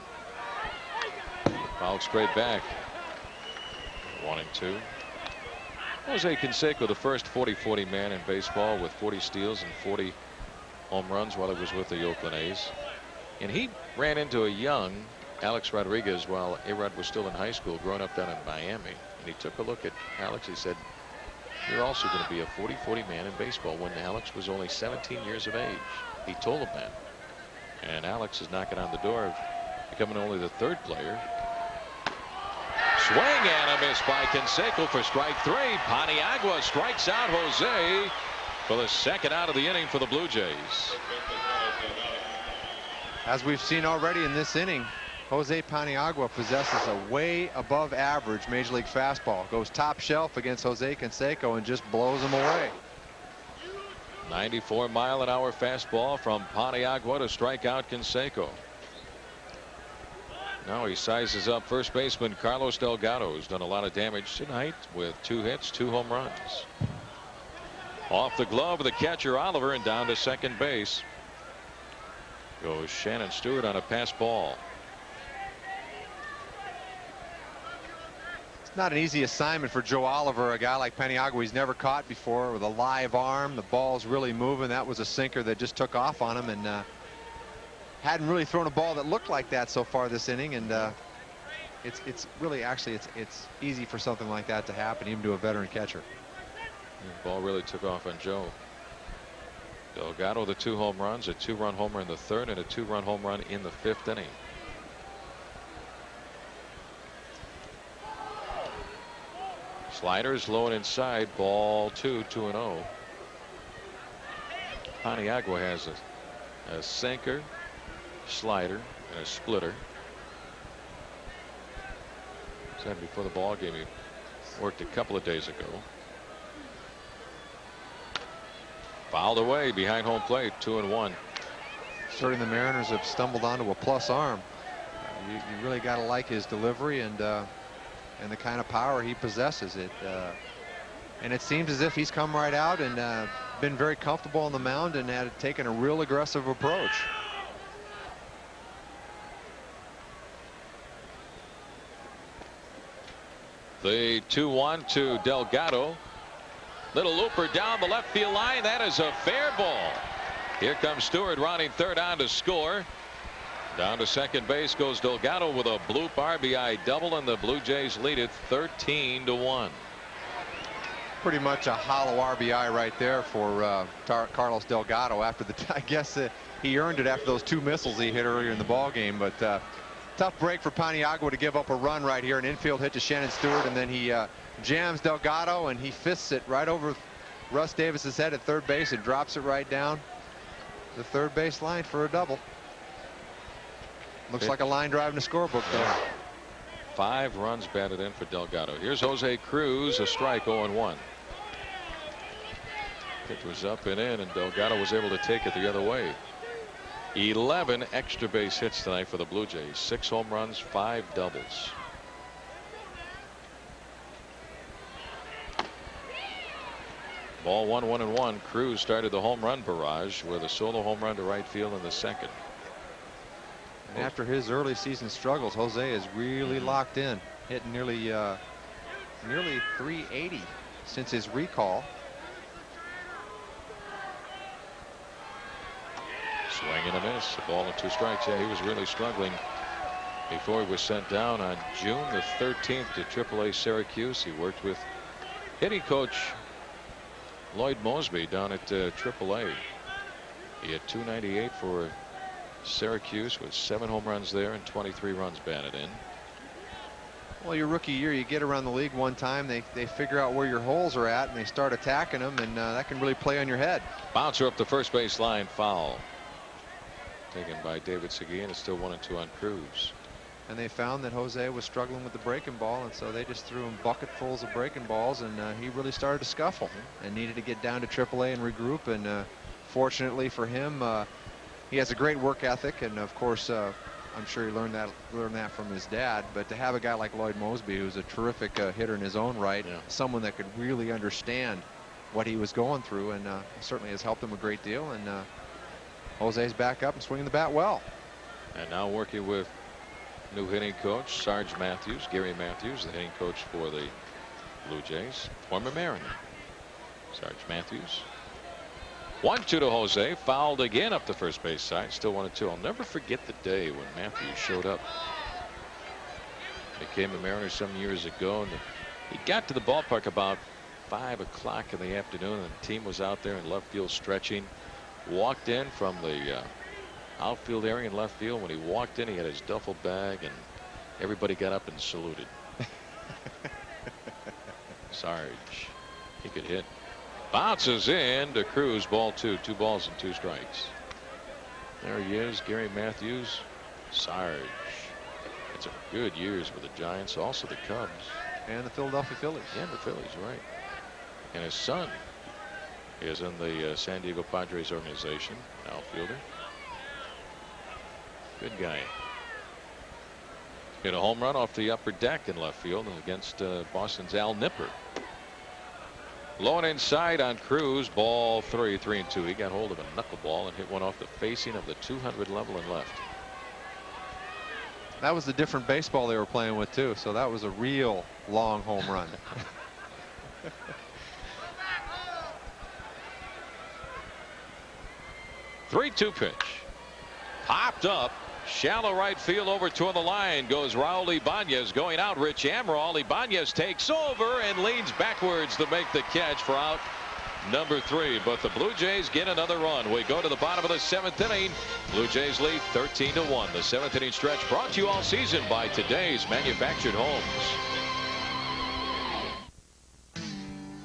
Fouled straight back. 1-2. Jose Canseco, the first 40-40 man in baseball with 40 steals and 40 home runs while he was with the Oakland A's. And he ran into a young Alex Rodriquez while A-Rod was still in high school, growing up down in Miami. And he took a look at Alex. He said, "You're also going to be a 40-40 man in baseball," when Alex was only 17 years of age. He told him that. And Alex is knocking on the door of becoming only the 3rd player. Swing and a miss by Canseco for strike 3. Paniagua strikes out Jose for the 2nd out of the inning for the Blue Jays. As we've seen already in this inning, Jose Paniagua possesses a way above average Major League fastball. Goes top shelf against Jose Canseco and just blows him away. 94-mile-an-hour fastball from Paniagua to strike out Canseco. Now he sizes up first baseman Carlos Delgado, who's done a lot of damage tonight with 2 hits, 2 home runs. Off the glove of the catcher Oliver, and down to second base goes S.Stewart on a pass ball. It's not an easy assignment for Joe Oliver, a guy like Paniagua he's never caught before, with a live arm. The ball's really moving. That was a sinker that just took off on him, and hadn't really thrown a ball that looked like that so far this inning. And it's really actually it's easy for something like that to happen, even to a veteran catcher. The ball really took off on Joe. Delgado, the 2 home runs, a 2-run homer in the 3rd and a 2-run home run in the 5th inning. Sliders low and inside, ball 2, 2-0. Paniagua has a sinker, slider, and a splitter. Said before the ball game, he worked a couple of days ago. Fouled away behind home plate, 2-1. Certainly the Mariners have stumbled onto a plus arm. You really got to like his delivery and the kind of power he possesses. And it seems as if he's come right out and been very comfortable on the mound and had taken a real aggressive approach. The 2-1 to Delgado. Little looper down the left field line. That is a fair ball. Here comes Stewart rounding third on to score. Down to second base goes Delgado with a bloop RBI double, and the Blue Jays lead it 13-1. Pretty much a hollow RBI right there for Carlos Delgado. After the, I guess he earned it after those 2 missiles he hit earlier in the ball game. But tough break for Paniagua to give up a run right here. An infield hit to S.Stewart, and then he jams Delgado and he fists it right over Russ Davis's head at third base and drops it right down the third base line for a double. Looks like a line drive in the scorebook though. 5 runs batted in for Delgado. Here's Jose Cruz, a strike, 0-1. Pitch was up and in, and Delgado was able to take it the other way. 11 extra base hits tonight for the Blue Jays. 6 home runs, 5 doubles. Ball 1-1-1. Cruz started the home run barrage with a solo home run to right field in the 2nd. And after his early season struggles, Jose is really locked in, hitting nearly 380 since his recall. Swing and a miss. A ball and 2 strikes. Yeah, he was really struggling before he was sent down on June the 13th to AAA Syracuse. He worked with hitting coach Lloyd Mosby down at AAA. He had 298 for Syracuse with 7 home runs there and 23 runs batted in. Well, your rookie year, you get around the league one time, they figure out where your holes are at, and they start attacking them, and that can really play on your head. Bouncer up the first base line, foul. Taken by David Seguin. It's still 1-2 on Cruz. And they found that Jose was struggling with the breaking ball, and so they just threw him bucketfuls of breaking balls, and he really started to scuffle and needed to get down to AAA and regroup. And fortunately for him, he has a great work ethic, and of course I'm sure he learned that from his dad. But to have a guy like Lloyd Mosby, who's a terrific hitter in his own right, someone that could really understand what he was going through, and certainly has helped him a great deal. And Jose's back up and swinging the bat well. And now working with new hitting coach Sarge Matthews, Gary Matthews, the hitting coach for the Blue Jays, former Mariner. Sarge Matthews. 1-2 to Jose, fouled again up the first base side, still 1-2. I'll never forget the day when Matthews showed up. Became a Mariner some years ago, and he got to the ballpark about 5 o'clock in the afternoon, and the team was out there in left field stretching. Walked in from the outfield area in left field. When he walked in, he had his duffel bag, and everybody got up and saluted. Sarge, he could hit. Bounces in to Cruz, ball 2, 2 balls and 2 strikes. There he is, Gary Matthews. Sarge Had some good years with the Giants, also the Cubs. And the Philadelphia Phillies. And the Phillies, right. And his son is in the San Diego Padres organization, outfielder. Good guy. Hit a home run off the upper deck in left field against Boston's Al Nipper. Low and inside on Cruz, ball 3, 3-2. He got hold of a knuckleball and hit one off the facing of the 200 level and left. That was a different baseball they were playing with too, so that was a real long home run. 3-2 pitch. Popped up. Shallow right field over toward the line goes Raul Ibanez. Going out, Rich Amaral. Ibanez takes over and leans backwards to make the catch for out number 3. But the Blue Jays get another run. We go to the bottom of the 7th inning. Blue Jays lead 13-1. The 7th inning stretch brought to you all season by today's manufactured homes.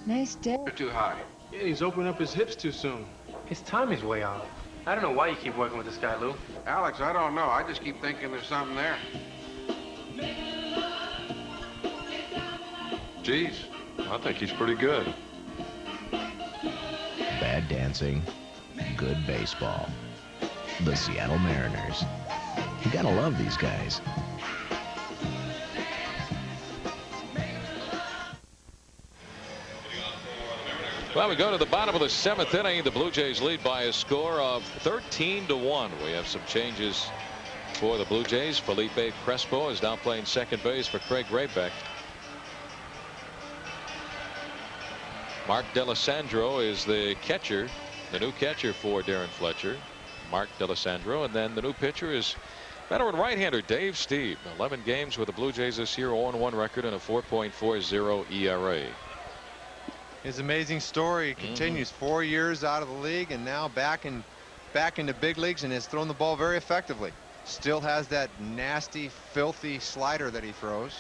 Nice day. Too high. Yeah, he's opening up his hips too soon. His timing's way off. I don't know why you keep working with this guy, Lou. Alex, I don't know. I just keep thinking there's something there. Geez, I think he's pretty good. Bad dancing, good baseball. The Seattle Mariners. You gotta love these guys. Well, we go to the bottom of the 7th inning. The Blue Jays lead by a score of 13-1. We have some changes for the Blue Jays. Felipe Crespo is now playing second base for Craig Rabeck. Mark Delisandro is the catcher, the new catcher for Darren Fletcher. Mark Delisandro, and then the new pitcher is veteran right-hander Dave Steve. 11 games with the Blue Jays this year, 0-1 record and a 4.40 ERA. His amazing story continues. 4 years out of the league and now back into big leagues, and has thrown the ball very effectively. Still has that nasty, filthy slider that he throws.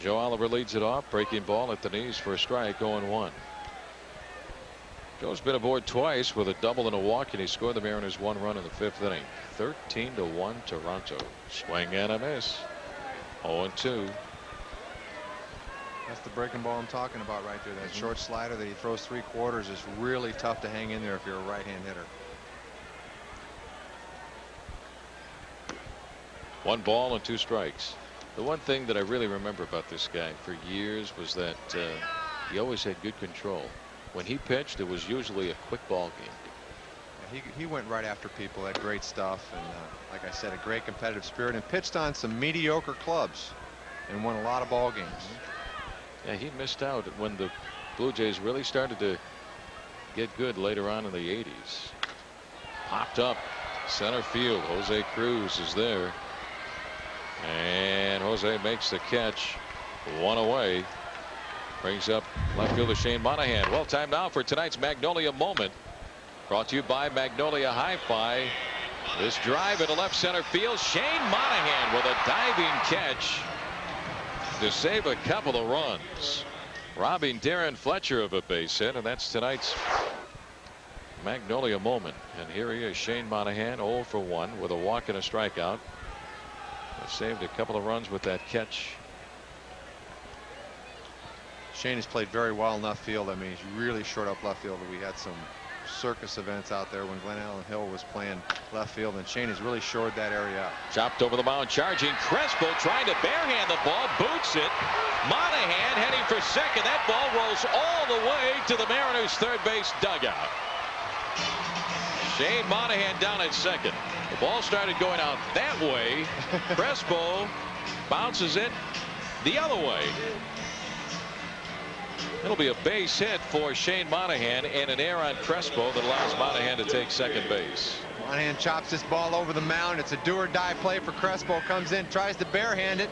Joe Oliver leads it off, breaking ball at the knees for a strike, 0-1. Joe's been aboard twice with a double and a walk, and he scored the Mariners 1 run in the 5th inning. 13-1 Toronto. Swing and a miss. 0-2. That's the breaking ball I'm talking about right there. That short slider that he throws 3/4 is really tough to hang in there if you're a right-hand hitter. 1 ball and 2 strikes. The one thing that I really remember about this guy for years was that he always had good control. When he pitched, it was usually a quick ball game. He went right after people. Had great stuff, and like I said, a great competitive spirit, and pitched on some mediocre clubs and won a lot of ball games. Yeah, he missed out when the Blue Jays really started to get good later on in the 80s. Popped up center field. Jose Cruz is there, and Jose makes the catch. 1 away. Brings up left fielder Shane Monahan. Well, time now for tonight's Magnolia Moment, brought to you by Magnolia Hi-Fi. This drive into left center field. Shane Monahan with a diving catch to save a couple of runs, robbing Darren Fletcher of a base hit, and that's tonight's Magnolia Moment. And here he is, Shane Monahan, 0 for 1 with a walk and a strikeout. Saved a couple of runs with that catch. Shane has played very well in left field. I mean, he's really short up left field. We had some circus events out there when Glenn Allen Hill was playing left field, and Shane has really shored that area up. Chopped over the mound, charging Crespo, trying to barehand the ball, boots it. Monahan heading for second. That ball rolls all the way to the Mariners' third base dugout. Shane Monahan down at second. The ball started going out that way. Crespo bounces it the other way. It'll be a base hit for Shane Monahan and an error on Crespo that allows Monahan to take second base. Monahan chops this ball over the mound. It's a do-or-die play for Crespo. Comes in, tries to barehand it,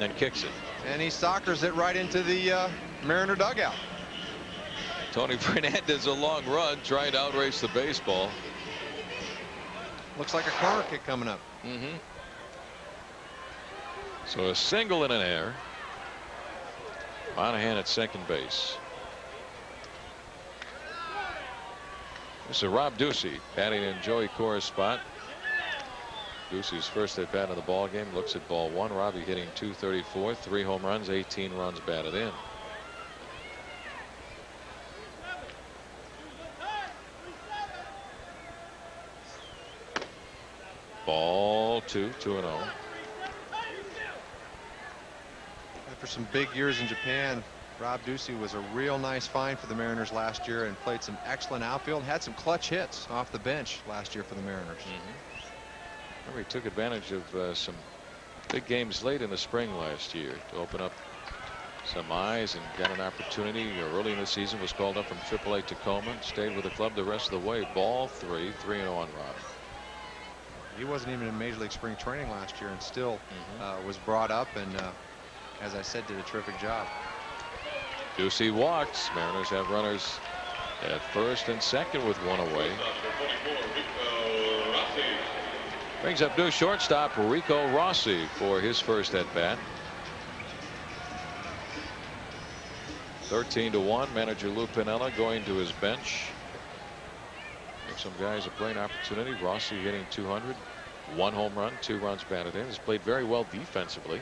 and kicks it. And he soccers it right into the Mariner dugout. Tony Fernandez, a long run, trying to outrace the baseball. Looks like a corner kick coming up. So a single and an error. Monahan at second base. This is Rob Ducey batting in Joey Cora's spot. Ducey's first at bat of the ball game. Looks at ball one. Robbie hitting .234, 3 home runs, 18 runs batted in. Ball 2, 2-0. After some big years in Japan, Rob Ducey was a real nice find for the Mariners last year and played some excellent outfield and had some clutch hits off the bench last year for the Mariners. Remember, he took advantage of some big games late in the spring last year to open up some eyes and got an opportunity. Early in the season was called up from AAA Tacoma and stayed with the club the rest of the way. Ball 3, 3-0 on Rob. He wasn't even in Major League Spring Training last year and still was brought up and, as I said, did a terrific job. Ducey walks. Mariners have runners at first and second with one away. Brings up new shortstop Rico Rossi for his first at bat. 13-1. Manager Lou Piniella going to his bench. Give some guys a playing opportunity. Rossi hitting .200, 1 home run, 2 runs batted in. Has played very well defensively.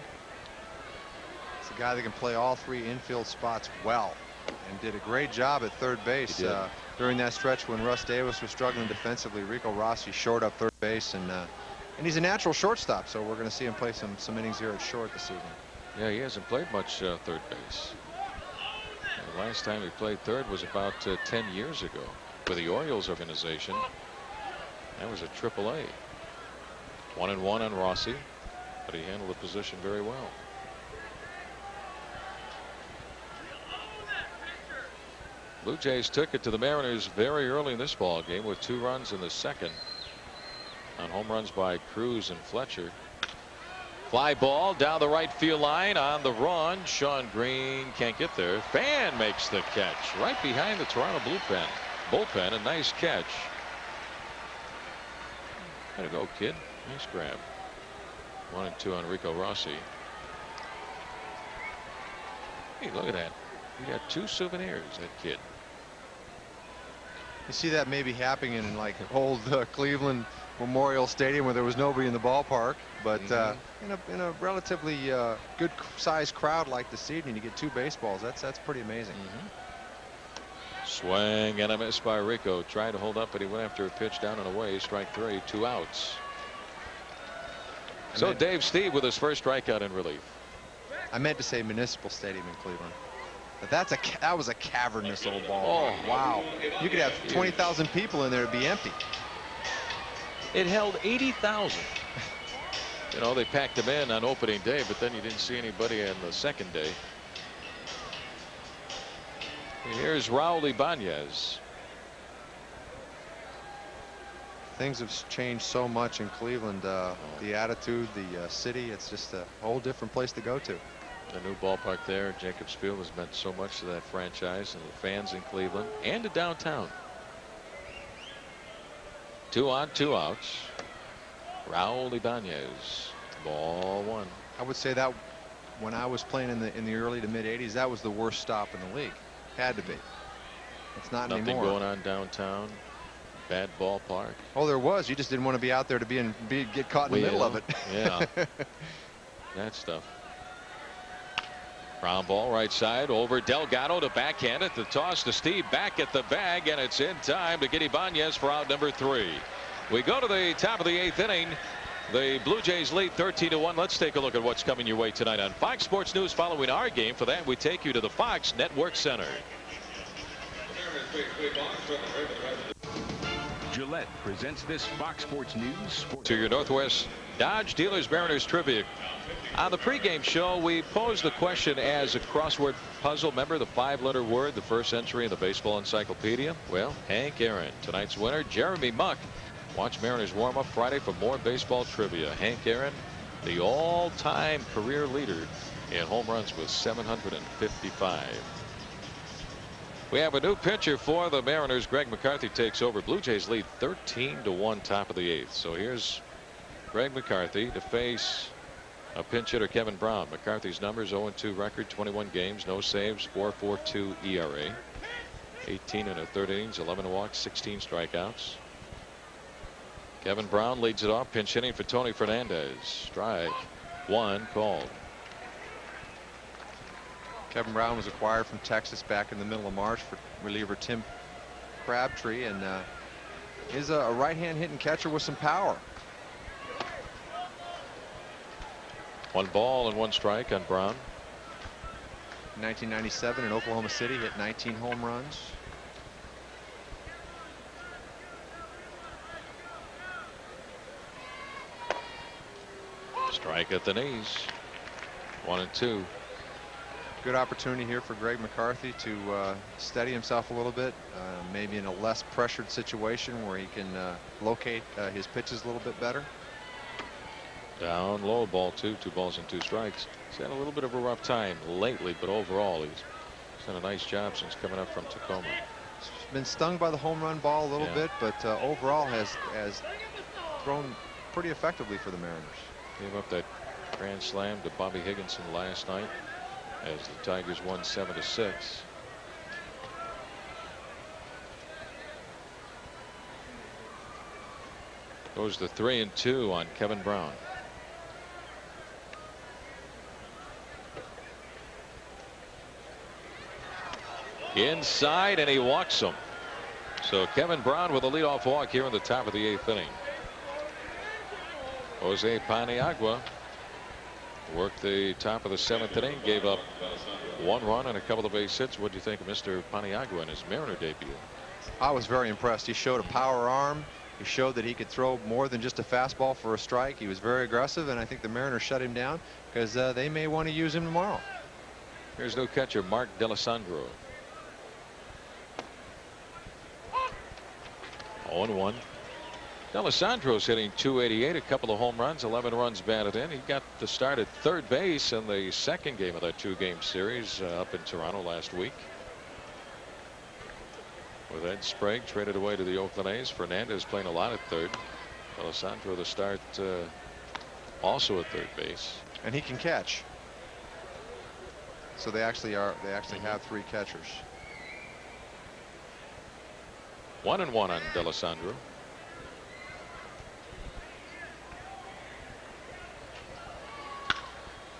It's a guy that can play all 3 infield spots well and did a great job at third base during that stretch when Russ Davis was struggling defensively. Rico Rossi shored up third base and he's a natural shortstop, so we're going to see him play some innings here at short this evening. Yeah, he hasn't played much third base. The last time he played third was about 10 years ago for the Orioles organization. That was at AAA. 1-1 on Rossi, but he handled the position very well. Blue Jays took it to the Mariners very early in this ball game with 2 runs in the second on home runs by Cruz and Fletcher. Fly ball down the right field line on the run. Sean Green can't get there. Fan makes the catch right behind the Toronto bullpen. A nice catch. Way to go, kid. Nice grab. 1 and 2 on Rico Rossi. Hey, look at that. He got 2 souvenirs, that kid. You see that maybe happening in like old Cleveland Memorial Stadium where there was nobody in the ballpark, but in a relatively good sized crowd like this evening, you get 2 baseballs. That's pretty amazing. Swing and a miss by Rico. Tried to hold up, but he went after a pitch down and away. Strike 3, 2 outs. So Dave Steve with his first strikeout in relief. I meant to say Municipal Stadium in Cleveland. But that was a cavernous old ball. Oh, wow. You could have 20,000 people in there, it'd be empty. It held 80,000. You know, they packed them in on opening day, but then you didn't see anybody on the second day. Here's Raul Ibanez. Things have changed so much in Cleveland. The attitude, the city, it's just a whole different place to go to. The new ballpark there, Jacobs Field, has meant so much to that franchise and the fans in Cleveland and to downtown. 2 on, 2 outs. Raul Ibanez. Ball 1. I would say that when I was playing in the early to mid 80s, that was the worst stop in the league. Had to be. It's not Nothing anymore. Going on downtown. Bad ballpark. Oh, there was. You just didn't want to be out there to get caught in the middle of it. Yeah. That stuff. Ground ball right side over Delgado to backhand it. The toss to Steve back at the bag, and it's in time to get Ibanez for out number 3. We go to the top of the 8th inning. The Blue Jays lead 13-1. Let's take a look at what's coming your way tonight on Fox Sports News following our game. For that, we take you to the Fox Network Center. Gillette presents this Fox Sports News. To your Northwest Dodge Dealers Mariners trivia. On the pregame show, we posed the question as a crossword puzzle. Remember the 5-letter word, the first entry in the baseball encyclopedia? Well, Hank Aaron. Tonight's winner, Jeremy Muck. Watch Mariners warm up Friday for more baseball trivia. Hank Aaron, the all-time career leader in home runs with 755. We have a new pitcher for the Mariners. Greg McCarthy takes over. Blue Jays lead 13-1, top of the 8th. So here's Greg McCarthy to face a pinch hitter, Kevin Brown. McCarthy's numbers: 0-2 record, 21 games, no saves, 4.42 ERA, 18 1/3 innings, 11 walks, 16 strikeouts. Kevin Brown leads it off, pinch hitting for Tony Fernandez. Strike one called. Kevin Brown was acquired from Texas back in the middle of March for reliever Tim Crabtree, and is a right-hand hitting catcher with some power. 1 ball and 1 strike on Brown. 1997 in Oklahoma City, hit 19 home runs. Strike at the knees. 1 and 2. Good opportunity here for Greg McCarthy to steady himself a little bit, maybe in a less pressured situation where he can locate his pitches a little bit better. Down low, ball 2, 2 balls and 2 strikes. He's had a little bit of a rough time lately, but overall he's done a nice job since coming up from Tacoma. He's been stung by the home run ball a little bit, but overall has thrown pretty effectively for the Mariners. Gave up that grand slam to Bobby Higginson last night as the Tigers won 7-6. Goes the 3 and 2 on Kevin Brown. Inside, and he walks him. So Kevin Brown with a leadoff walk here in the top of the 8th inning. Jose Paniagua worked the top of the 7th inning, gave up 1 run and a couple of base hits. What do you think of Mr. Paniagua in his Mariner debut? I was very impressed. He showed a power arm. He showed that he could throw more than just a fastball for a strike. He was very aggressive, and I think the Mariners shut him down because they may want to use him tomorrow. Here's new catcher Mark D'Alessandro. 0-1. D'Alessandro's hitting .288, a couple of home runs, 11 runs batted in. He got the start at third base in the second game of that 2-game series up in Toronto last week. With Ed Sprague traded away to the Oakland A's, Fernandez playing a lot at third. D'Alessandro the start also at third base. And he can catch. So they actually have 3 catchers. 1-1 on D'Alessandro.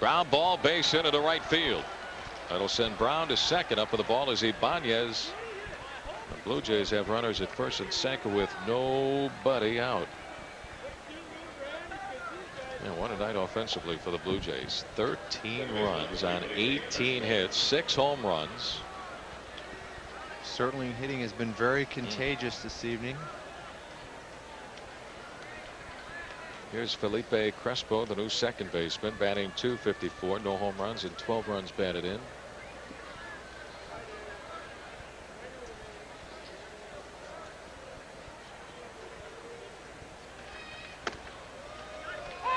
Ground ball, base hit into right field. That'll send Brown to second. Up with the ball is Ibanez. The Blue Jays have runners at first and second with nobody out. And what a night offensively for the Blue Jays. 13 runs on 18 hits, 6 home runs. Certainly hitting has been very contagious this evening. Here's Felipe Crespo, the new second baseman, batting .254, no home runs and 12 runs batted in.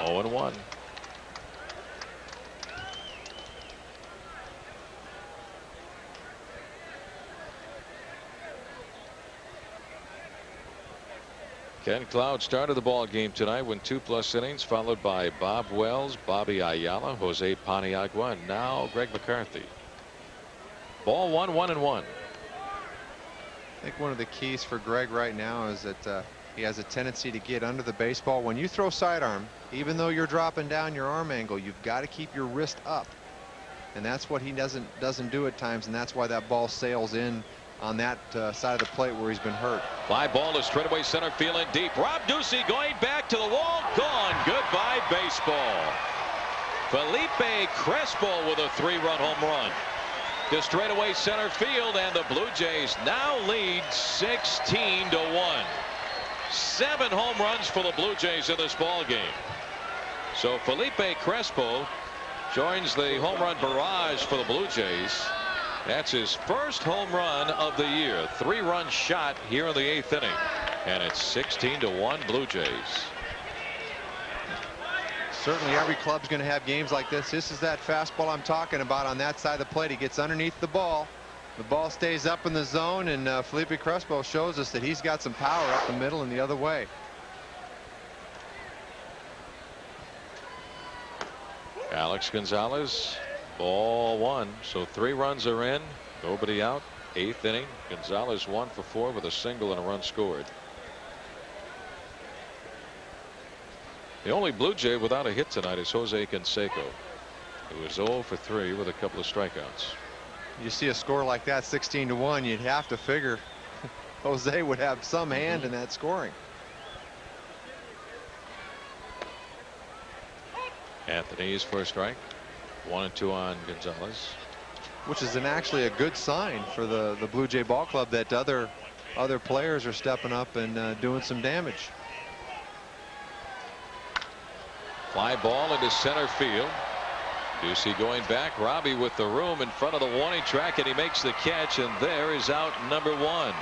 Oh, and 1. Ken Cloud started the ball game tonight, went 2+ innings, followed by Bob Wells, Bobby Ayala, Jose Paniagua, and now Greg McCarthy. Ball 1, 1-1. I think one of the keys for Greg right now is that he has a tendency to get under the baseball. When you throw sidearm, even though you're dropping down your arm angle, you've got to keep your wrist up, and that's what he doesn't do at times, and that's why that ball sails in on that side of the plate where he's been hurt. Fly ball to straightaway center field and deep. Rob Ducey going back to the wall. Gone. Goodbye baseball. Felipe Crespo with a 3-run home run to straightaway center field, and the Blue Jays now lead 16-1. 7 home runs for the Blue Jays in this ball game. So Felipe Crespo joins the home run barrage for the Blue Jays. That's his first home run of the year. 3-run shot here in the 8th inning, and it's 16-1 Blue Jays. Certainly every club's going to have games like this. This is that fastball I'm talking about on that side of the plate. He gets underneath the ball. The ball stays up in the zone, and Felipe Crespo shows us that he's got some power up the middle and the other way. Alex Gonzalez, ball 1. So 3 runs are in, nobody out. 8th inning. Gonzalez 1 for 4 with a single and a run scored. The only Blue Jay without a hit tonight is Jose Canseco. He was 0 for 3 with a couple of strikeouts. You see a score like that, 16-1, you'd have to figure Jose would have some hand in that scoring. Anthony's first strike. 1-2 on Gonzalez. Which is actually a good sign for the Blue Jay ball club that other players are stepping up and doing some damage. Fly ball into center field. Ducey going back. Robbie with the room in front of the warning track, and he makes the catch, and there is out number 1.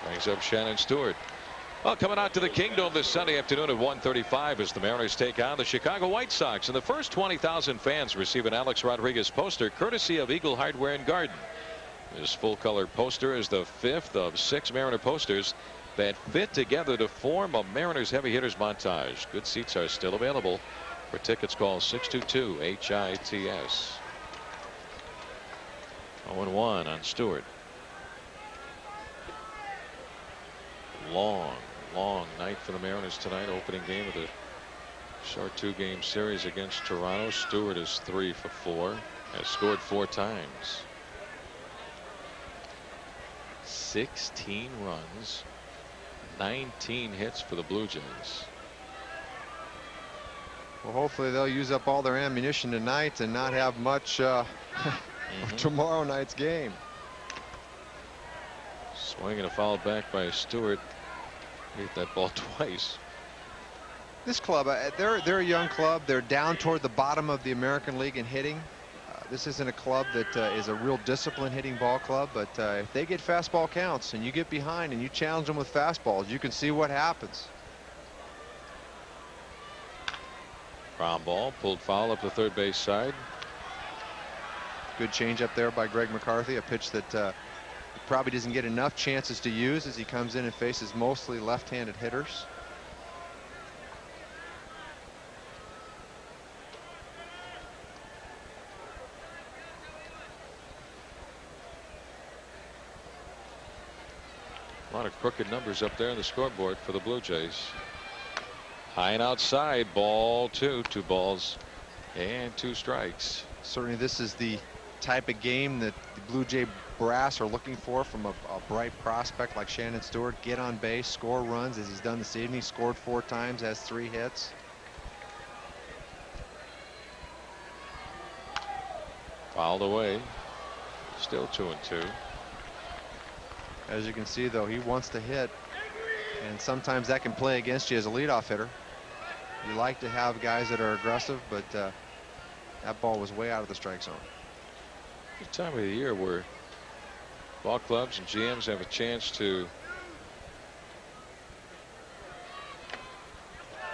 Brings up Shannon Stewart. Well, coming out to the Kingdome this Sunday afternoon at 1:35 as the Mariners take on the Chicago White Sox, and the first 20,000 fans receive an Alex Rodriguez poster courtesy of Eagle Hardware and Garden. This full-color poster is the 5th of 6 Mariner posters that fit together to form a Mariners heavy hitters montage. Good seats are still available. For tickets, call 622-HITS. 0-1 on Stewart. Long night for the Mariners tonight. Opening game of the short 2-game series against Toronto. Stewart is 3 for 4. Has scored 4 times. 16 runs. 19 hits for the Blue Jays. Well, hopefully they'll use up all their ammunition tonight and not have much tomorrow night's game. Swing and a foul back by Stewart. Hit that ball twice. This club, they're a young club. They're down toward the bottom of the American League in hitting. This isn't a club that is a real disciplined hitting ball club, but if they get fastball counts and you get behind and you challenge them with fastballs, you can see what happens. Ground ball pulled foul up the third base side. Good change up there by Greg McCarthy, a pitch that probably doesn't get enough chances to use as he comes in and faces mostly left-handed hitters. A lot of crooked numbers up there on the scoreboard for the Blue Jays. High and outside, ball 2. 2 balls and 2 strikes. Certainly this is the type of game that the Blue Jay brass are looking for from a bright prospect like Shannon Stewart. Get on base, score runs, as he's done this evening. Scored 4 times, has 3 hits. Fouled away. Still 2-2. As you can see, though, he wants to hit, and sometimes that can play against you as a leadoff hitter. You like to have guys that are aggressive, but that ball was way out of the strike zone. The time of the year where ball clubs and GMs have a chance to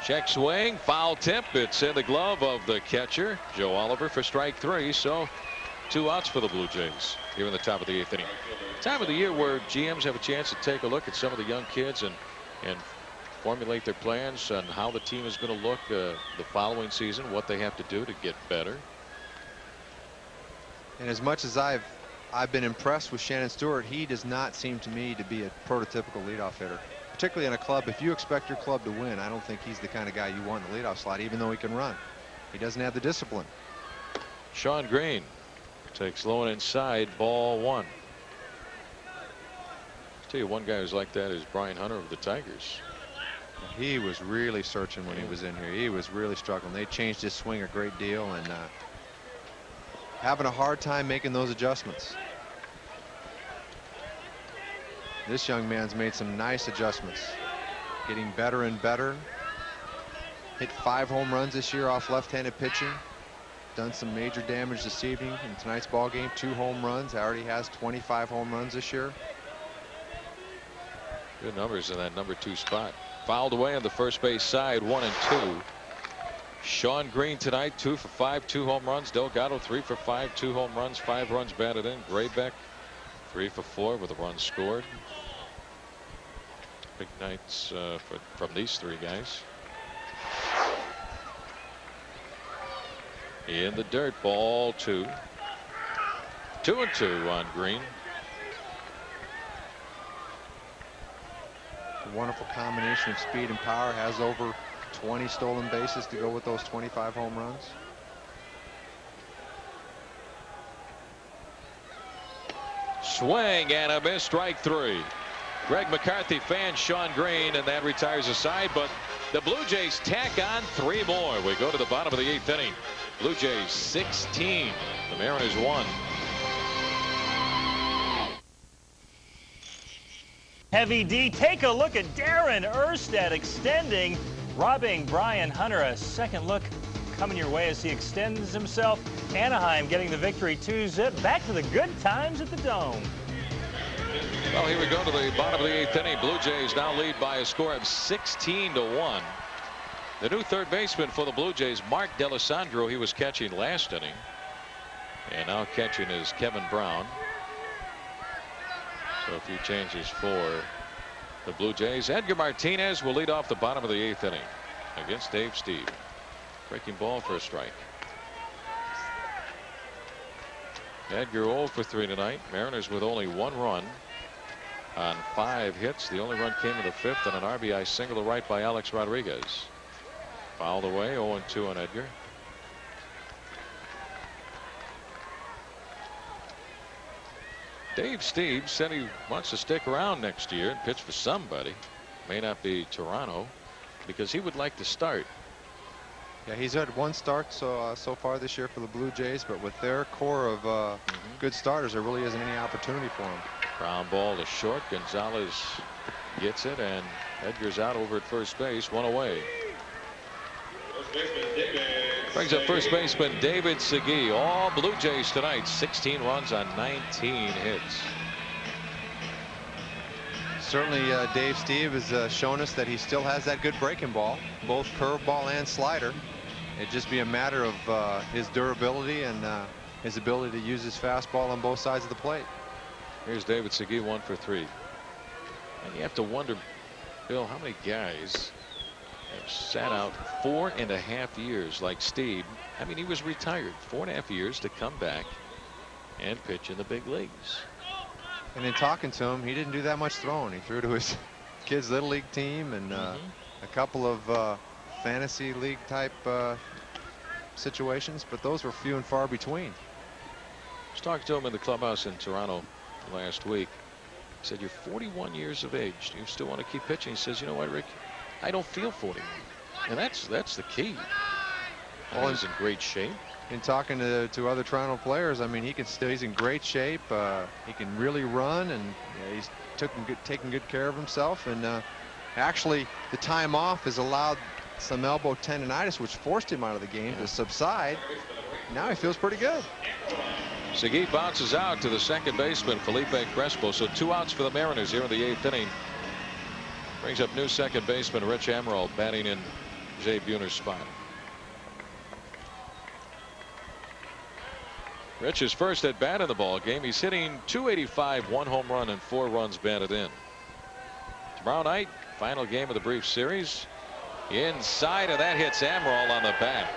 check swing, foul tip. It's in the glove of the catcher, Joe Oliver, for strike 3. So 2 outs for the Blue Jays here in the top of the 8th inning. Time of the year where GMs have a chance to take a look at some of the young kids and formulate their plans on how the team is going to look the following season, what they have to do to get better. And as much as I've been impressed with Shannon Stewart, he does not seem to me to be a prototypical leadoff hitter, particularly in a club. If you expect your club to win, I don't think he's the kind of guy you want in the leadoff slot, even though he can run. He doesn't have the discipline. Sean Green takes low and inside, ball 1. I'll tell you, one guy who's like that is Brian Hunter of the Tigers. He was really searching when he was in here. He was really struggling. They changed his swing a great deal and having a hard time making those adjustments. This young man's made some nice adjustments, getting better and better. Hit 5 home runs this year off left-handed pitching. Done some major damage this evening in tonight's ball game. 2 home runs. Already has 25 home runs this year. Good numbers in that number 2 spot. Fouled away on the first base side, 1-2. Sean Green tonight, 2 for 5, 2 home runs. Delgado, 3 for 5, 2 home runs, 5 runs batted in. Graybeck, 3 for 4 with a run scored. Big nights from these 3 guys. In the dirt, ball 2. 2-2 on Green. A wonderful combination of speed and power. Has over 20 stolen bases to go with those 25 home runs. Swing and a miss, strike 3. Greg McCarthy fans Sean Green, and that retires a side, but the Blue Jays tack on 3 more. We go to the bottom of the 8th inning. Blue Jays 16, the Mariners 1. Heavy D, take a look at Darren Erstad extending, robbing Brian Hunter a second look coming your way as he extends himself. Anaheim getting the victory 2-zip. Back to the good times at the Dome. Well, here we go to the bottom of the 8th inning. Blue Jays now lead by a score of 16-1. The new third baseman for the Blue Jays, Mark D'Alessandro, he was catching last inning. And now catching is Kevin Brown. So a few changes for the Blue Jays. Edgar Martinez will lead off the bottom of the 8th inning against Dave Steve. Breaking ball for a strike. Edgar 0 for 3 tonight. Mariners with only 1 run on 5 hits. The only run came in the 5th on an RBI single to right by Alex Rodriguez. Fouled away, 0-2 on Edgar. Dave Steve said he wants to stick around next year and pitch for somebody. May not be Toronto, because he would like to start. Yeah, he's had 1 start so far this year for the Blue Jays, but with their core of good starters, there really isn't any opportunity for him. Ground ball to short. Gonzalez gets it, and Edgar's out over at first base, 1 away. Brings up first baseman David Segui. All Blue Jays tonight, 16 runs on 19 hits. Certainly Dave Steve has shown us that he still has that good breaking ball, both curveball and slider. It'd just be a matter of his durability and his ability to use his fastball on both sides of the plate. Here's David Segui, 1 for 3. And you have to wonder, Bill, how many guys have sat out 4.5 years like Steve. I mean, he was retired 4.5 years to come back and pitch in the big leagues. And in talking to him, he didn't do that much throwing. He threw to his kids' little league team and a couple of fantasy league type situations, but those were few and far between. I was talking to him in the clubhouse in Toronto last week. He said, "You're 41 years of age. Do you still want to keep pitching?" He says, "You know what, Rick? I don't feel 41." And that's the key. Well, he's in great shape. In talking to other Toronto players, I mean, he's in great shape. He can really run, and he's taking good care of himself. And actually, the time off has allowed some elbow tendonitis, which forced him out of the game, to subside. Now he feels pretty good. Segui bounces out to the second baseman, Felipe Crespo. So 2 outs for the Mariners here in the 8th inning. Brings up new second baseman Rich Amaral batting in Jay Buhner's spot. Rich's first at bat in the ball game. He's hitting .285, 1 home run and 4 runs batted in. Tomorrow night, final game of the brief series. Inside, and that hits Amaral on the back.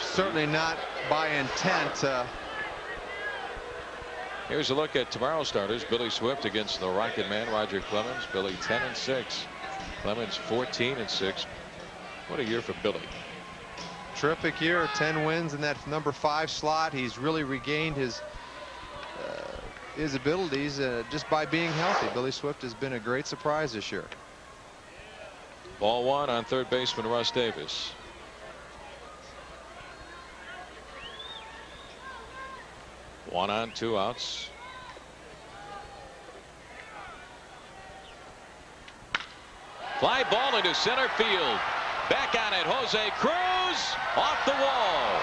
Certainly not by intent. Here's a look at tomorrow's starters. Billy Swift against the Rocket Man, Roger Clemens. Billy 10-6. Clemens 14-6. What a year for Billy. Terrific year, 10 wins in that number 5 slot. He's really regained his abilities just by being healthy. Billy Swift has been a great surprise this year. Ball 1 on third baseman Russ Davis. One on, 2 outs. Fly ball into center field. Back on it, Jose Cruz off the wall.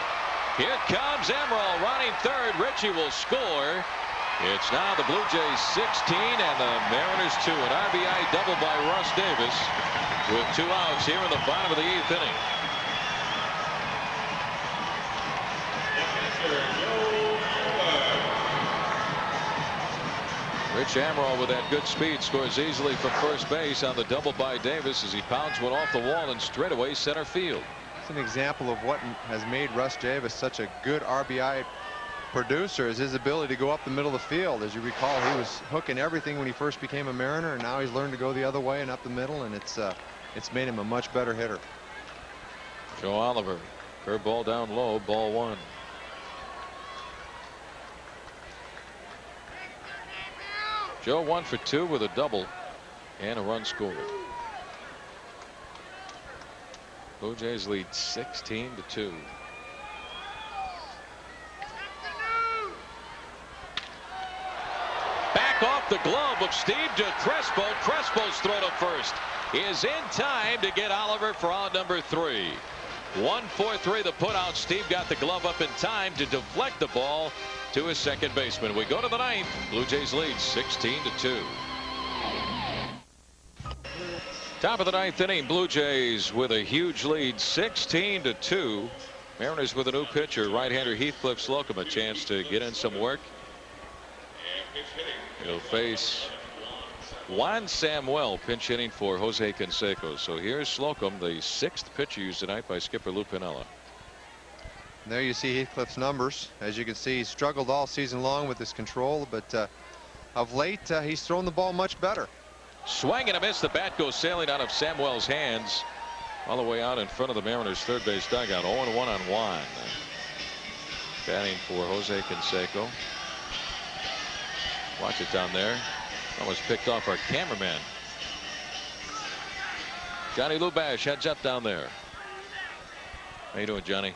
Here comes Amaral running third. Richie will score. It's now the Blue Jays 16 and the Mariners 2. An RBI double by Russ Davis with 2 outs here in the bottom of the 8th inning. Rich Amaral with that good speed scores easily from first base on the double by Davis as he pounds one off the wall and straightaway center field. It's an example of what has made Russ Davis such a good RBI producer is his ability to go up the middle of the field. As you recall, he was hooking everything when he first became a Mariner, and now he's learned to go the other way and up the middle, and it's made him a much better hitter. Joe Oliver, curveball down low, ball one. Joe 1 for 2 with a double and a run scored. Blue Jays lead 16-2. Back off the glove of Steve to Crespo. Crespo's throw to first is in time to get Oliver for out number 3. 1-4-3 the put out. Steve got the glove up in time to deflect the ball to his second baseman. We go to the ninth. Blue Jays lead 16-2. Top of the ninth inning. Blue Jays with a huge lead, 16-2. Mariners with a new pitcher, right-hander Heathcliff Slocum, a chance to get in some work. He'll face Juan Samuel, pinch hitting for Jose Canseco. So here's Slocum, the 6th pitcher used tonight by skipper Lou Piniella. There you see Heathcliff's numbers. As you can see, he struggled all season long with his control, but of late he's thrown the ball much better. Swing and a miss. The bat goes sailing out of Samuel's hands all the way out in front of the Mariners third base dugout. 0-1 on Juan. Batting for Jose Canseco. Watch it down there. Almost picked off our cameraman. Johnny Lubash heads up down there. How you doing, Johnny?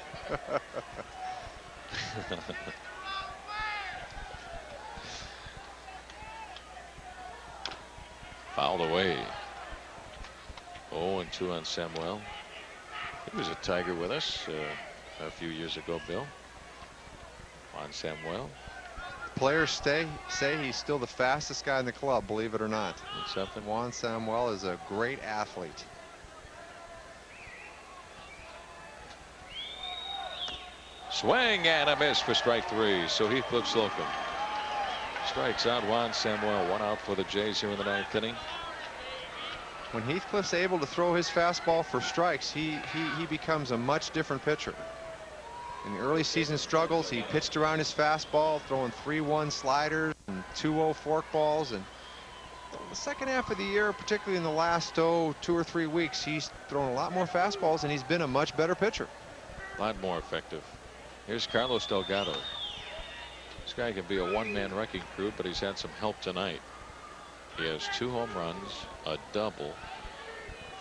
Fouled away. 0-2 on Samuel. He was a Tiger with us a few years ago, Bill. On Samuel. Players say he's still the fastest guy in the club, believe it or not. That's something. Juan Samuel is a great athlete. Swing and a miss for strike 3. So Heathcliff Slocum strikes out Juan Samuel. 1 out for the Jays here in the ninth inning. When Heathcliff's able to throw his fastball for strikes, he becomes a much different pitcher. In the early season struggles, he pitched around his fastball, throwing 3-1 sliders and 2-0 forkballs. And the second half of the year, particularly in the last 2 or 3 weeks, he's thrown a lot more fastballs, and he's been a much better pitcher. A lot more effective. Here's Carlos Delgado. This guy can be a one-man wrecking crew, but he's had some help tonight. He has 2 home runs, a double,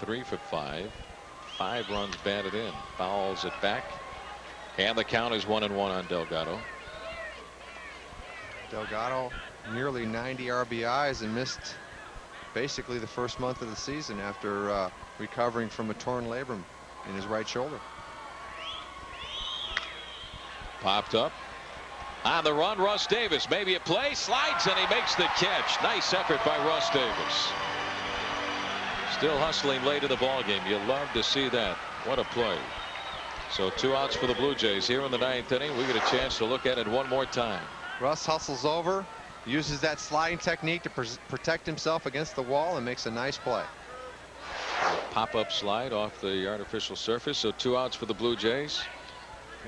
3 for 5, 5 runs batted in, fouls it back. And the count is 1-1 on Delgado. Delgado nearly 90 RBIs and missed basically the first month of the season after recovering from a torn labrum in his right shoulder. Popped up. On the run, Russ Davis. Maybe a play. Slides and he makes the catch. Nice effort by Russ Davis. Still hustling late in the ballgame. You love to see that. What a play. So 2 outs for the Blue Jays here in the ninth inning. We get a chance to look at it one more time. Russ hustles over, uses that sliding technique to protect himself against the wall, and makes a nice play. Pop-up slide off the artificial surface. So 2 outs for the Blue Jays.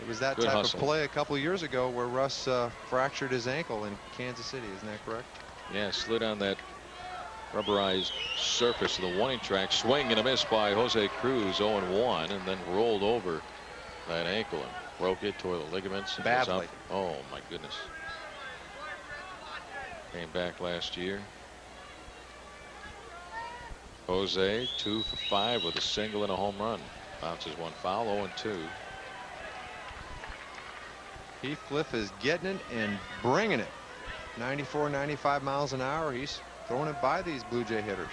It was that Good type hustle. of play a couple of years ago where Russ fractured his ankle in Kansas City. Isn't that correct? Yeah, slid on that rubberized surface of the warning track. Swing and a miss by Jose Cruz, 0-1, and then rolled over that ankle and broke it, tore the ligaments. And badly. was up. Oh my goodness. Came back last year. Jose 2 for 5 with a single and a home run. Bounces 1 foul. 0-2. Heathcliff is getting it and bringing it. 94, 95 miles an hour. He's throwing it by these Blue Jay hitters.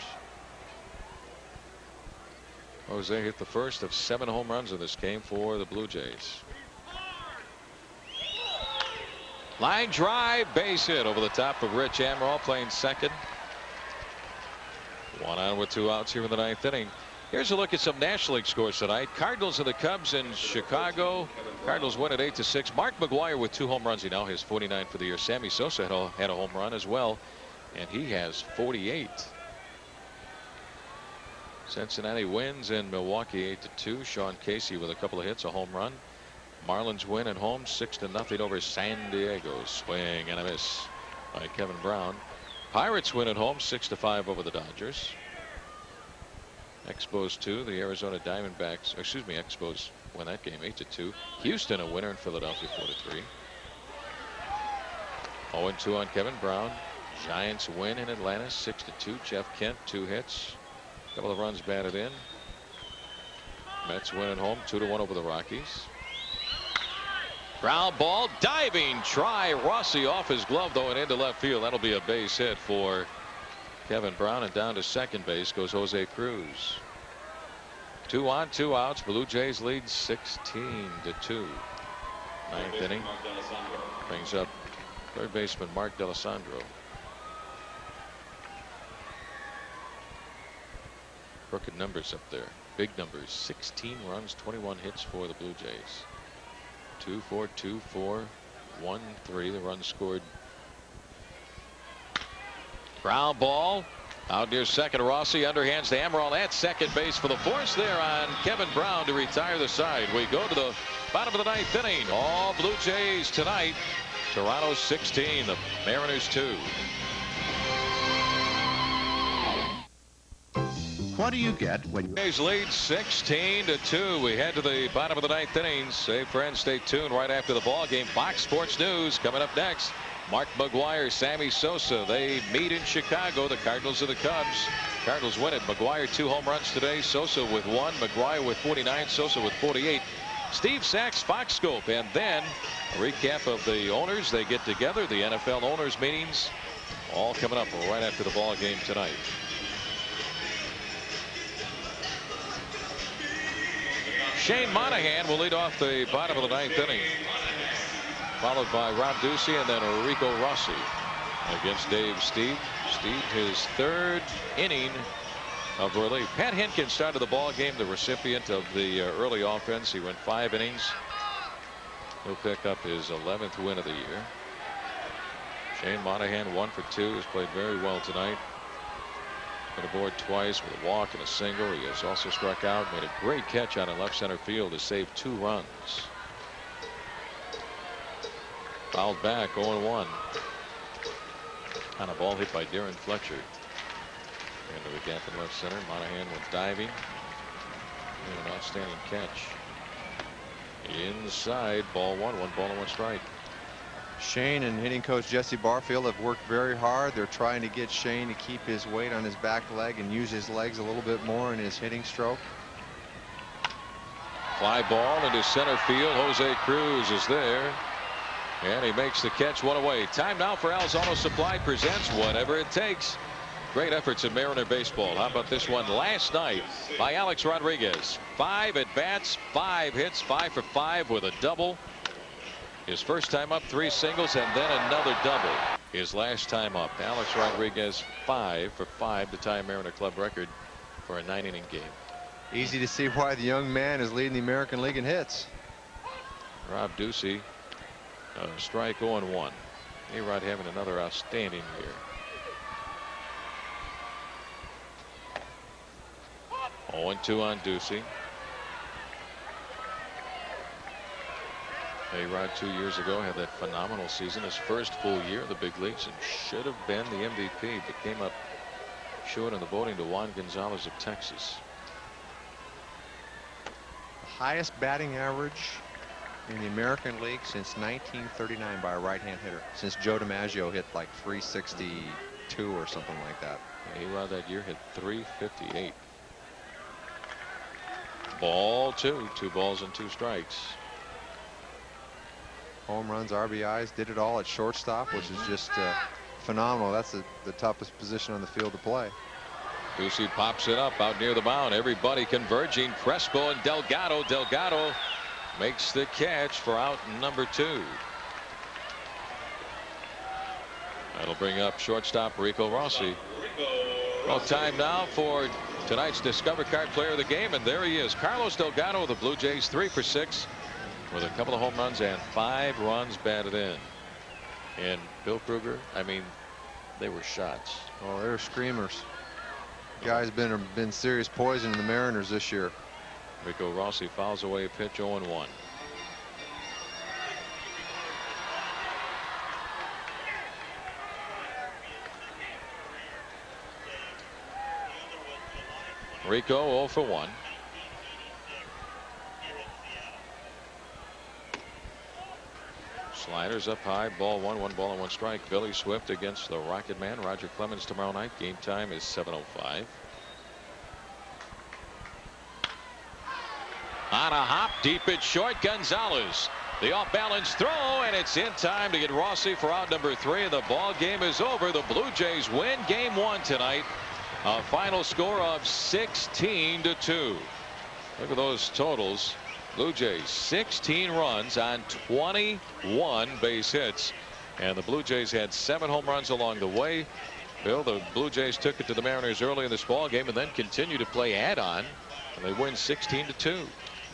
Jose hit the first of 7 home runs in this game for the Blue Jays. Line drive, base hit over the top of Rich Amaral, playing second. 1 on with 2 outs here in the ninth inning. Here's a look at some National League scores tonight. Cardinals and the Cubs in Chicago. Cardinals win at 8-6. Mark McGwire with 2 home runs. He now has 49 for the year. Sammy Sosa had a home run as well, and he has 48. Cincinnati wins in Milwaukee 8-2. Sean Casey with a couple of hits, a home run. Marlins win at home 6-0 over San Diego. Swing and a miss by Kevin Brown. Pirates win at home 6-5 over the Dodgers. Expos 2, the Arizona Diamondbacks, excuse me, Expos win that game 8-2. Houston a winner in Philadelphia 4-3. 0-2 on Kevin Brown. Giants win in Atlanta 6-2. Jeff Kent 2 hits. A couple of runs batted in. Mets win at home 2-1 over the Rockies. Ground ball, diving try. Rossi off his glove though and into left field. That'll be a base hit for Kevin Brown, and down to second base goes Jose Cruz. 2 on, 2 outs. Blue Jays lead 16-2. Ninth inning brings up third baseman Mark D'Alessandro. Crooked numbers up there. Big numbers. 16 runs, 21 hits for the Blue Jays. 2-4, 2-4, 1-3. The run scored. Ground ball out near second. Rossi underhands to Amaral at second base for the force there on Kevin Brown to retire the side. We go to the bottom of the ninth inning. All Blue Jays tonight. Toronto 16, the Mariners 2. What do you get when you Jays lead 16-2. We head to the bottom of the ninth inning. Say friends, stay tuned right after the ball game. Fox Sports News coming up next. Mark McGwire, Sammy Sosa. They meet in Chicago. The Cardinals and the Cubs. Cardinals win it. McGwire 2 home runs today. Sosa with 1. McGwire with 49. Sosa with 48. Steve Sachs, Fox Scope, and then a recap of the owners. They get together. The NFL owners meetings all coming up right after the ball game tonight. Shane Monahan will lead off the bottom of the ninth inning, followed by Rob Ducey and then Rico Rossi against Dave Steve. Steve, his third inning of relief. Pat Hinkin started the ball game, the recipient of the early offense. He went 5 innings. He'll pick up his 11th win of the year. Shane Monahan 1 for 2, has played very well tonight. Been aboard twice with a walk and a single. He has also struck out, made a great catch out in left center field to save 2 runs. Fouled back 0-1 on a ball hit by Darren Fletcher into the gap in left center. Monahan went diving and an outstanding catch inside. Ball 1 ball and 1 strike. Shane and hitting coach Jesse Barfield have worked very hard. They're trying to get Shane to keep his weight on his back leg and use his legs a little bit more in his hitting stroke. Fly ball into center field. Jose Cruz is there, and he makes the catch, 1 away. Time now for Al's Auto Supply presents Whatever It Takes. Great efforts in Mariner baseball. How about this one last night by Alex Rodriguez? 5 at bats, 5 hits, 5 for 5 with a double. His first time up, 3 singles, and then another double. His last time up, Alex Rodriguez 5 for 5 to tie Mariner club record for a 9-inning game. Easy to see why the young man is leading the American League in hits. Rob Ducey, strike 0-1. A-Rod having another outstanding year. 0-2 on Ducey. A-Rod 2 years ago had that phenomenal season, his first full year in the big leagues, and should have been the MVP, but came up short in the voting to Juan Gonzalez of Texas. The highest batting average in the American League since 1939 by a right-hand hitter, since Joe DiMaggio hit like 362 or something like that. A-Rod that year hit 358. Ball 2, 2 balls and 2 strikes. Home runs, RBIs, did it all at shortstop, which is just phenomenal. That's the toughest position on the field to play. Ducey pops it up out near the mound. Everybody converging. Crespo and Delgado. Delgado makes the catch for out number 2. That'll bring up shortstop Rico Rossi. Well, time now for tonight's Discover Card Player of the Game, and there he is, Carlos Delgado of the Blue Jays, 3 for 6. With a couple of home runs and 5 runs batted in. And Bill Kruger, I mean, they were shots. Oh, they're screamers. Guy's been serious poison in the Mariners this year. Rico Rossi fouls away a pitch, 0-1. Rico 0 for 1. Sliders up high, ball 1, 1 ball and 1 strike. Billy Swift against the Rocket Man, Roger Clemens, tomorrow night. Game time is 7:05. On a hop, deep at short, Gonzalez. The off-balance throw, and it's in time to get Rossi for out number 3, and the ball game is over. The Blue Jays win Game 1 tonight. A final score of 16-2. Look at those totals. Blue Jays 16 runs on 21 base hits, and the Blue Jays had 7 home runs along the way. Bill, the Blue Jays took it to the Mariners early in this ball game and then continued to play add-on, and they win 16-2.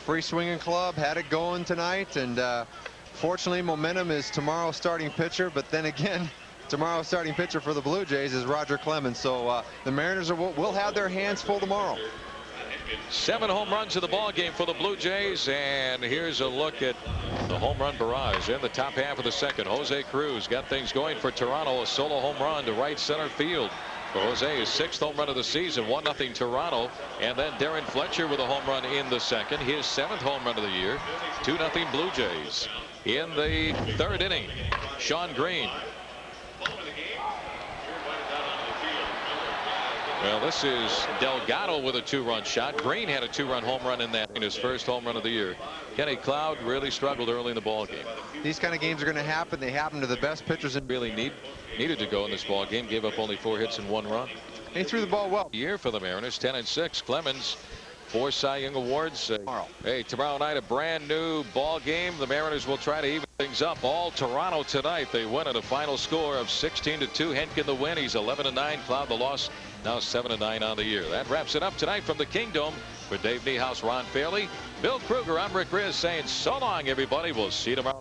Free swinging club had it going tonight, and fortunately momentum is tomorrow's starting pitcher, but then again tomorrow's starting pitcher for the Blue Jays is Roger Clemens, so the Mariners will have their hands full tomorrow. 7 home runs in the ball game for the Blue Jays, and here's a look at the home run barrage in the top half of the second. Jose Cruz got things going for Toronto, a solo home run to right center field. For Jose, his 6th home run of the season, 1-0 Toronto. And then Darren Fletcher with a home run in the second, his 7th home run of the year. 2-0 Blue Jays. In the 3rd inning, Sean Green. Well, this is Delgado with a 2-run shot. Green had a 2-run home run in that, in his 1st home run of the year. Kenny Cloud really struggled early in the ball game. These kind of games are going to happen. They happen to the best pitchers. And really needed to go in this ball game. Gave up only 4 hits and 1 run. He threw the ball well. Year for the Mariners, 10-6. Clemens, 4 Cy Young awards. Hey, tomorrow night a brand new ball game. The Mariners will try to even things up. All Toronto tonight. They win at a final score of 16-2. Henkin the win. He's 11-9. Cloud the loss. Now 7-9 on the year. That wraps it up tonight from the Kingdom. For Dave Niehaus, Ron Fairley, Bill Kruger, I'm Rick Riz saying so long, everybody. We'll see you tomorrow.